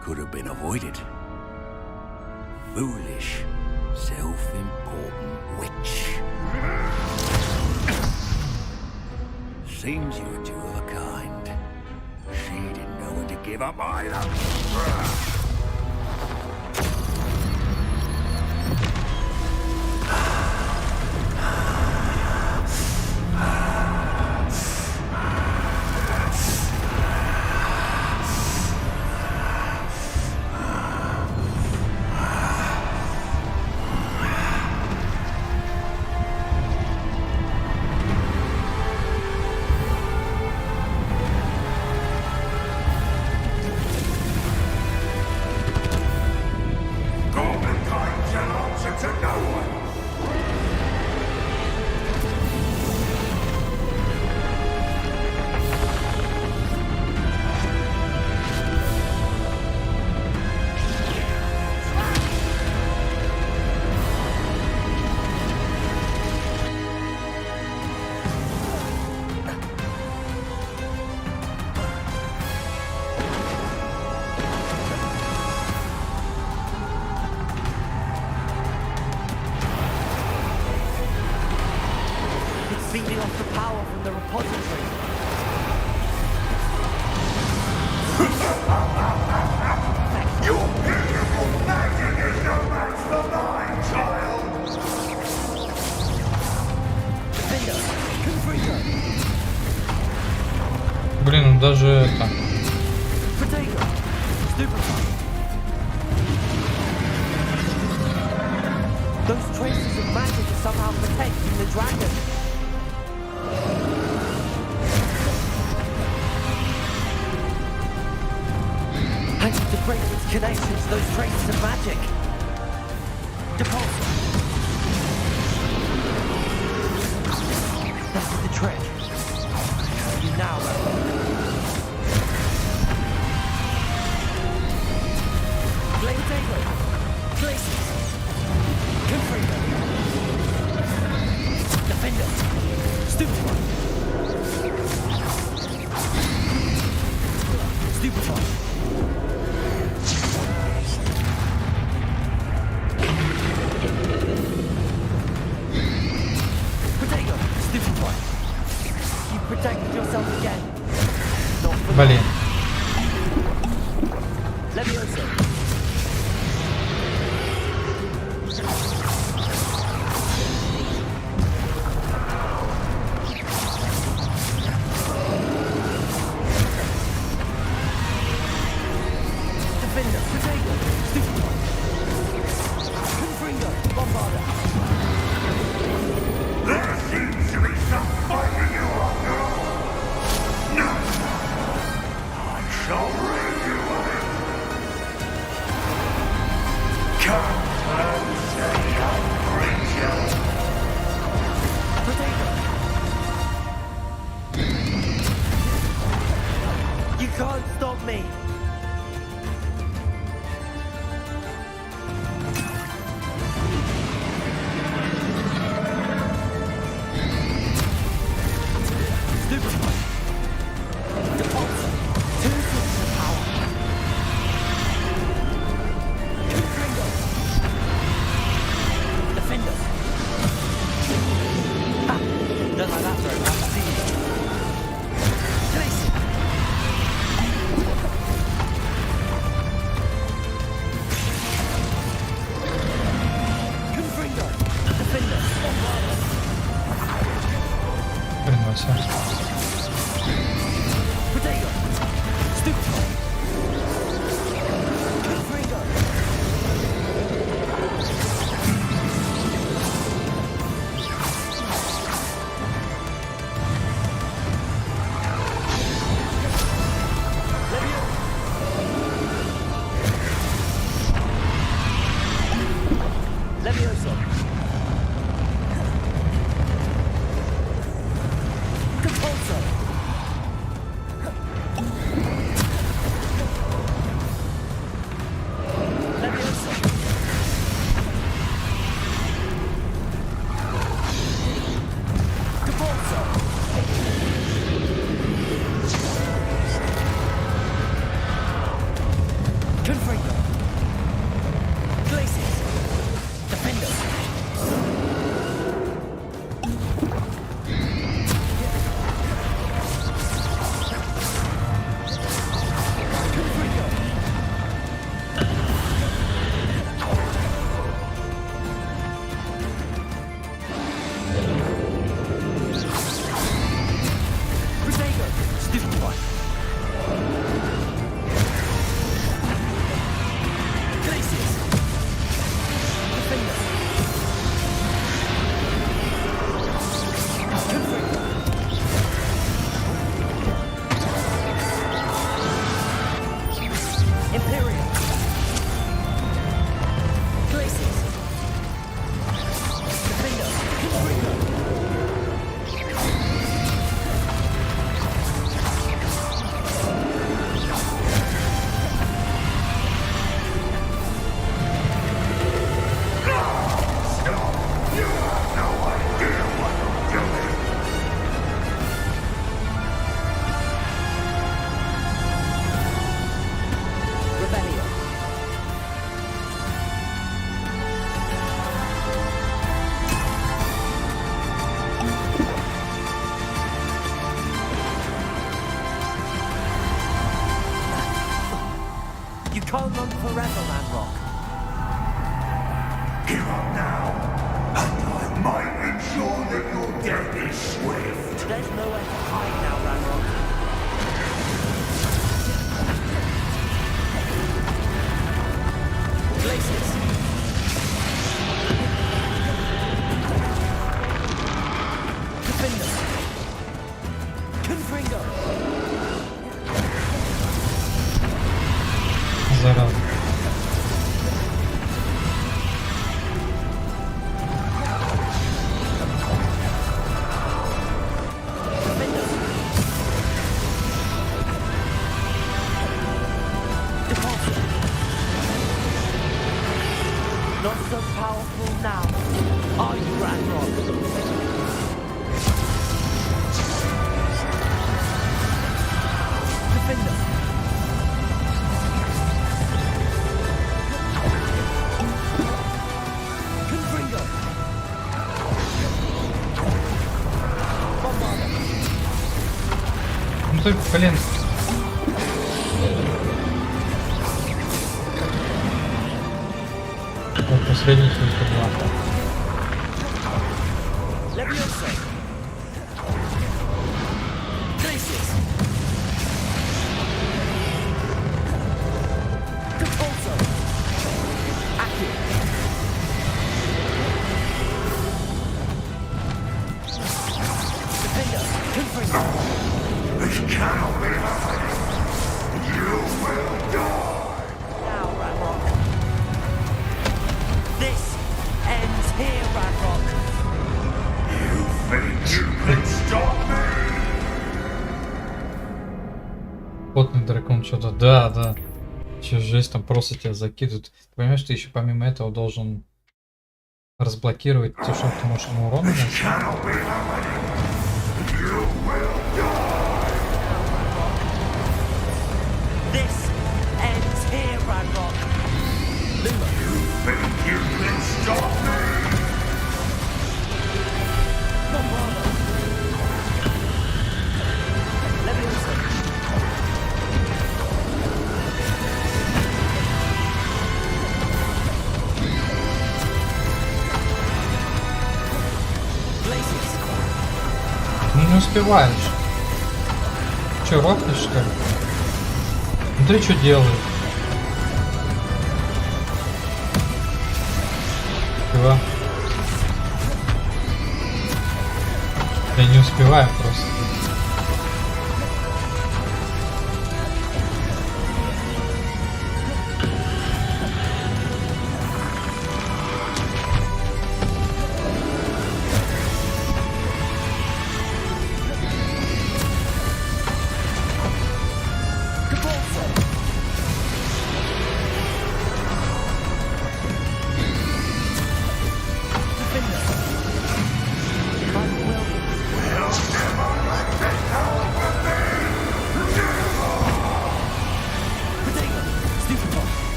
could have been avoided. Foolish, self-important witch. Seems you were two of a kind. She didn't know when to give up either. Feeding off the power from the repository. Your beautiful magic is no match for mine, child! Defender, Confringo. Блин, ну даже это... Protego, Stupefy. Those traces of magic are somehow protecting the dragon. I need to break its connection to those traces of magic. Depulse. That's the trick. You now. Blade Dago. Places. Confringo. Defender. Stupefy. Stupefy. Блин. Can't run forever, Landrock. Give up now, and I might ensure that your death is swift. There's nowhere to hide now, Landrock. Places. Defender. Confringo. Зараза. Not so powerful now, are you, Ranrock? Defender. Confringo. Ну ты, блин. усреднитель кабла. Потный дракон что-то, да. Че жесть, там просто тебя закидывают. Ты понимаешь, ты еще помимо этого должен разблокировать то, что ты можешь ему урон наносить. Ну не успеваешь. Че, рокнешь, что ли? Ну ты что делаешь? Чего? Я не успеваю просто.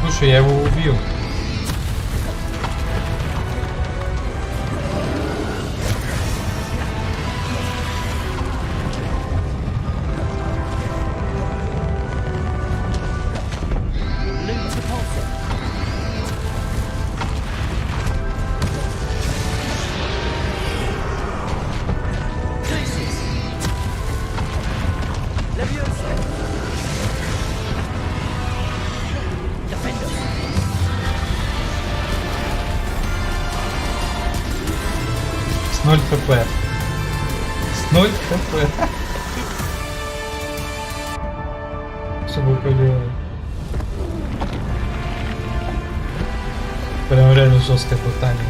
Слушай, я его убил. С 0 хп. С 0 хп. Чтобы поделать. Прям реально жесткое пытание.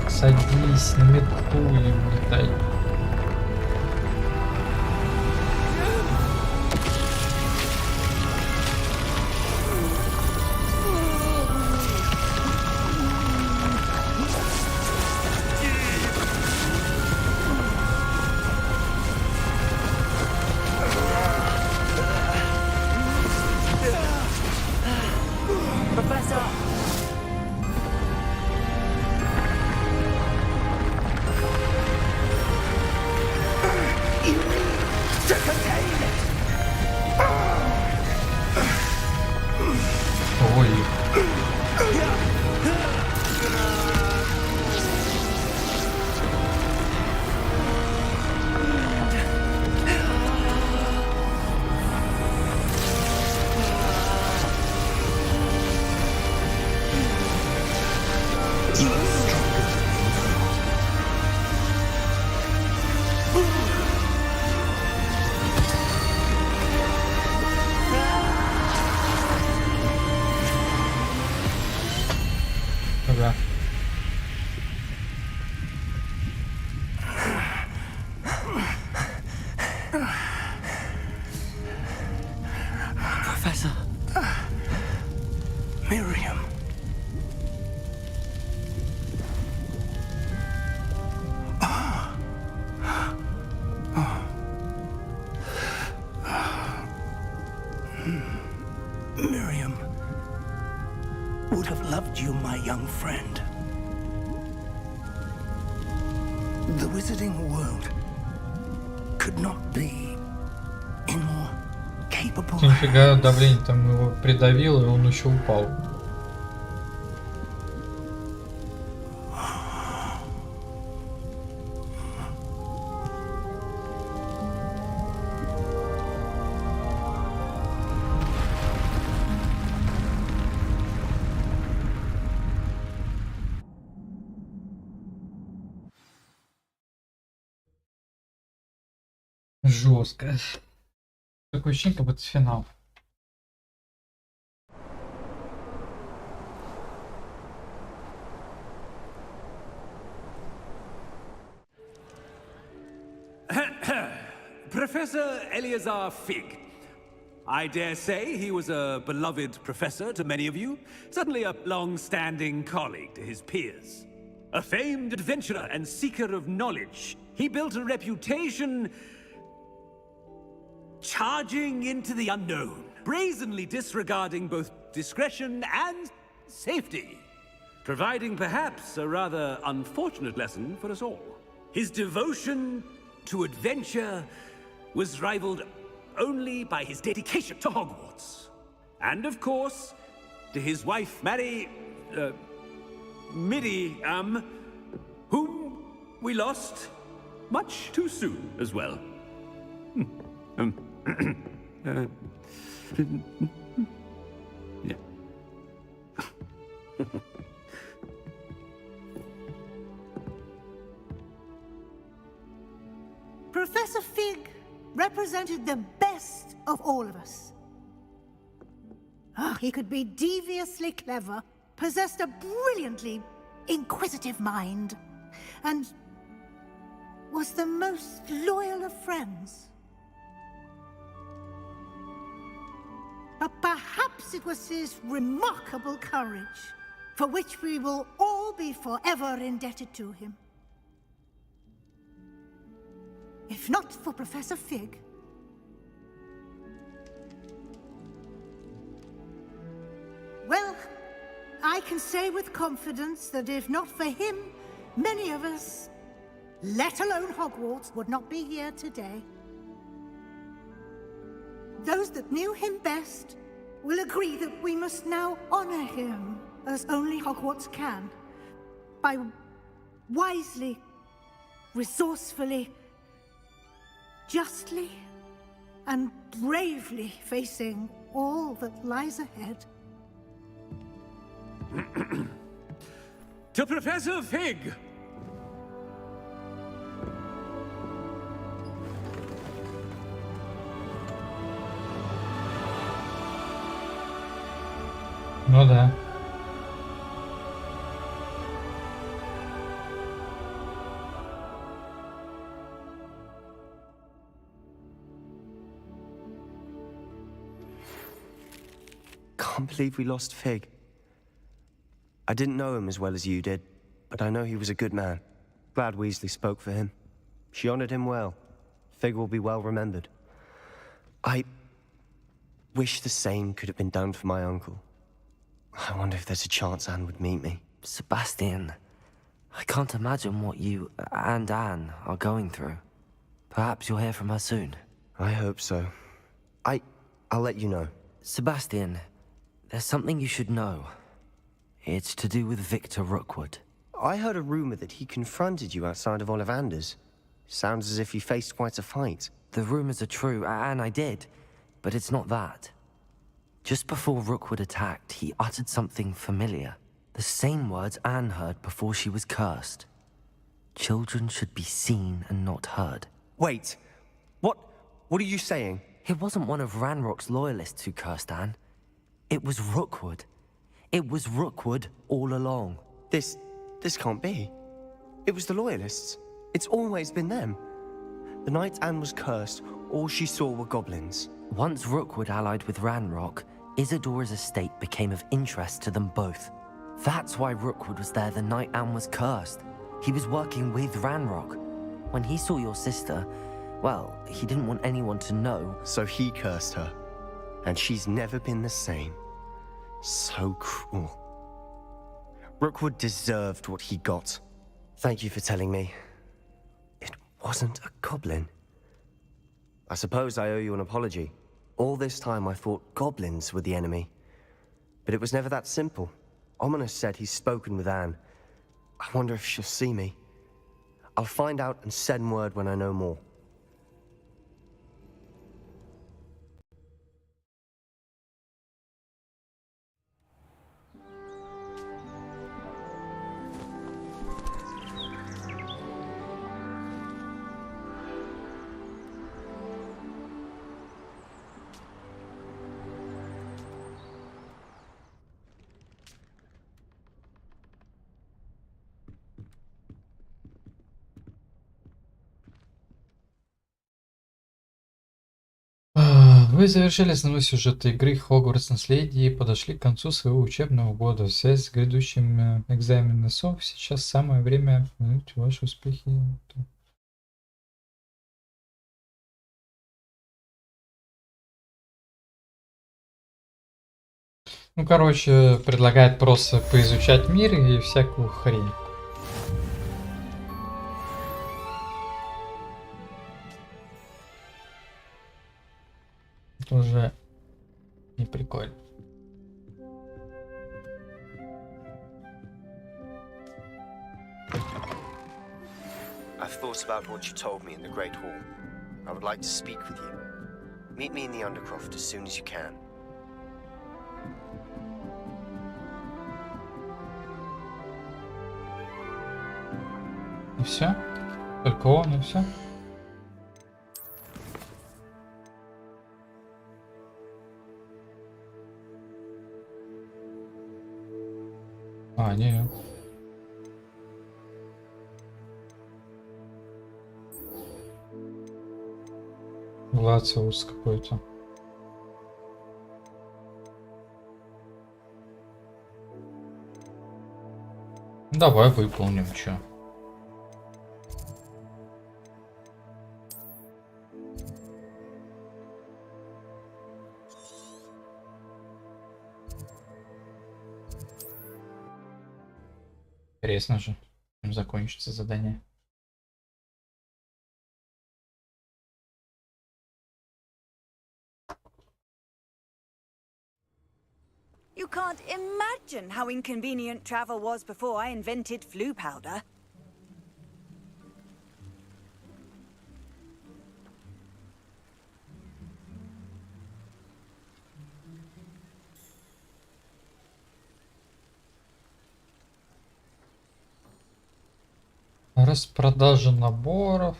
Садись на метку и улетай. Professor. Miriam. Miriam would have loved you, my young friend. The wizarding world could not be in more capable. Нифига, давление там его придавило, и он еще упал. Жестко. Такое ощущение, как будто финал. Professor Eleazar Fig. I dare say he was a beloved professor to many of you, certainly a long-standing colleague to his peers. A famed adventurer and seeker of knowledge, he built a reputation charging into the unknown, brazenly disregarding both discretion and safety, providing perhaps a rather unfortunate lesson for us all. His devotion to adventure was rivaled only by his dedication to Hogwarts. And of course, to his wife, Miriam, whom we lost much too soon as well. Yeah. Professor Fig represented the best of all of us. He could be deviously clever, possessed a brilliantly inquisitive mind, and was the most loyal of friends. But perhaps it was his remarkable courage, for which we will all be forever indebted to him. If not for Professor Fig, well, I can say with confidence that if not for him, many of us, let alone Hogwarts, would not be here today. Those that knew him best will agree that we must now honor him as only Hogwarts can, by wisely, resourcefully, justly, and bravely facing all that lies ahead. To Professor Fig! Ну да. Can't believe we lost Fig. I didn't know him as well as you did, but I know he was a good man. Glad Weasley spoke for him. She honored him well. Fig will be well remembered. I wish the same could have been done for my uncle. I wonder if there's a chance Anne would meet me. Sebastian, I can't imagine what you and Anne are going through. Perhaps you'll hear from her soon. I hope so. I'll let you know. Sebastian, there's something you should know. It's to do with Victor Rookwood. I heard a rumor that he confronted you outside of Ollivander's. Sounds as if he faced quite a fight. The rumors are true, and I did, but it's not that. Just before Rookwood attacked, he uttered something familiar. The same words Anne heard before she was cursed. Children should be seen and not heard. Wait, what are you saying? It wasn't one of Ranrock's loyalists who cursed Anne. It was Rookwood. It was Rookwood all along. This can't be. It was the loyalists. It's always been them. The night Anne was cursed, all she saw were goblins. Once Rookwood allied with Ranrock, Isadora's estate became of interest to them both. That's why Rookwood was there the night Anne was cursed. He was working with Ranrock. When he saw your sister, well, he didn't want anyone to know. So he cursed her. And she's never been the same. So cruel. Rookwood deserved what he got. Thank you for telling me. It wasn't a goblin. I suppose I owe you an apology. All this time I thought goblins were the enemy. But it was never that simple. Ominous said he's spoken with Anne. I wonder if she'll see me. I'll find out and send word when I know more. Вы завершили основной сюжет игры Hogwarts Наследие и подошли к концу своего учебного года. В связи с грядущим экзаменом СОВ сейчас самое время оценить ваши успехи. Ну, короче, предлагает просто поизучать мир и всякую хрень. Это уже не прикольно. I've thought about what you told me in the Great Hall. I would like to speak with you. Meet me in the Undercroft as soon as you can. И все? Только он, и все? А, не. Глациус какой-то. Давай выполним, чё. Интересно же, чем закончится задание. You can't imagine how inconvenient travel was before I invented flu powder. Распродажа наборов.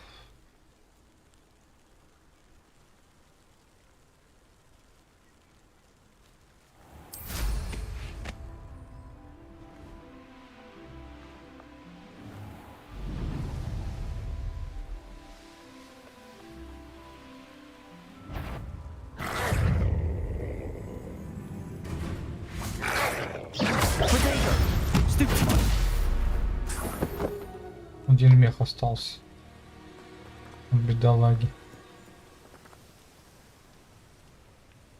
Один мех остался. Бедолаги.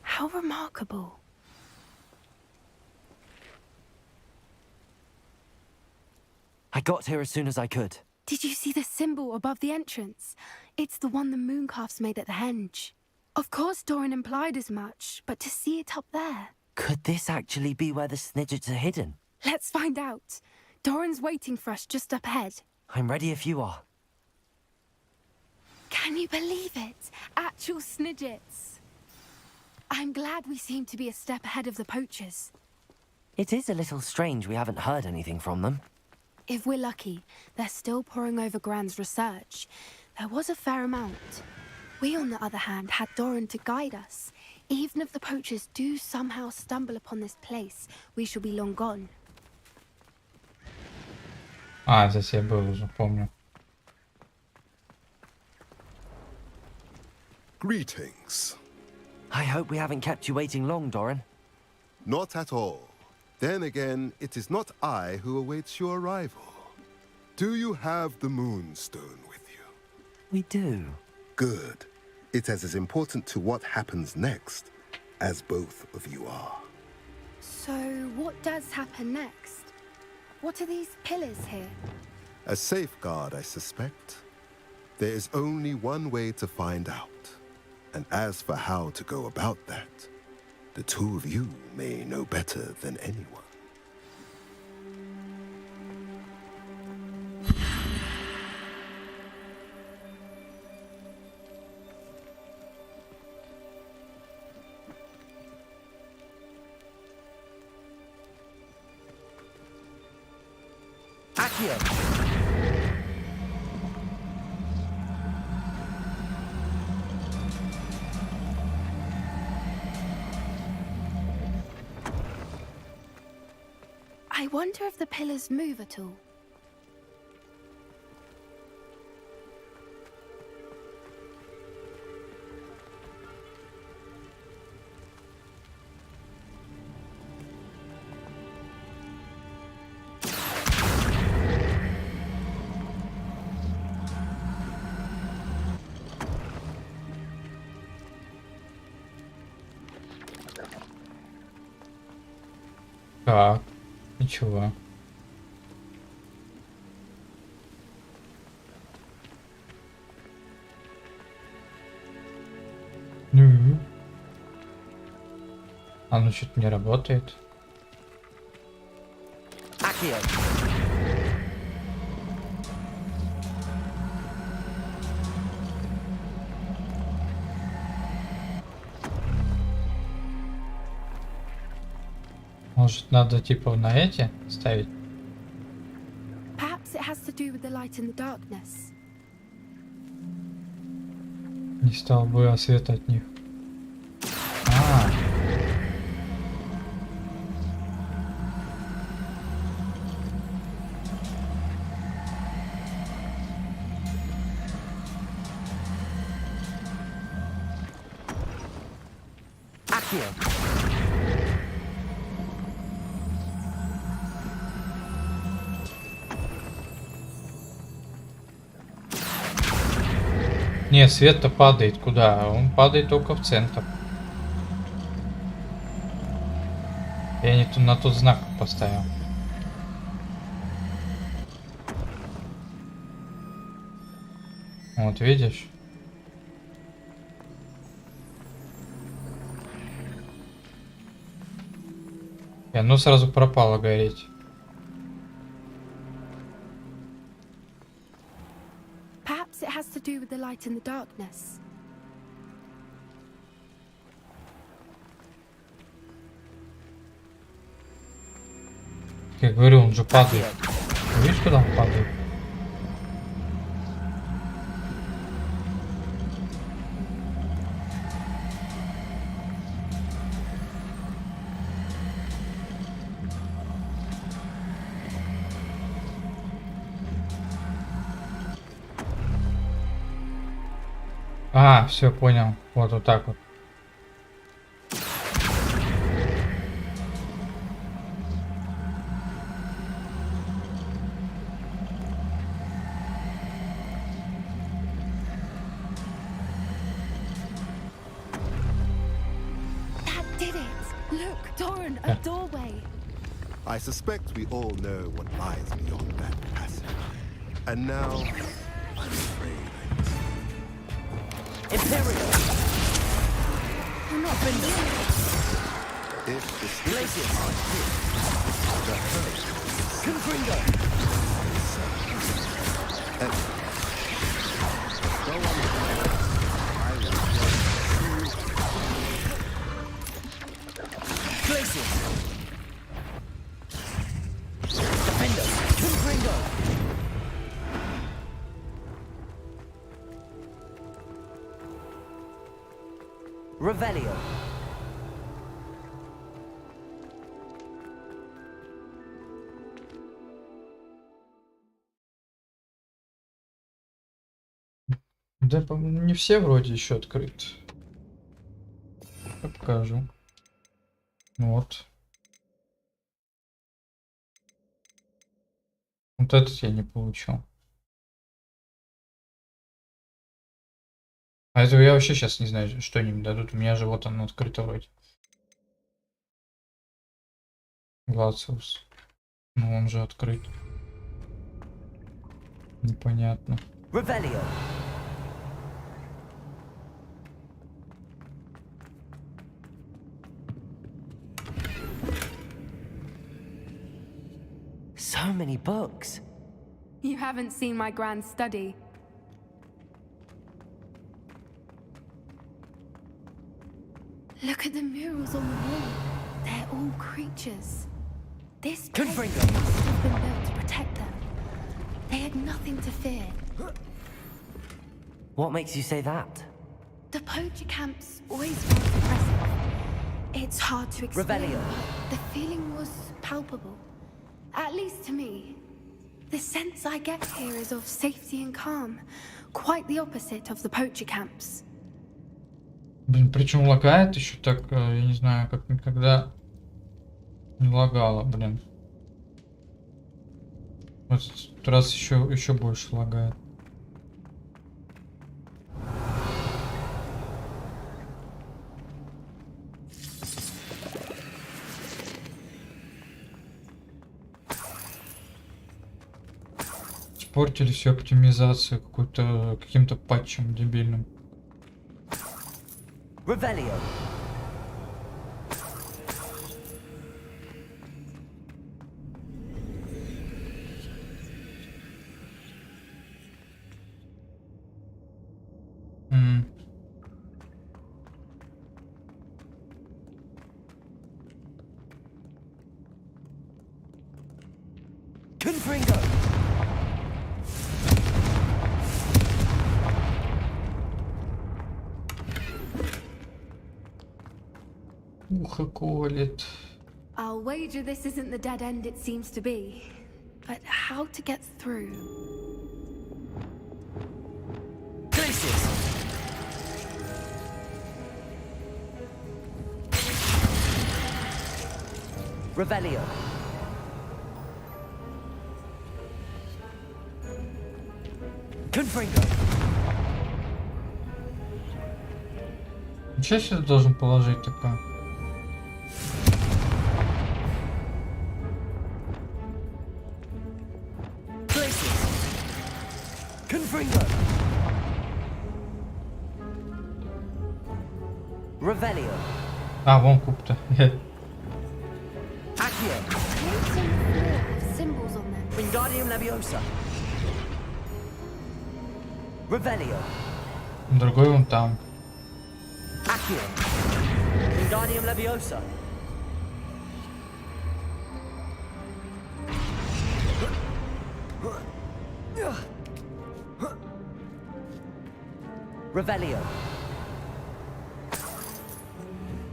How remarkable. I got here as soon as I could. Did you see the symbol above the entrance? It's the one the mooncalfs made at the henge. Of course Doran implied as much, but to see it up there... Could this actually be where the Snidgets are hidden? Let's find out. Doran's waiting for us just up ahead. I'm ready if you are. Can you believe it? Actual Snidgets. I'm glad we seem to be a step ahead of the poachers. It is a little strange we haven't heard anything from them. If we're lucky, they're still poring over Gran's research. There was a fair amount. We, on the other hand, had Doran to guide us. Even if the poachers do somehow stumble upon this place, we shall be long gone. А, здесь я был уже, помню. Greetings. I hope we haven't kept you waiting long, Doran. Not at all. Then again, it is not I who awaits your arrival. Do you have the Moonstone with you? We do. Good. It is as important to what happens next as both of you are. So, what does happen next? What are these pillars here? A safeguard, I suspect. There is only one way to find out. And as for how to go about that, the two of you may know better than anyone. I wonder if the pillars move at all. Так, ничего. Ну. Оно что-то не работает. Может, надо типа на эти ставить? Perhaps it has to do with the light in the darkness. Не стал бы свет от них. А. Не, свет-то падает куда? Он падает только в центр. Я не на тот знак поставил. Вот видишь? И оно сразу пропало гореть. Perhaps it has to do with the light in the darkness. Я говорю, он же падает. Видишь, куда он падает? А, все, понял. Вот так вот. That did it! Look, Doran, a doorway. I suspect we all know what lies beyond that passage. And now, I'm afraid Imperial! You're not believing it. if the Glacius! the herd Confringo! go on, I will Glacius! Defender! Confringo! Revelio. Да, не все вроде еще открыты. Покажу. Вот. Вот этот я не получил. А этого я вообще сейчас не знаю, что они мне дадут. У меня же вот оно открыто вроде. Глациус. Ну он же открыт. Непонятно. Revelio. So many books. You haven't seen my grand study. Look at the murals on the wall. They're all creatures. This place must have been built to protect them. They had nothing to fear. What makes you say that? The poacher camps always felt oppressive. It's hard to explain. Revelio. The feeling was palpable. At least to me. The sense I get here is of safety and calm. Quite the opposite of the poacher camps. Блин, причем лагает еще так, я не знаю, как никогда не лагало, блин. В этот раз еще больше лагает. Испортили всю оптимизацию каким-то патчем дебильным. Revelio. Confringo. Ухо колет. I'll wager this isn't the dead end it seems to be. But how to get through? Places. Revelio. Confringo. Ничего себе должен положить такое. Confringo. Revelio. А, вон куб-то. Accio. Symbols on them. Wingardium Leviosa. Revelio. Другой вон там. Accio. Wingardium Leviosa. Revelio.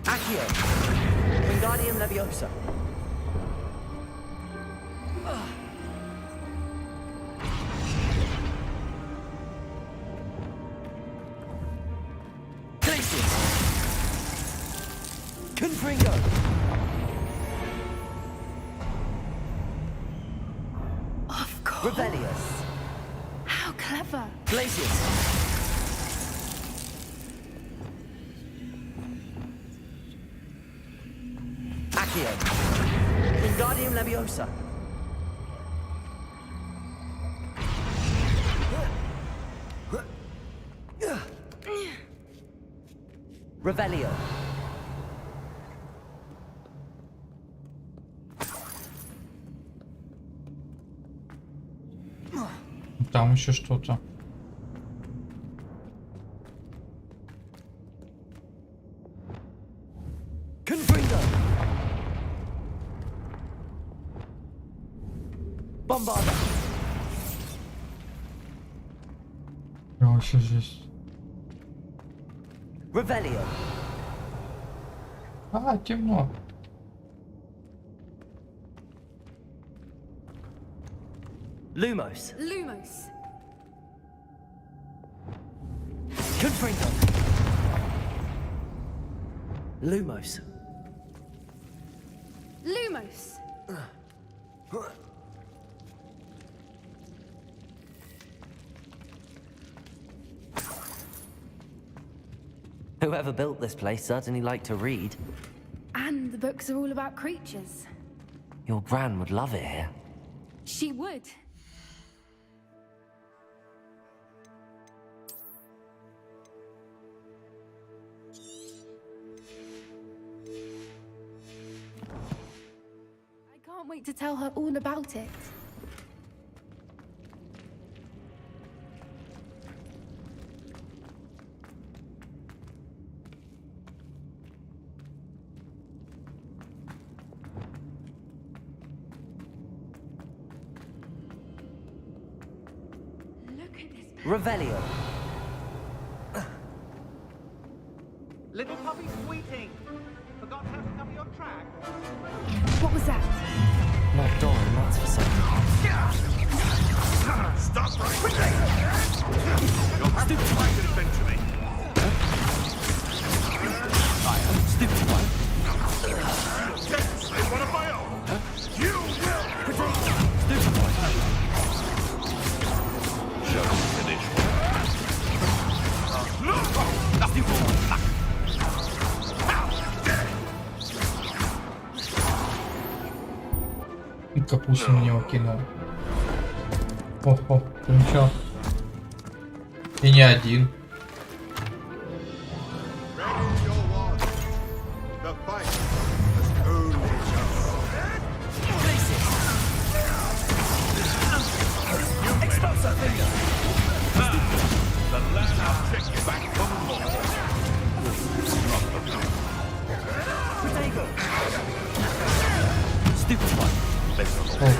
Accio. Wingardium Leviosa. Places. Confringo. Of course. Rebellious. How clever. Places. Accio. Wingardium Leviosa. Revelio. Там еще что-то. Confringo. Bombarda. Еще здесь. Revelio. А, темно. Lumos. Lumos. Confringo. Lumos. Lumos. Whoever built this place certainly liked to read. And the books are all about creatures. Your gran would love it here. She would. I can't wait to tell her all about it. Revelio. Little puppy squeaking. Forgot how to cover your track. What was that? Not Doran, that's for certain. Stop right there! You'll have to fight it eventually. Stupid one. Yes, I want of my own. You will. Stupid one. Show me finish. Look! Stupid one. Капусту на него кинул. О, ты ничего. И не один.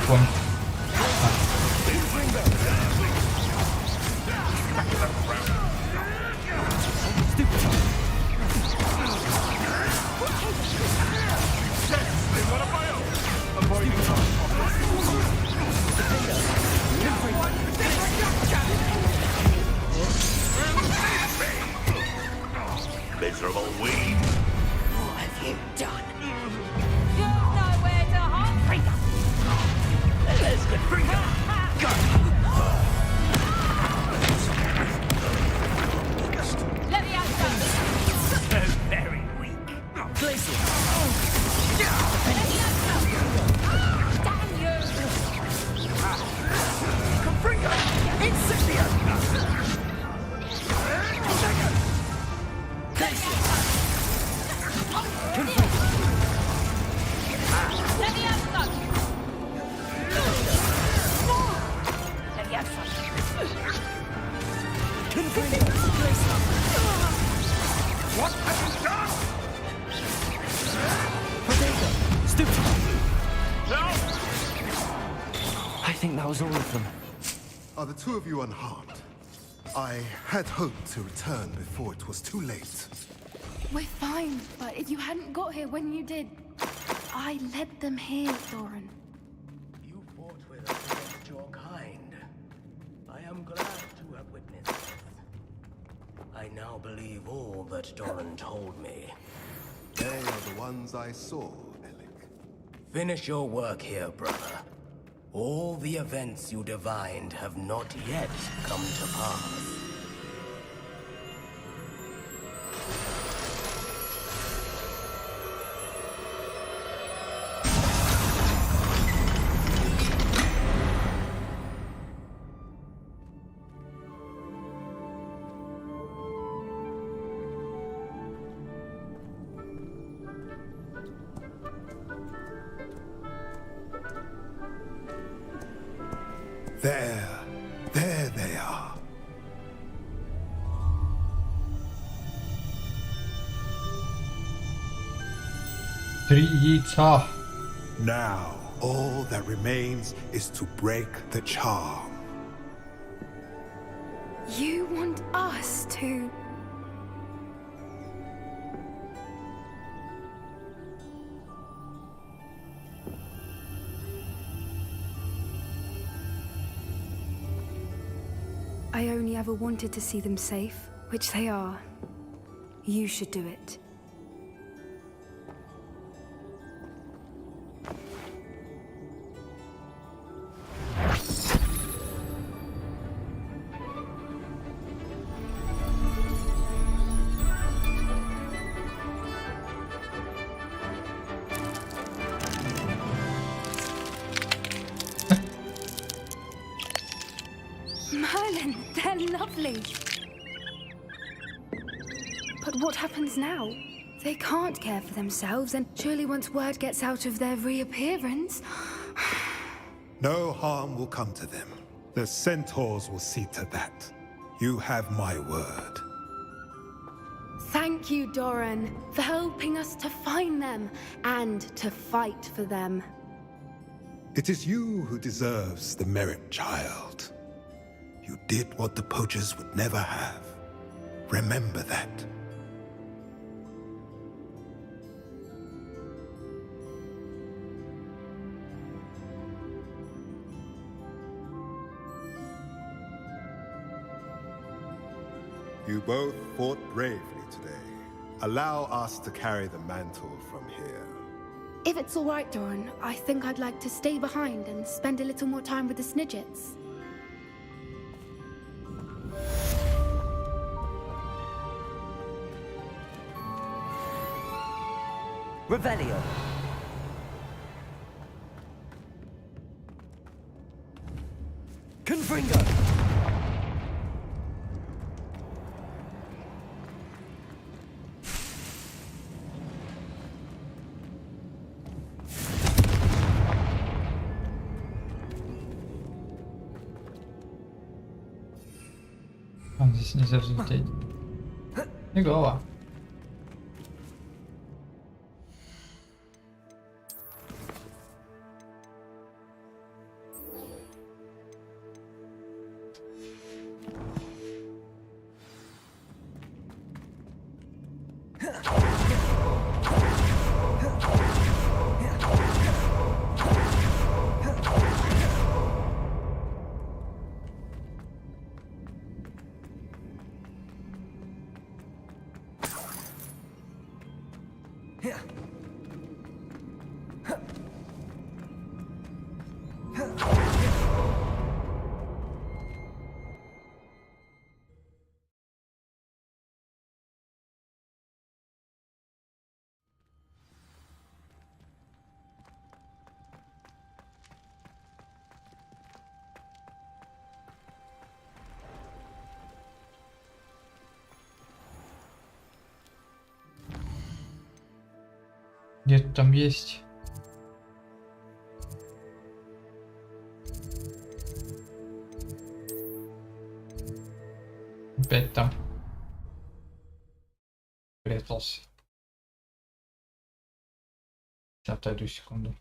О, Miserable weed. What have you done? You've nowhere to hide. Let's get free. Let me out. So very weak. Glacier. Let me out. Damn you. Confringo. Incendio. Glacier. Let me out. Let me out. What have you done? Stupid. No! I think that was all of them. Are the two of you unharmed? I had hoped to return before it was too late. We're fine, but if you hadn't got here when you did, I led them here, Doran. You fought with us against your kind. I am glad to have witnessed this. I now believe all that Doran told me. They are the ones I saw, Alec. Finish your work here, brother. All the events you divined have not yet come to pass. There they are. Три яйца. Now, all that remains is to break the charm. You want us to... I only ever wanted to see them safe, which they are, you should do it. Merlin, they're lovely. But what happens now? They can't care for themselves, and surely once word gets out of their reappearance... No harm will come to them. The centaurs will see to that. You have my word. Thank you, Doran, for helping us to find them and to fight for them. It is you who deserves the merit, child. You did what the poachers would never have. Remember that. You both fought bravely today. Allow us to carry the mantle from here. If it's all right, Doran, I think I'd like to stay behind and spend a little more time with the Snidgets. Revelio. Confringo. Здесь нельзя взлететь. И голова. Где-то там есть. Опять там прятался. Сейчас отойду секунду.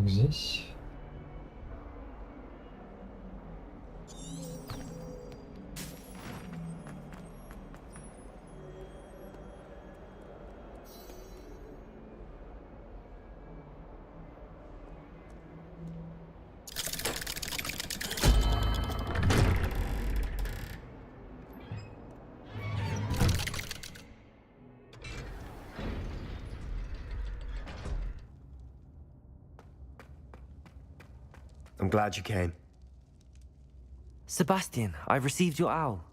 Так, здесь. I'm glad you came. Sebastian, I received your owl.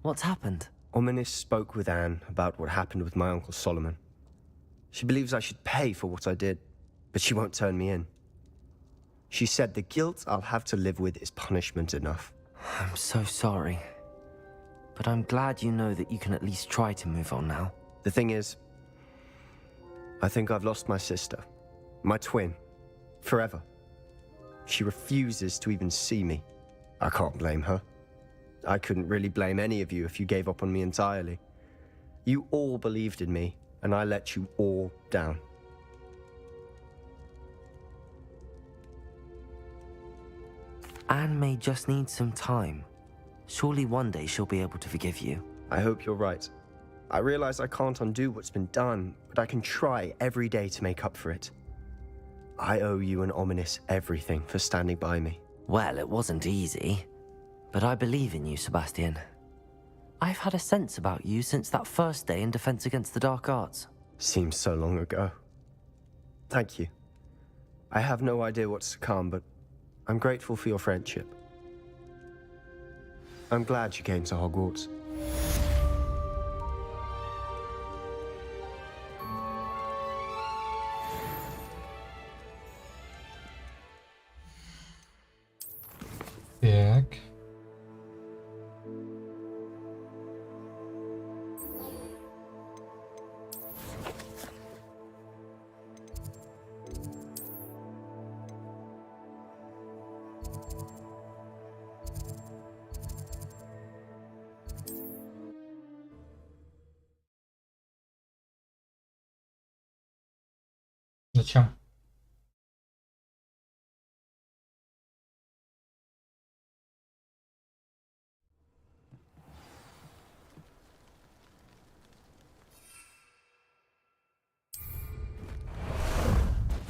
What's happened? Ominis spoke with Anne about what happened with my Uncle Solomon. She believes I should pay for what I did, but she won't turn me in. She said the guilt I'll have to live with is punishment enough. I'm so sorry. But I'm glad you know that you can at least try to move on now. The thing is, I think I've lost my sister, my twin, forever. She refuses to even see me. I can't blame her. I couldn't really blame any of you if you gave up on me entirely. You all believed in me, and I let you all down. Anne may just need some time. Surely one day she'll be able to forgive you. I hope you're right. I realize I can't undo what's been done, but I can try every day to make up for it. I owe you and Ominis everything for standing by me. Well, it wasn't easy, but I believe in you, Sebastian. I've had a sense about you since that first day in Defense Against the Dark Arts. Seems so long ago. Thank you. I have no idea what's to come, but I'm grateful for your friendship. I'm glad you came to Hogwarts. Так. Зачем?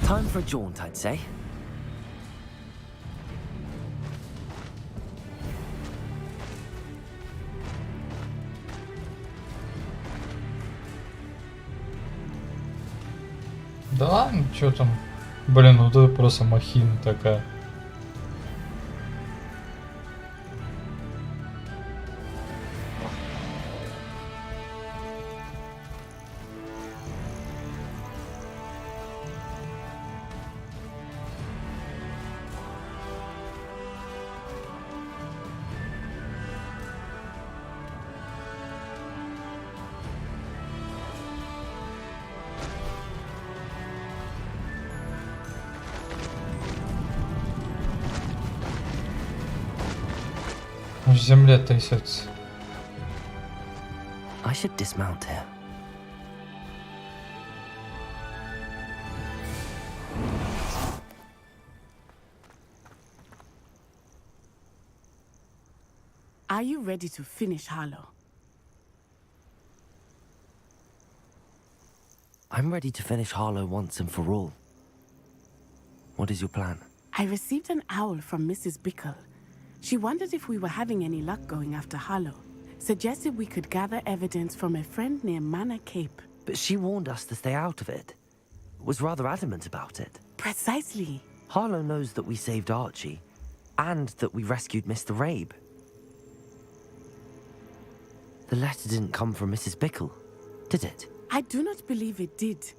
Time for a jaunt, I'd say. Да ладно, чё там? Блин, ну это просто махина такая. В земле трясется. I should dismount here. Are you ready to finish Harlow? I'm ready to finish Harlow once and for all. What is your plan? I received an owl from Mrs. Bickle. She wondered if we were having any luck going after Harlow. Suggested we could gather evidence from a friend near Manor Cape. But she warned us to stay out of it. Was rather adamant about it. Precisely. Harlow knows that we saved Archie, and that we rescued Mr. Rabe. The letter didn't come from Mrs. Bickle, did it? I do not believe it did.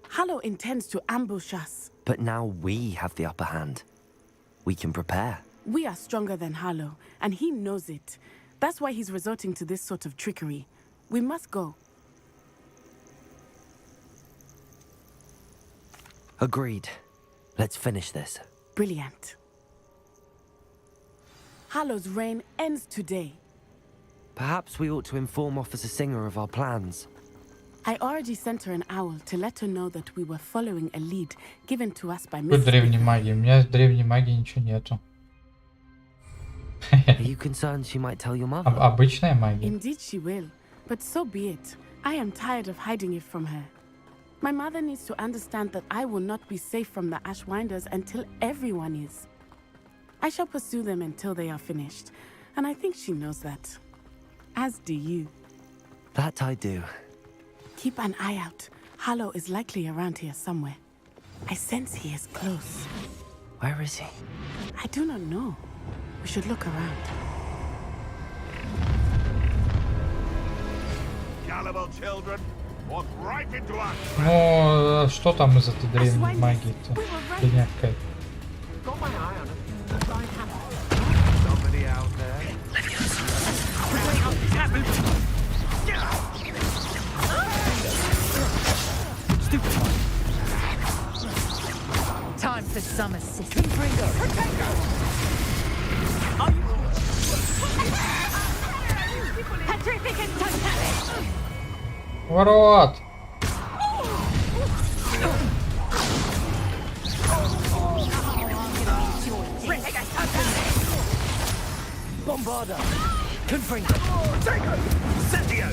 Harlow intends to ambush us. But now we have the upper hand. We can prepare. We are stronger than Harlow, and he knows it. That's why he's resorting to this sort of trickery. We must go. Agreed. Let's finish this. Brilliant. Harlow's reign ends today. Perhaps we ought to inform Officer Singer of our plans. I already sent her an owl to let her know that we were following a lead given to us by Какой Mrs. древней магии? У меня древней магии ничего нету. Are you concerned she might tell your mother? Обычная магия. Indeed she will, but so be it. I am tired of hiding it from her. My mother needs to understand that I will not be safe from the Ashwinders until everyone is. I shall pursue them until they are finished, and I think she knows that. As do you. That I do. Keep an eye out. Harlow is likely around here somewhere. I sense he is close. Where is he? I do not know. We should look around. Gullible children, walk right into us. Ну, что там из этой древней магии-то? Фигня какая-то. Somebody out there. Time for some assistance. Ворот! Bombarda! Confringo! Incendio!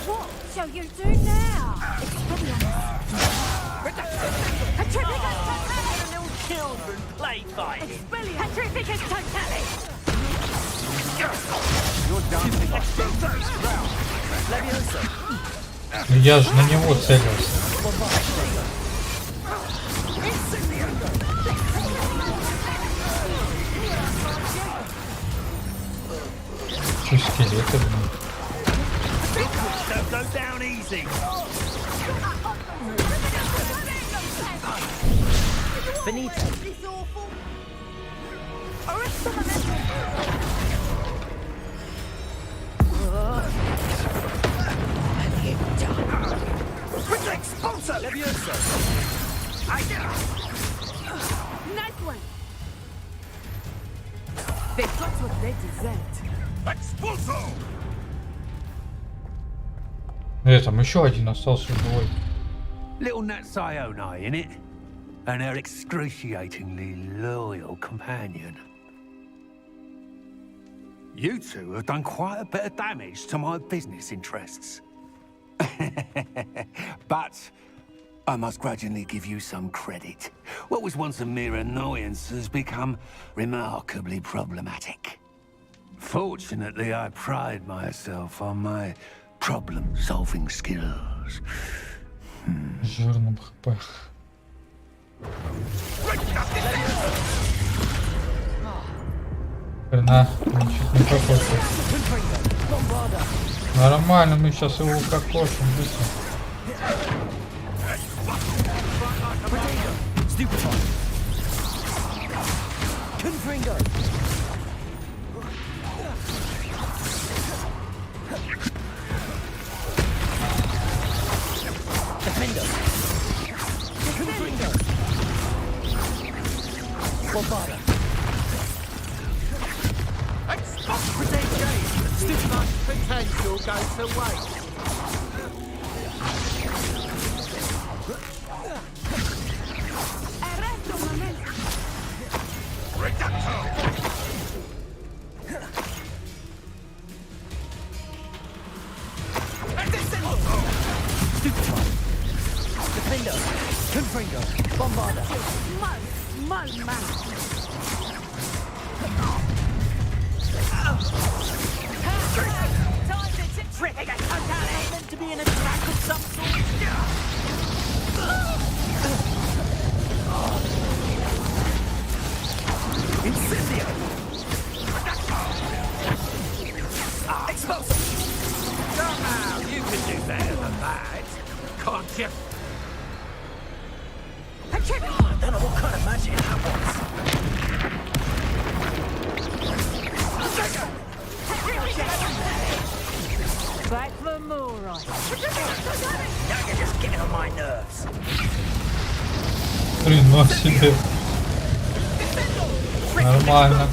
What shall you do now? Little children play fighting! Petrificus totalis! You're dancing off Levioso! Ну я же на него целился. Что скелеты, блин? Don't go down easy! Benito! Expulso! Levioso! Nice one! They got what they deserved. Expulso! Там еще один остался живой. Little Nat Sioni, innit? And her excruciatingly loyal companion. You two have done quite a bit of damage to my business interests. But I must grudgingly give you some credit. What was once a mere annoyance has become remarkably problematic. Fortunately, I pride myself on my problem-solving skills. Жирным хп. Хрена, ничего не прокошим. Нормально, мы сейчас его прокошим быстро. potential goes to waste. Defender, Confringo, Bombarda. Small man. Meant to be an attack of some sort. Incendio. Explosive. Somehow you can do better than that, can't you? I don't know what kind of magic that was. Back for more, right? Now you're just getting on my nerves. Хрена себе. Нормально.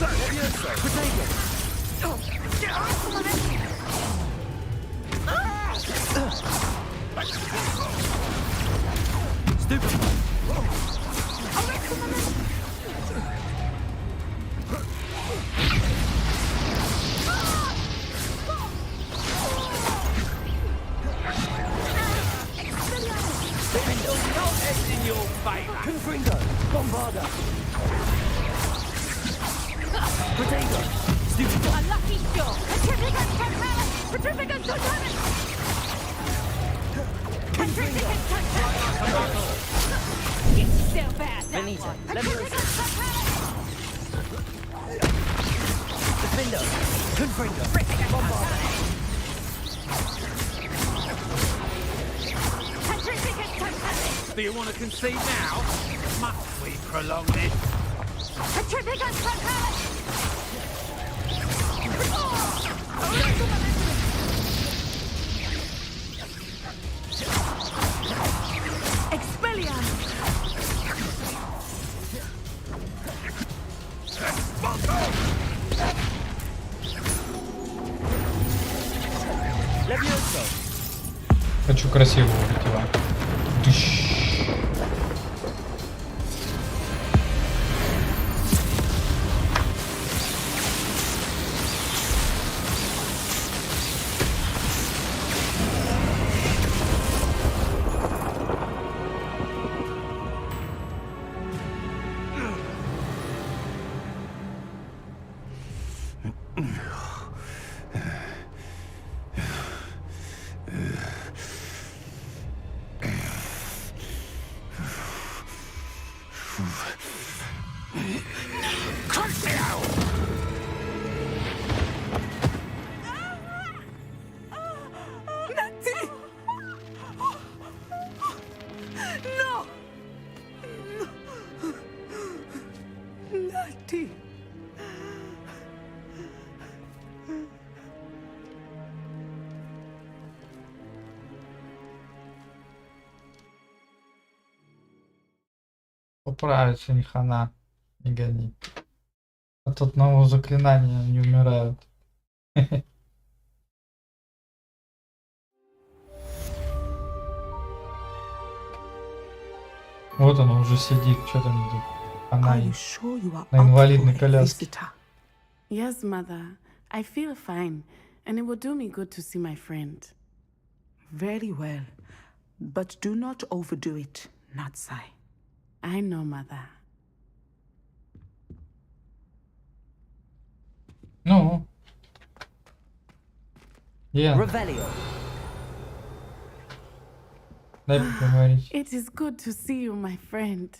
Confringo, Bombarda. Protego, Stupid. A lucky shot. Petrificus Totales. Petrificus Totales. Petrificus Totales. It's still bad. Benita, Petrificus Totales. Defender, Confringo, Bombarda. Petrificus Totales. Do you want to concede now? Must we prolong this? Petrificus Totales. Expelliarmus! Levioso. Хочу красиво убить его. Дыщ. Поправиться ни хана, не гони. От одного заклинания не умирают. Вот он уже сидит, что там идет. Она на инвалидной коляске. Yes, mother. I feel fine, and it will do me good to see my friend. Very well, but do not overdo it, Natsai. I know, mother. Ну. Revelio. Дай поговорить. It is good to see you, my friend.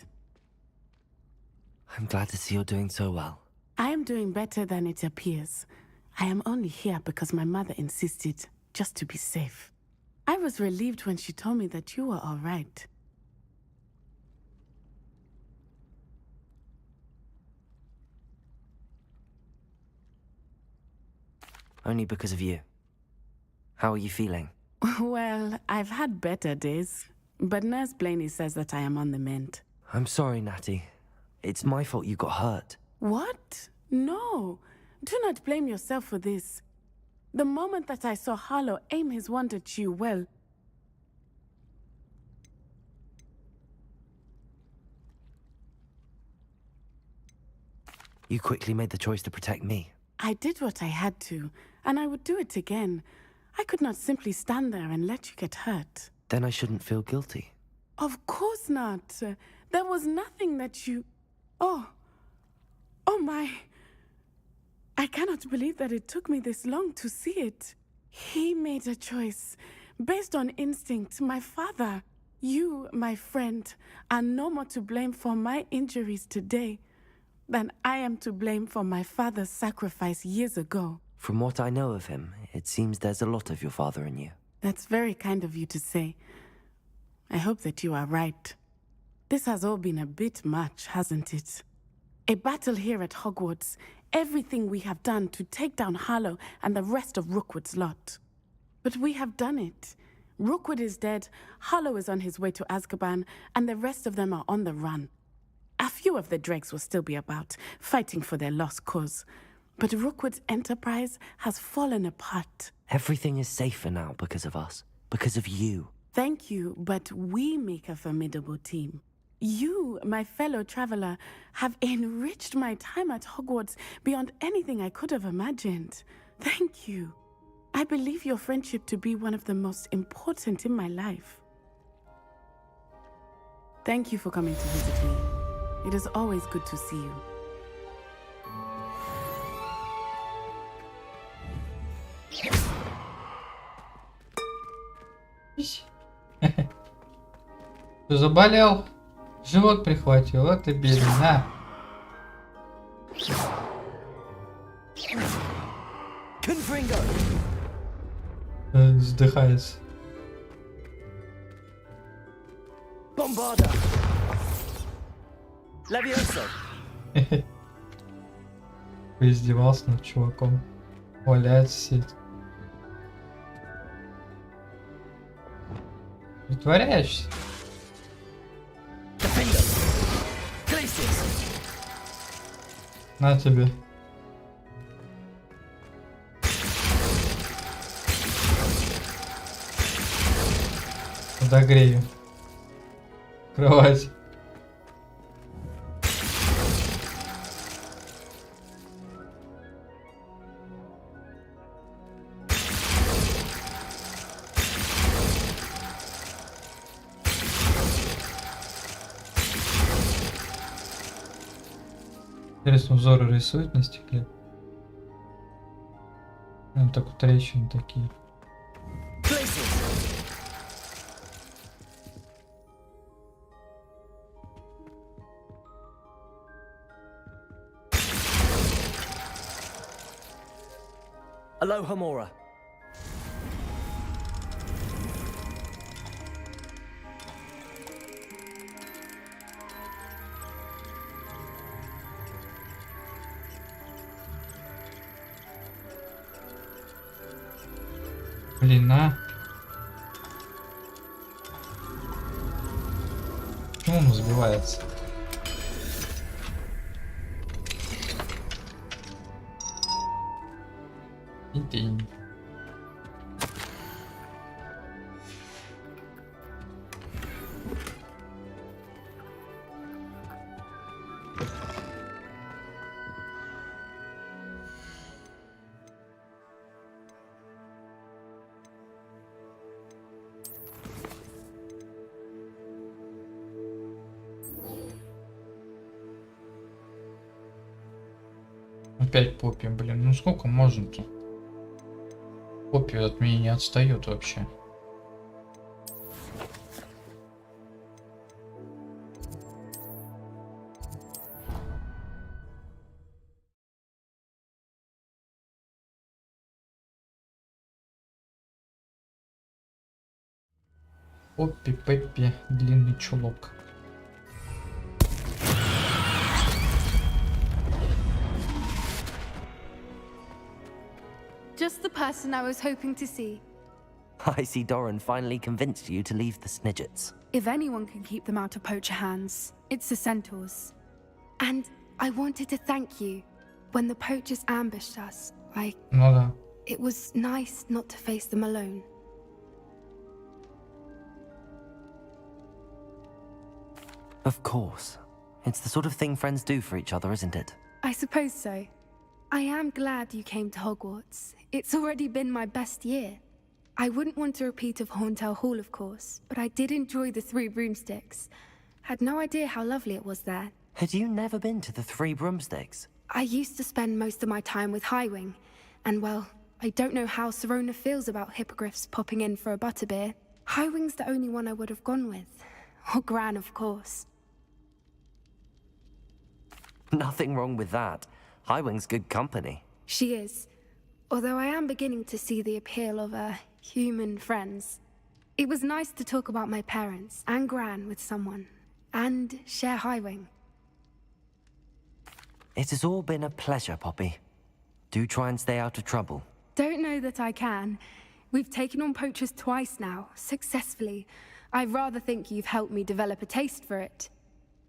I'm glad to see you're doing so well. I am doing better than it appears. I am only here because my mother insisted, just to be safe. I was relieved when she told me that you were all right. Only because of you. How are you feeling? Well, I've had better days, but Nurse Blaney says that I am on the mend. I'm sorry, Natty. It's my fault you got hurt. What? No. Do not blame yourself for this. The moment that I saw Harlow aim his wand at you, well... You quickly made the choice to protect me. I did what I had to, and I would do it again. I could not simply stand there and let you get hurt. Then I shouldn't feel guilty. Of course not. There was nothing that you... Oh my... I cannot believe that it took me this long to see it. He made a choice, based on instinct. My father, you, my friend, are no more to blame for my injuries today than I am to blame for my father's sacrifice years ago. From what I know of him, it seems there's a lot of your father in you. That's very kind of you to say. I hope that you are right. This has all been a bit much, hasn't it? A battle here at Hogwarts, everything we have done to take down Harlow and the rest of Rookwood's lot. But we have done it. Rookwood is dead, Harlow is on his way to Azkaban, and the rest of them are on the run. A few of the dregs will still be about, fighting for their lost cause. But Rookwood's enterprise has fallen apart. Everything is safer now because of us. Because of you. Thank you, but we make a formidable team. You, my fellow traveler, have enriched my time at Hogwarts beyond anything I could have imagined. Thank you. I believe your friendship to be one of the most important in my life. Thank you for coming to visit me. It is always good to see you. Ты заболел? Живот прихватил, вот и бедный, на. Вздыхается. Бомбарда! Лавиоса! Поиздевался над чуваком. Валяется, сидит. Притворяешься? На тебе. Подогрею. Кровать. Интересно, узоры рисуют на стекле. Ну, так вот трещины такие. Aloha Mora. Блин, а? Почему он сбивается? И день. Опять Поппи, блин, ну сколько можно-то? Поппи от меня не отстает вообще. Поппи, Пеппи, длинный чулок. Just the person I was hoping to see. I see Doran finally convinced you to leave the Snidgets. If anyone can keep them out of poacher hands, it's the centaurs. And I wanted to thank you. When the poachers ambushed us, Ну да. it was nice not to face them alone. Of course. It's the sort of thing friends do for each other, isn't it? I suppose so. I am glad you came to Hogwarts. It's already been my best year. I wouldn't want a repeat of Horntail Hall, of course, but I did enjoy the Three Broomsticks. Had no idea how lovely it was there. Had you never been to the Three Broomsticks? I used to spend most of my time with Highwing, and well, I don't know how Serona feels about hippogriffs popping in for a butterbeer. Highwing's the only one I would have gone with. Or Gran, of course. Nothing wrong with that. Highwing's good company. She is. Although I am beginning to see the appeal of human friends. It was nice to talk about my parents and Gran with someone. And share Highwing. It has all been a pleasure, Poppy. Do try and stay out of trouble. Don't know that I can. We've taken on poachers twice now, successfully. I rather think you've helped me develop a taste for it.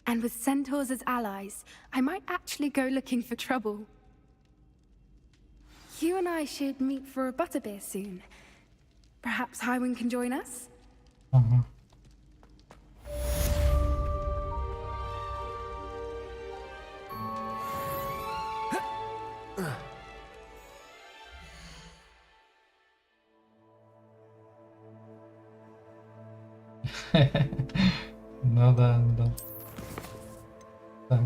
And with centaurs as allies, I might actually go looking for trouble. You and I should meet for a butterbeer soon. Perhaps Highwing can join us? Ага. Ну да, ну да. Так.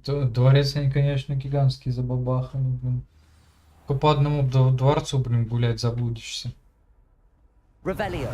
Дворец они, конечно, гигантские забабахали, блин. Только по одному дворцу, блин, гулять заблудишься. Revelio.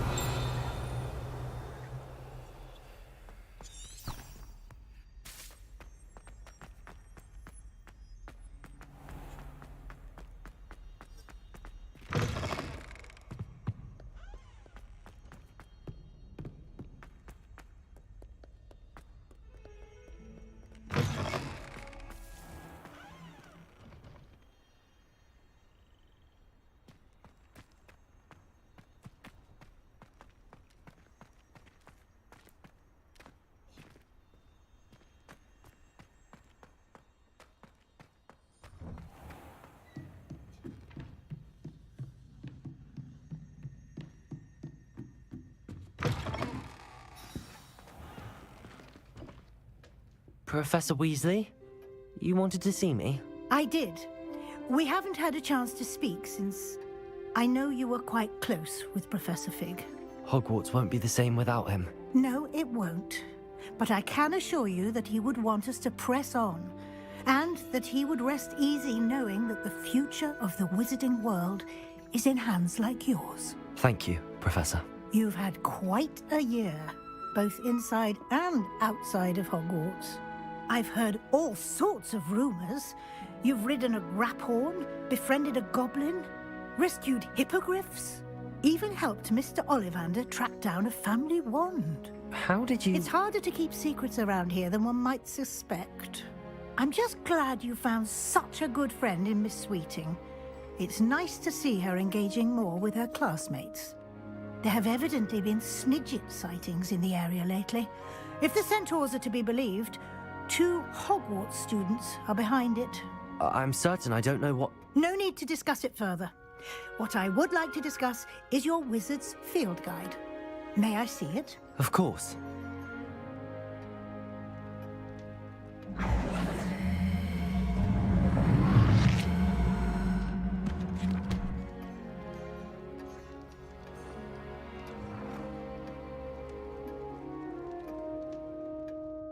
Professor Weasley, you wanted to see me? I did. We haven't had a chance to speak since I know you were quite close with Professor Fig. Hogwarts won't be the same without him. No, it won't. But I can assure you that he would want us to press on, and that he would rest easy knowing that the future of the wizarding world is in hands like yours. Thank you, Professor. You've had quite a year, both inside and outside of Hogwarts. I've heard all sorts of rumors. You've ridden a graphorn, befriended a goblin, rescued hippogriffs, even helped Mr. Ollivander track down a family wand. How did you... It's harder to keep secrets around here than one might suspect. I'm just glad you found such a good friend in Miss Sweeting. It's nice to see her engaging more with her classmates. There have evidently been Snidget sightings in the area lately. If the centaurs are to be believed, 2 Hogwarts students are behind it. I'm certain I don't know what... No need to discuss it further. What I would like to discuss is your wizard's field guide. May I see it? Of course.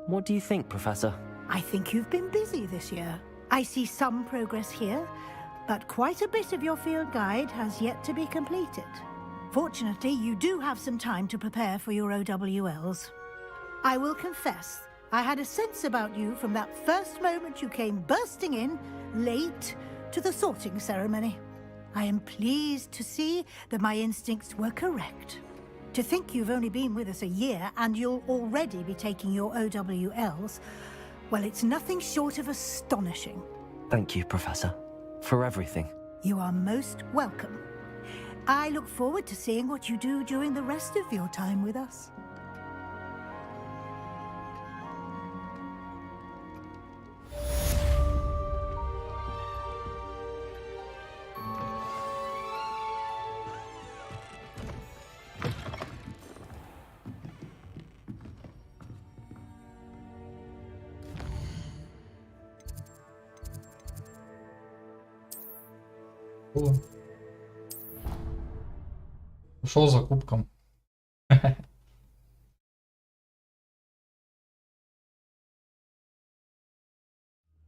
What do you think, Professor? I think you've been busy this year. I see some progress here, but quite a bit of your field guide has yet to be completed. Fortunately, you do have some time to prepare for your OWLs. I will confess, I had a sense about you from that first moment you came bursting in, late, to the sorting ceremony. I am pleased to see that my instincts were correct. To think you've only been with us a year and you'll already be taking your OWLs, well, it's nothing short of astonishing. Thank you, Professor, for everything. You are most welcome. I look forward to seeing what you do during the rest of your time with us. Ушел за кубком.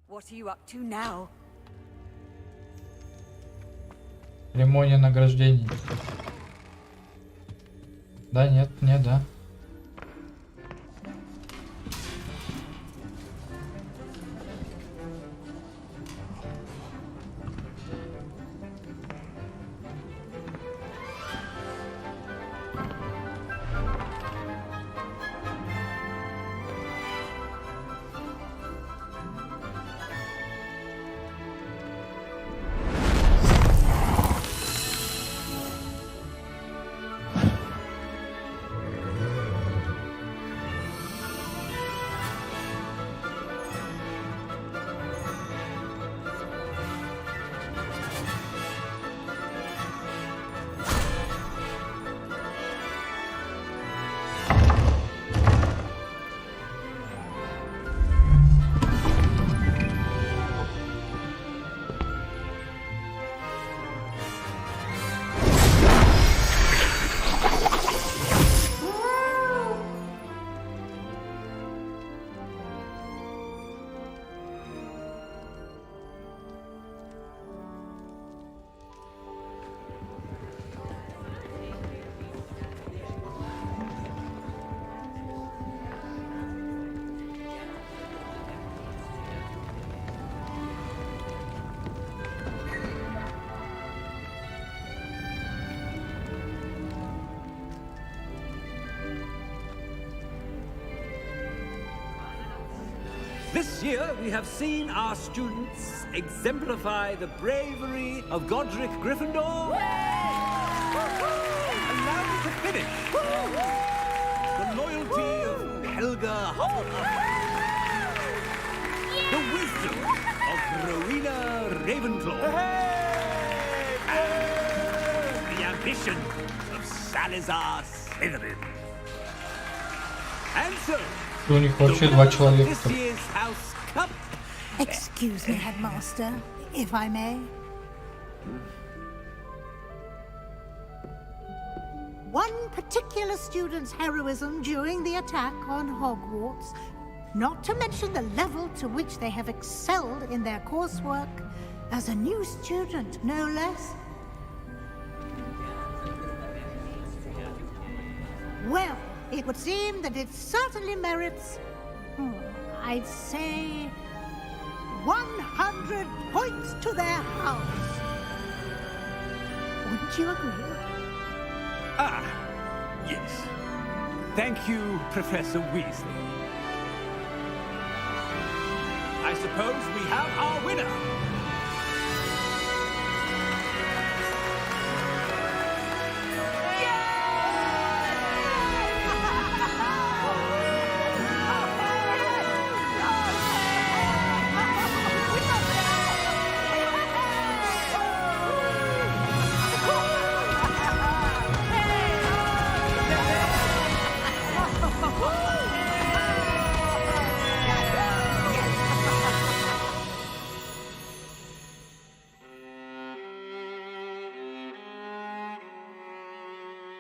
What are you up to now? Церемония награждений. Да, нет, не, да. This year, we have seen our students exemplify the bravery of Godric Gryffindor. And now to finish, the loyalty of Helga Hufflepuff. The wisdom of Rowena Ravenclaw. And the ambition of Salazar Slytherin. And so, У них вообще два человека. this year's House Cup. Excuse me, Headmaster, if I may. One particular student's heroism during the attack on Hogwarts, not to mention the level to which they have excelled in their coursework, as a new student, no less. Well, it would seem that it certainly merits, I'd say, 100 points to their house. Wouldn't you agree? Ah, yes. Thank you, Professor Weasley. I suppose we have our winner.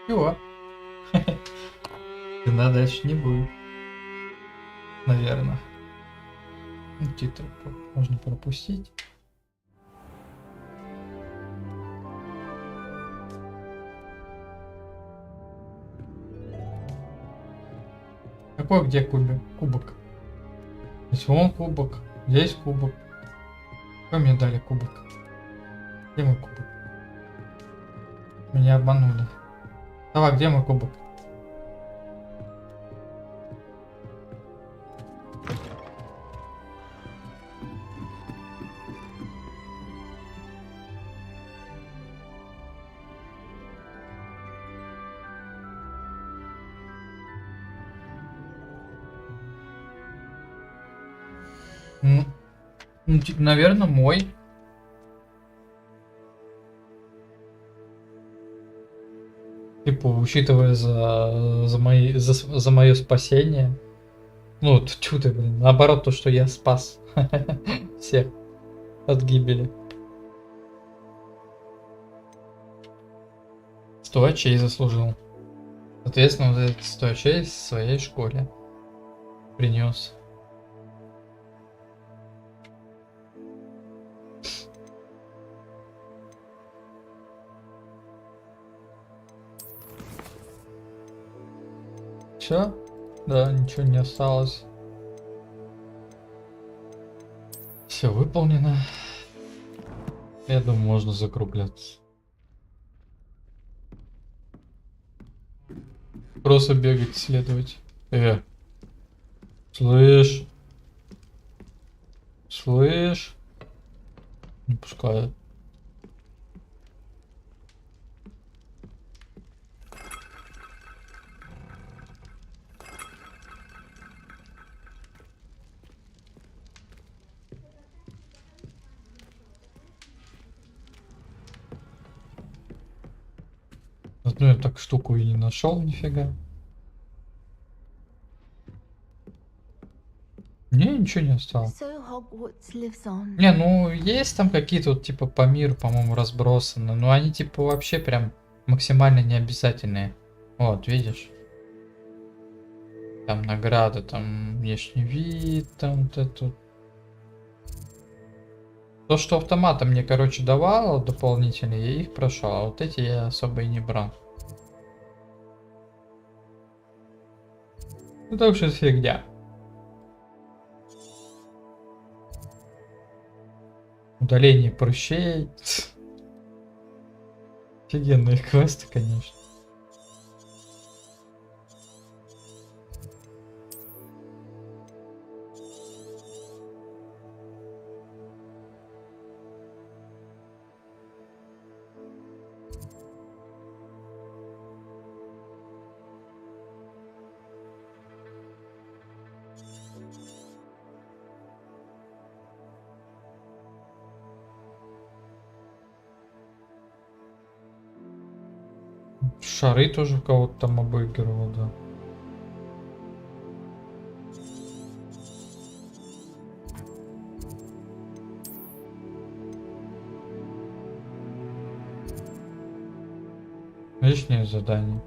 Чего? Да, дальше не будет. Наверное. Титры можно пропустить. Какой где кубок? Если вон кубок, здесь кубок. Какой мне дали кубок? Где мой кубок? Меня обманули. Давай, где мой кубок? Наверное, мой. Типа, учитывая за мое спасение. Ну, тьфу ты, блин. Наоборот, то, что я спас всех от гибели. 100 очей заслужил. Соответственно, вот эти 100 очей в своей школе принес. Все? Да, ничего не осталось. Все выполнено. Я думаю, можно закругляться. Просто бегать, исследовать. Слышь? Слышь? Не пускают. Ну, я так штуку и не нашел, нифига. Не, ничего не осталось. Не, ну есть там какие-то вот типа по миру, по-моему, разбросаны, но они типа вообще прям максимально необязательные. Вот, видишь? Там награды, там внешний вид, там вот это. То, что автоматом мне, короче, давало дополнительные, я их прошел, а вот эти я особо и не брал. Ну так что фигня. Удаление прыщей. Офигенные квесты, конечно. Шары тоже кого-то там обыгрывал, да. Лишнее задание.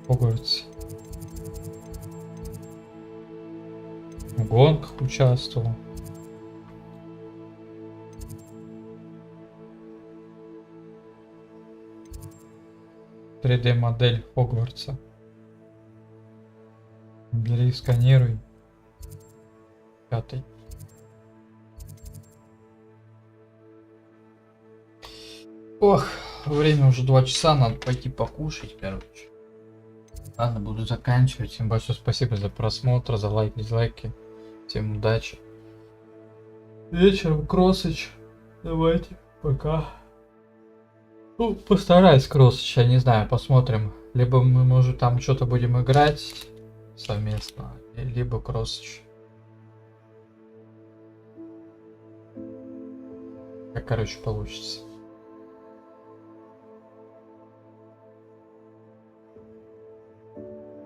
Хогвартс. В гонках участвовал. Модель Хогвартса. Бери, сканируй. 5. Ох, время уже 2 часа, надо пойти покушать, короче. Ладно, буду заканчивать. Всем большое спасибо за просмотр, за лайки, дизлайки. Всем удачи. Вечером кроссыч. Давайте, пока. Ну, постараюсь кроссыч, я не знаю, посмотрим. Либо мы, может, там что-то будем играть совместно, либо кроссыч. Как, короче, получится.